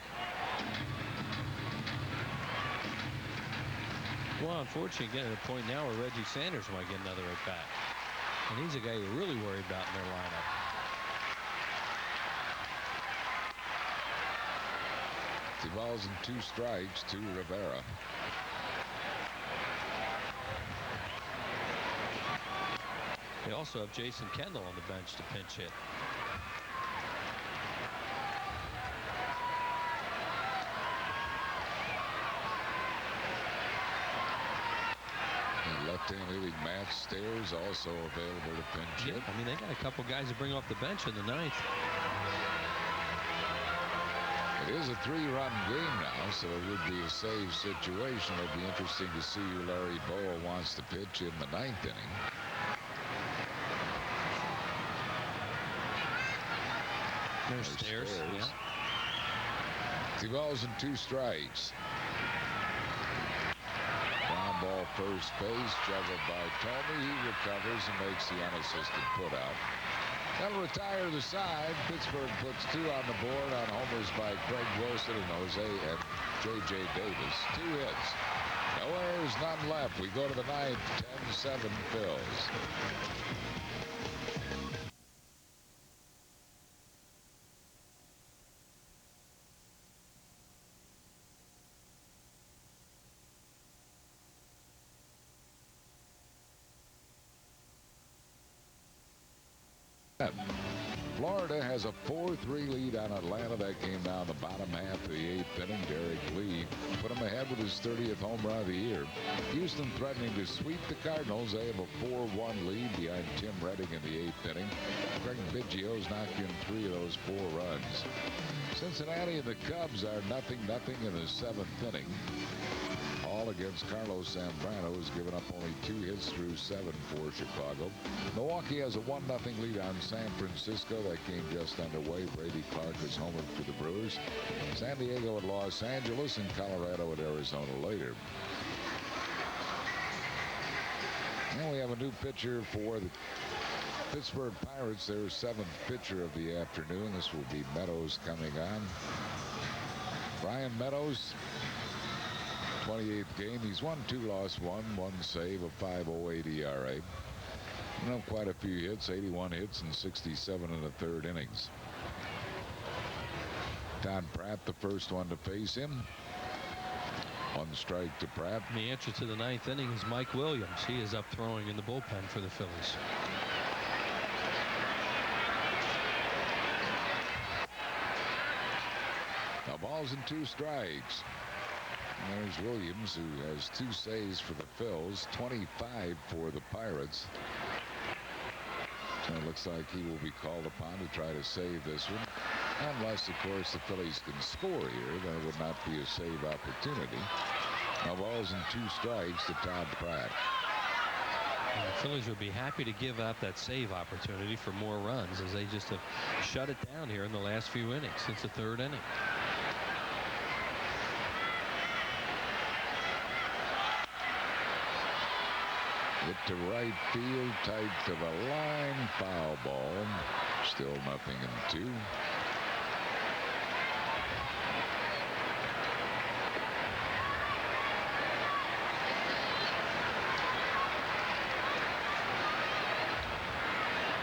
Well, unfortunately, getting to the point now where Reggie Sanders might get another at bat. And he's a guy you're really worried about in their lineup. 2 balls and 2 strikes to Rivera. They also have Jason Kendall on the bench to pinch hit. Left-hand hitting Matt Stairs also available to pinch hit. I mean, they got a couple guys to bring off the bench in the 9th. It is a 3-run game now, so it would be a save situation. It'll be interesting to see who Larry Bowa wants to pitch in the 9th inning. There's Stairs. Yeah. 2 balls and 2 strikes. Ground ball first base, juggled by Tomey. He recovers and makes the unassisted putout. That'll retire the side. Pittsburgh puts 2 on the board on homers by Craig Wilson and Jose and J.J. Davis. 2 hits. No errors, none left. We go to the 9th. 10-7 Phils. Florida has a 4-3 lead on Atlanta. That came down the bottom half of the 8th inning. Derek Lee put him ahead with his 30th home run of the year. Houston threatening to sweep the Cardinals. They have a 4-1 lead behind Tim Redding in the 8th inning. Craig Biggio's knocked in 3 of those 4 runs. Cincinnati and the Cubs are 0-0 in the 7th inning. All against Carlos Zambrano, who's given up only 2 hits through 7 for Chicago. Milwaukee has a 1-0 lead on San Francisco. That game just underway. Brady Clark is homered for the Brewers. San Diego at Los Angeles and Colorado at Arizona later. And we have a new pitcher for the Pittsburgh Pirates. Their 7th pitcher of the afternoon. This will be Meadows coming on. Brian Meadows. 28th game. He's won 2, lost 1, 1 save, a 5.08 ERA. Quite a few hits, 81 hits and 67 in the 3rd innings. Todd Pratt, the first one to face him. 1 strike to Pratt. The answer to the 9th inning is Mike Williams. He is up throwing in the bullpen for the Phillies. Now balls and 2 strikes. And there's Williams, who has 2 saves for the Phils, 25 for the Pirates. It looks like he will be called upon to try to save this one. Unless, of course, the Phillies can score here, then it would not be a save opportunity. No balls and 2 strikes to Todd Pratt. And the Phillies would be happy to give up that save opportunity for more runs, as they just have shut it down here in the last few innings since the 3rd inning. Hit to right field, tight to the line, foul ball. Still 0-2.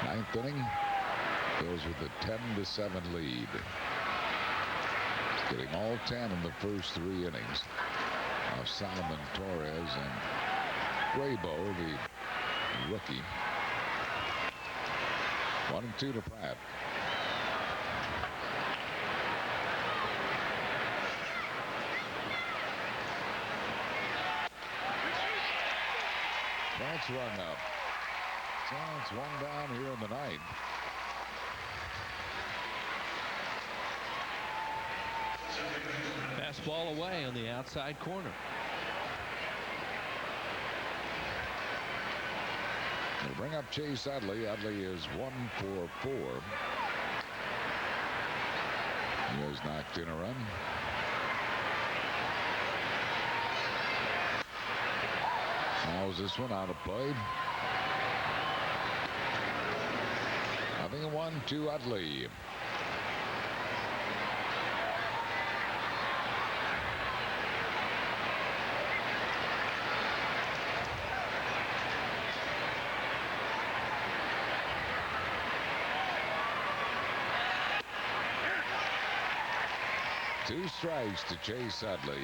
Ninth inning goes with a 10-7 lead. Getting all 10 in the first 3 innings of Solomon Torres and Graybo, the rookie. 1-2 to Pratt. Pratt's rung up. So it's 1 down here in the 9th. Fastball away on the outside corner. They'll bring up Chase Utley. Utley is 1 for 4. He has knocked in a run. Fouls this one out of play. 0-1 to Utley. Two strikes to Chase Utley.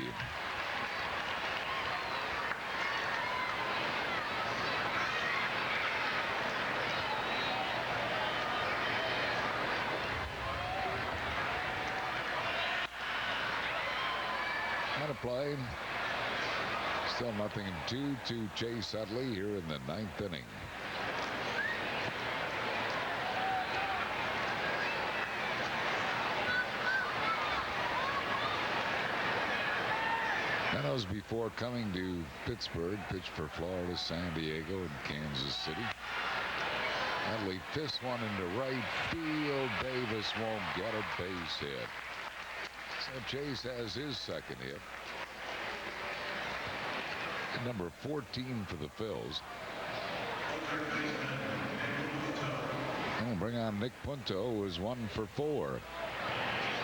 Out of play. Still 0-2 to Chase Utley here in the 9th inning. Meadows, before coming to Pittsburgh, pitched for Florida, San Diego, and Kansas City. Utley fists one into right field. Davis won't get it. Base hit. So Chase has his 2nd hit. Number 14 for the Phils. And we'll bring on Nick Punto, who is 1 for 4.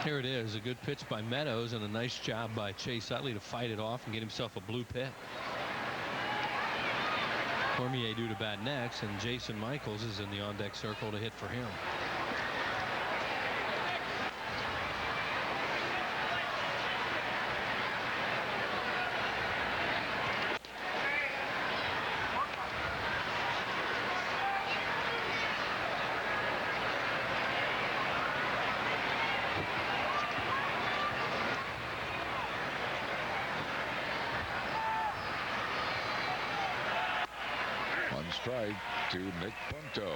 Here it is, a good pitch by Meadows and a nice job by Chase Utley to fight it off and get himself a blue pit. Cormier due to bat next, and Jason Michaels is in the on-deck circle to hit for him. Strike to Nick Punto.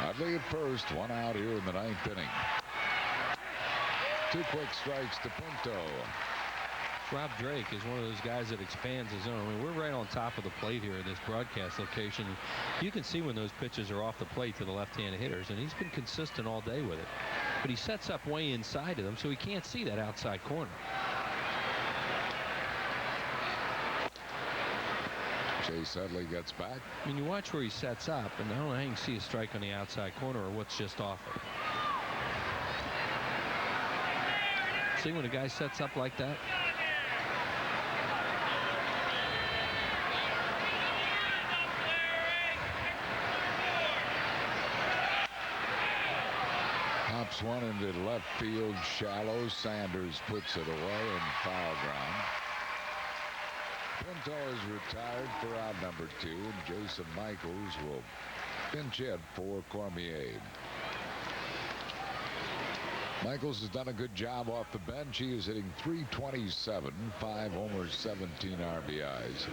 Utley at first, 1 out here in the 9th inning. 2 quick strikes to Punto. Rob Drake is one of those guys that expands his zone. I mean, we're right on top of the plate here in this broadcast location. You can see when those pitches are off the plate to the left-handed hitters, and he's been consistent all day with it. But he sets up way inside of them, so he can't see that outside corner. Chase Utley gets back. I mean, you watch where he sets up, and I don't know how you can see a strike on the outside corner or what's just off it. See when a guy sets up like that? Pops one into left field, shallow. Sanders puts it away and foul ground. Pinto is retired for out number 2, and Jason Michaels will pinch hit for Cormier. Michaels has done a good job off the bench. He is hitting .327, 5 homers, 17 RBIs.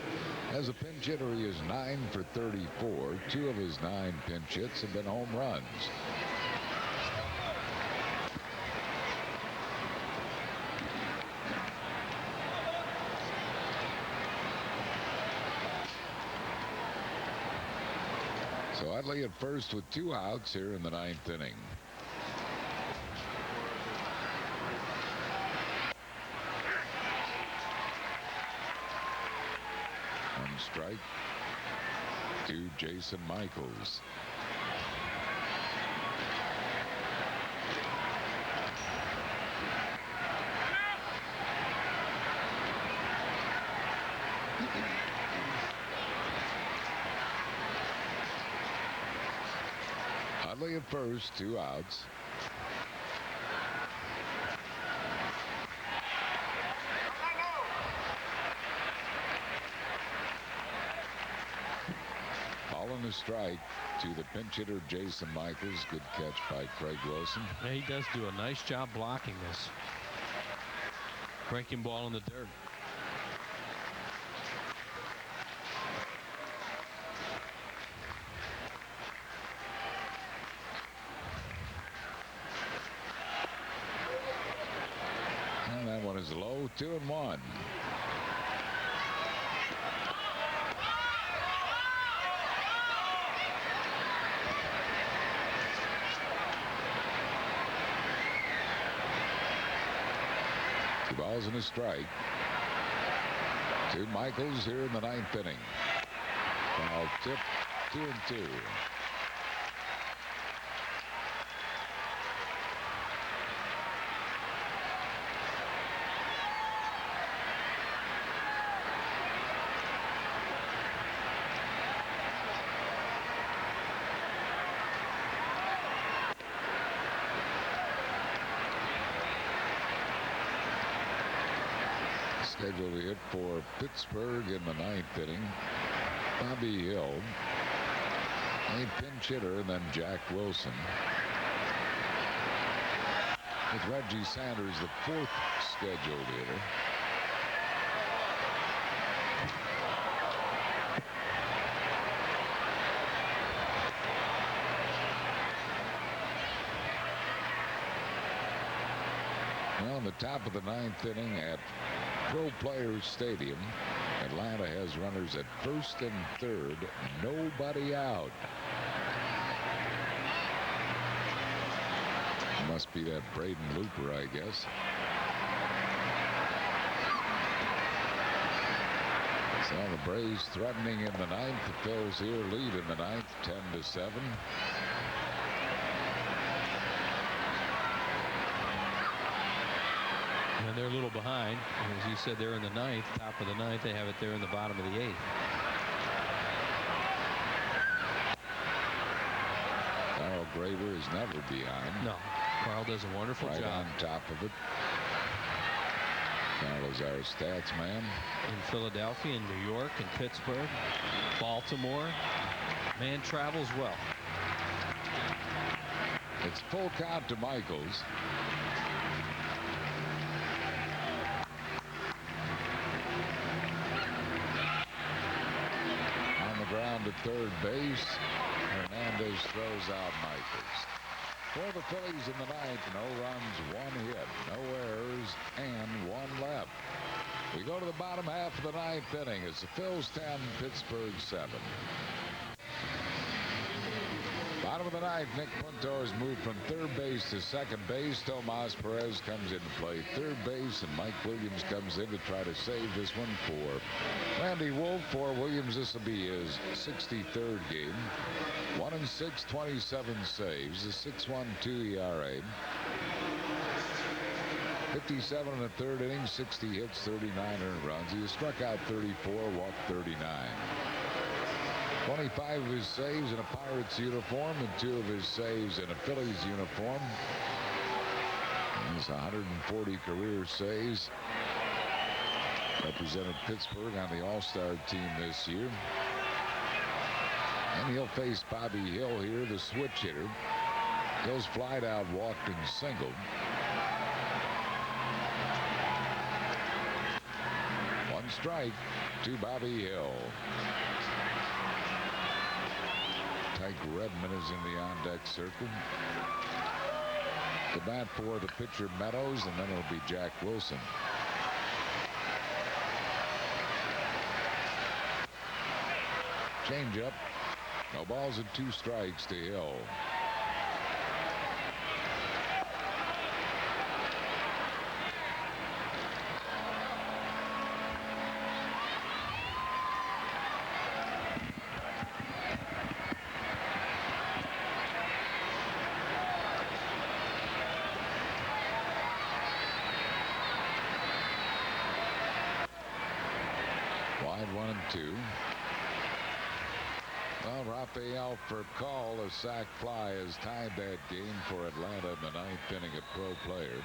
As a pinch hitter, he is 9 for 34. 2 of his 9 pinch hits have been home runs. So Utley at first with 2 outs here in the 9th inning. One strike to Jason Michaels. Utley at first, 2 outs. Ball and a strike to the pinch hitter Jason Michaels. Good catch by Craig Wilson. Yeah, he does do a nice job blocking this. Breaking ball in the dirt. And that one is low, 2-1. Two balls and a strike to Michaels here in the 9th inning. Foul tip, 2-2. Scheduled to hit for Pittsburgh in the 9th inning. Bobby Hill, a pinch hitter, and then Jack Wilson. With Reggie Sanders, the 4th scheduled hitter. Well, in the top of the 9th inning at Pro Players Stadium, Atlanta has runners at first and third, nobody out. Must be that Braden Looper, I guess. So the Braves threatening in the 9th. The Phillies here lead in the 9th, 10-7. And they're a little behind. As you said, they're in the 9th, top of the 9th. They have it there in the bottom of the 8th. Carl Graver is never behind. No, Carl does a wonderful right job. on top of it. Carl is our stats man. In Philadelphia, in New York, in Pittsburgh, Baltimore. Man travels well. It's full count to Michaels. Ground at third base. Hernandez throws out Michaels. For the Phillies in the 9th, no runs, 1 hit, no errors, and 1 left. We go to the bottom half of the 9th inning. It's the Phils 10, Pittsburgh 7. Bottom of the 9th, Nick Punto has moved from third base to second base. Tomas Perez comes in to play third base, and Mike Williams comes in to try to save this one for Randy Wolf. For Williams, this will be his 63rd game. 1-6, 27 saves, a 6.12 ERA. 57 in the 3rd inning, 60 hits, 39 earned runs. He has struck out 34, walked 39. 25 of his saves in a Pirates uniform and 2 of his saves in a Phillies uniform. He's 140 career saves. Represented Pittsburgh on the All-Star team this year. And he'll face Bobby Hill here, the switch hitter. Hill's flied out, walked, and singled. One strike to Bobby Hill. Tyke Redmond is in the on-deck circle. The bat for the pitcher Meadows, and then it'll be Jack Wilson. Change up. No balls and 2 strikes to Hill. Wide 1-2. Well, Rafael Furcal, a sac fly, has tied that game for Atlanta in the 9th inning, a pro player.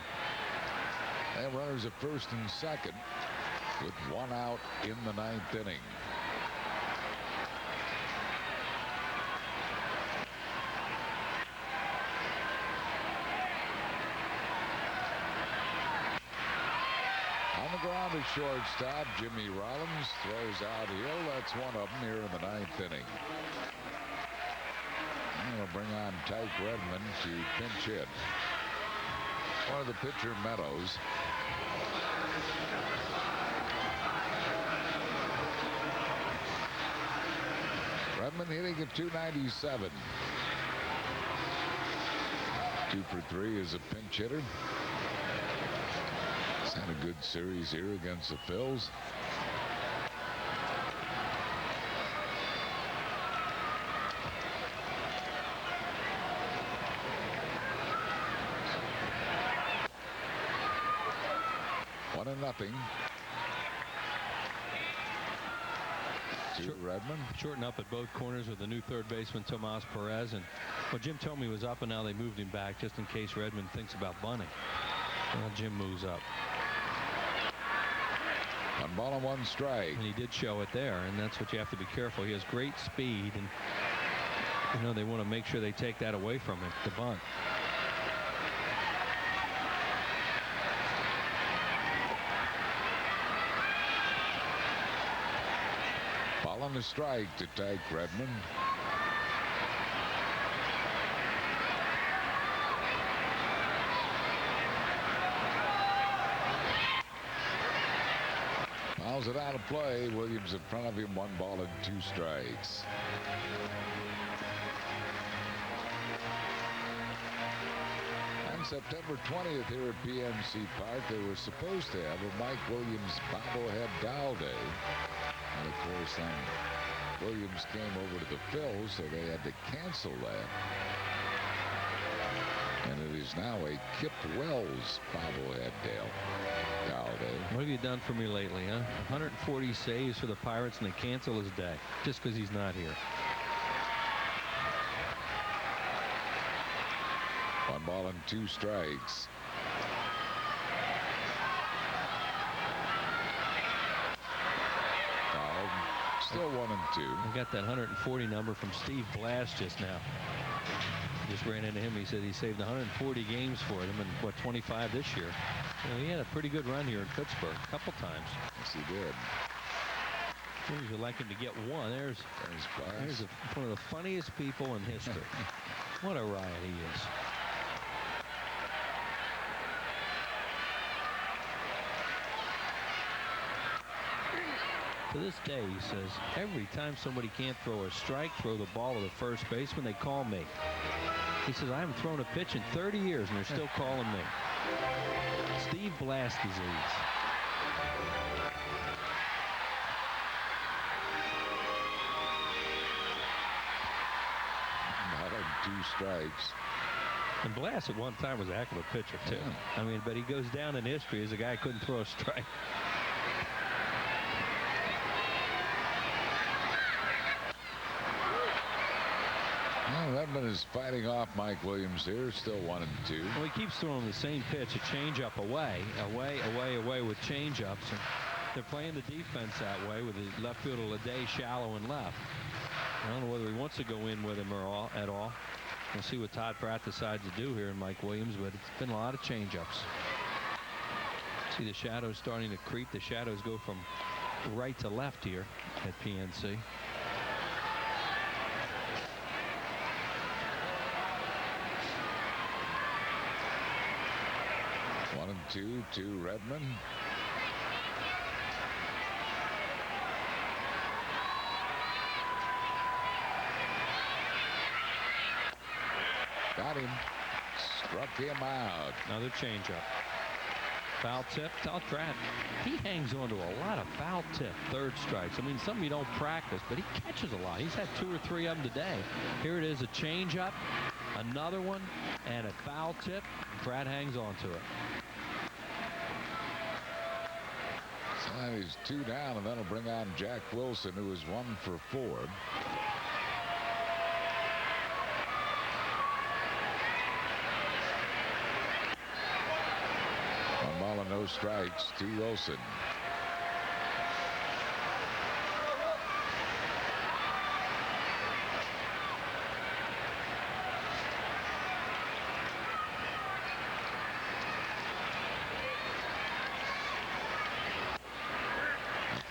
And runners at first and second with 1 out in the 9th inning. On the ground at shortstop, Jimmy Rollins throws out Hill. That's one of them here in the 9th inning. And we'll bring on Tyke Redmond to pinch hit. One of the pitcher Meadows. Redmond hitting at .297. 2 for 3 as a pinch hitter. He's had a good series here against the Phils. Nothing. Redmond. Shorten up at both corners with the new third baseman Tomas Perez, and well, Jim Thome was up and now they moved him back just in case Redmond thinks about bunting. Well, Jim moves up. 1 ball and 1 strike. And he did show it there, and that's what you have to be careful. He has great speed, and you know they want to make sure they take that away from him, the bunt. On the strike to Tyke Redmond. Fouls it out of play. Williams in front of him. 1 ball and 2 strikes. On September 20th here at PNC Park, they were supposed to have a Mike Williams bobblehead doll day. And of course, then Williams came over to the Phils, so they had to cancel that. And it is now a Kip Wells bobblehead doll day. What have you done for me lately, huh? 140 saves for the Pirates, and they cancel his day just because he's not here. 1 ball and 2 strikes. Still 1 and 2. I got that 140 number from Steve Blass just now. Just ran into him. He said he saved 140 games for them, and what, 25 this year. You know, he had a pretty good run here in Pittsburgh a couple times. Yes, he did. Wouldn't you like him to get one? There's one of the funniest people in history. What a riot he is. To this day, he says, every time somebody can't throw a strike, throw the ball to the first baseman, they call me. He says, I haven't thrown a pitch in 30 years, and they're still calling me. Steve Blass disease. Not on 2 strikes. And Blass at one time was a heck of a pitcher, too. Yeah. I mean, but he goes down in history as a guy who couldn't throw a strike. Redmond is fighting off Mike Williams here, still 1 and 2. Well, he keeps throwing the same pitch, a changeup away with changeups. And They're playing the defense that way with the left fielder Leday shallow and left. I don't know whether he wants to go in with him or at all. We'll see what Todd Pratt decides to do here in Mike Williams, but it's been a lot of changeups. See the shadows starting to creep. The shadows go from right to left here at PNC. One and two to Redmond. Got him. Struck him out. Another changeup. Foul tip. Todd Pratt, he hangs on to a lot of foul tip third strikes. I mean, some you don't practice, but he catches a lot. He's had 2 or 3 of them today. Here it is, a changeup, another one, and a foul tip. Pratt hangs on to it. So he's 2 down, and that'll bring on Jack Wilson, who is 1 for 4. No strikes to Wilson.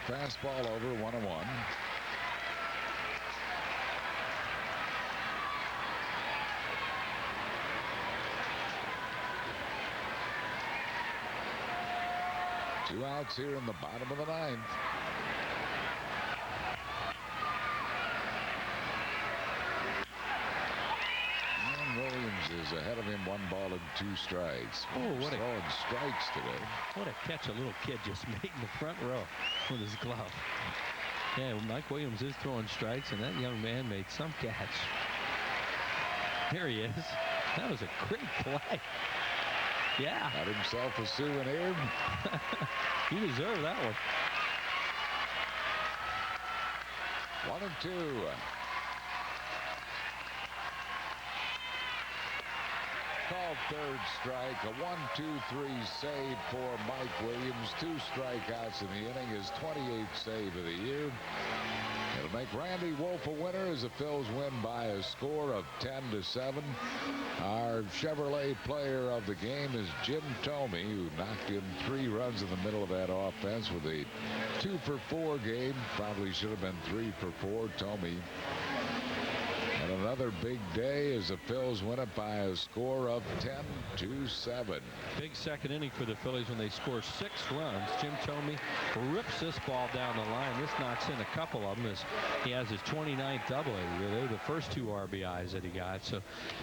Fastball over, 1-1. Two outs here in the bottom of the 9th. And Williams is ahead of him, 1 ball and 2 strikes. Oh, what throwing strikes today. What a catch a little kid just made in the front row with his glove. Yeah, Mike Williams is throwing strikes, and that young man made some catch. There he is. That was a great play. Yeah. Got himself a souvenir. He deserved that one. 1 and 2. Called third strike. A 1-2-3 save for Mike Williams. 2 strikeouts in the inning. His 28th save of the year. It'll make Randy Wolf a winner as the Phils win by a score of 10-7. Our Chevrolet player of the game is Jim Thome, who knocked in 3 runs in the middle of that offense with a 2 for 4 game. Probably should have been 3 for 4. Thome. And another big day as the Phils win it by a score of 10-7. Big second inning for the Phillies when they score 6 runs. Jim Thome rips this ball down the line. This knocks in a couple of them as he has his 29th double of the year. They're the first 2 RBIs that he got. So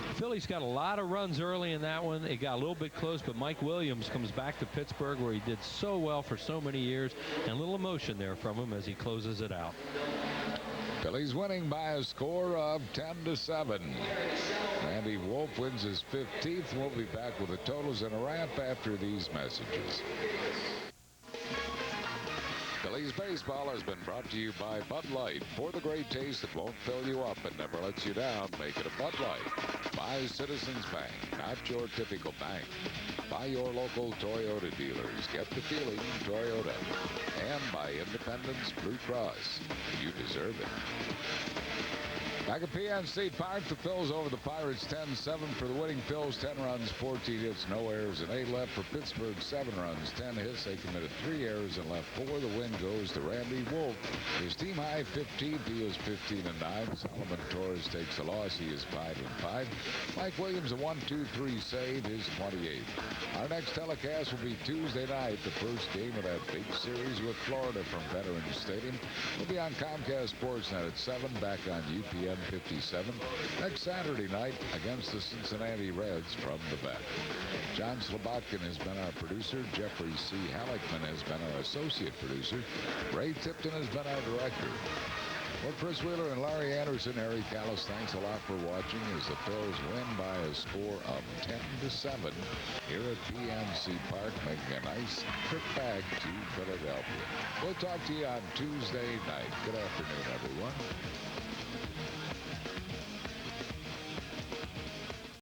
the Phillies got a lot of runs early in that one. It got a little bit close, but Mike Williams comes back to Pittsburgh where he did so well for so many years, and a little emotion there from him as he closes it out. Phillies winning by a score of 10-7. Randy Wolf wins his 15th. We'll be back with the totals and a wrap after these messages. Phillies baseball has been brought to you by Bud Light. For the great taste that won't fill you up and never lets you down, make it a Bud Light. By Citizens Bank, not your typical bank. By your local Toyota dealers. Get the feeling, Toyota. And by Independence Blue Cross. You deserve it. Back at PNC Park, the Phils over the Pirates 10-7 for the winning Phils. 10 runs, 14 hits, no errors, and 8 left for Pittsburgh. 7 runs, 10 hits. They committed 3 errors and left 4. The win goes to Randy Wolf. His team high 15th. He is 15-9. Solomon Torres takes a loss. He is 5-5. Mike Williams a 1-2-3 save. His 28th. Our next telecast will be Tuesday night, the first game of that big series with Florida from Veterans Stadium. We'll be on Comcast Sportsnet at 7, back on UPN 57 next Saturday night against the Cincinnati Reds from the vet. John Slobodkin has been our producer. Jeffrey C. Halleckman has been our associate producer. Ray Tipton has been our director. For Chris Wheeler and Larry Anderson, Harry Callis, thanks a lot for watching as the Phils win by a score of 10-7 here at PNC Park, making a nice trip back to Philadelphia. We'll talk to you on Tuesday night. Good afternoon, everyone.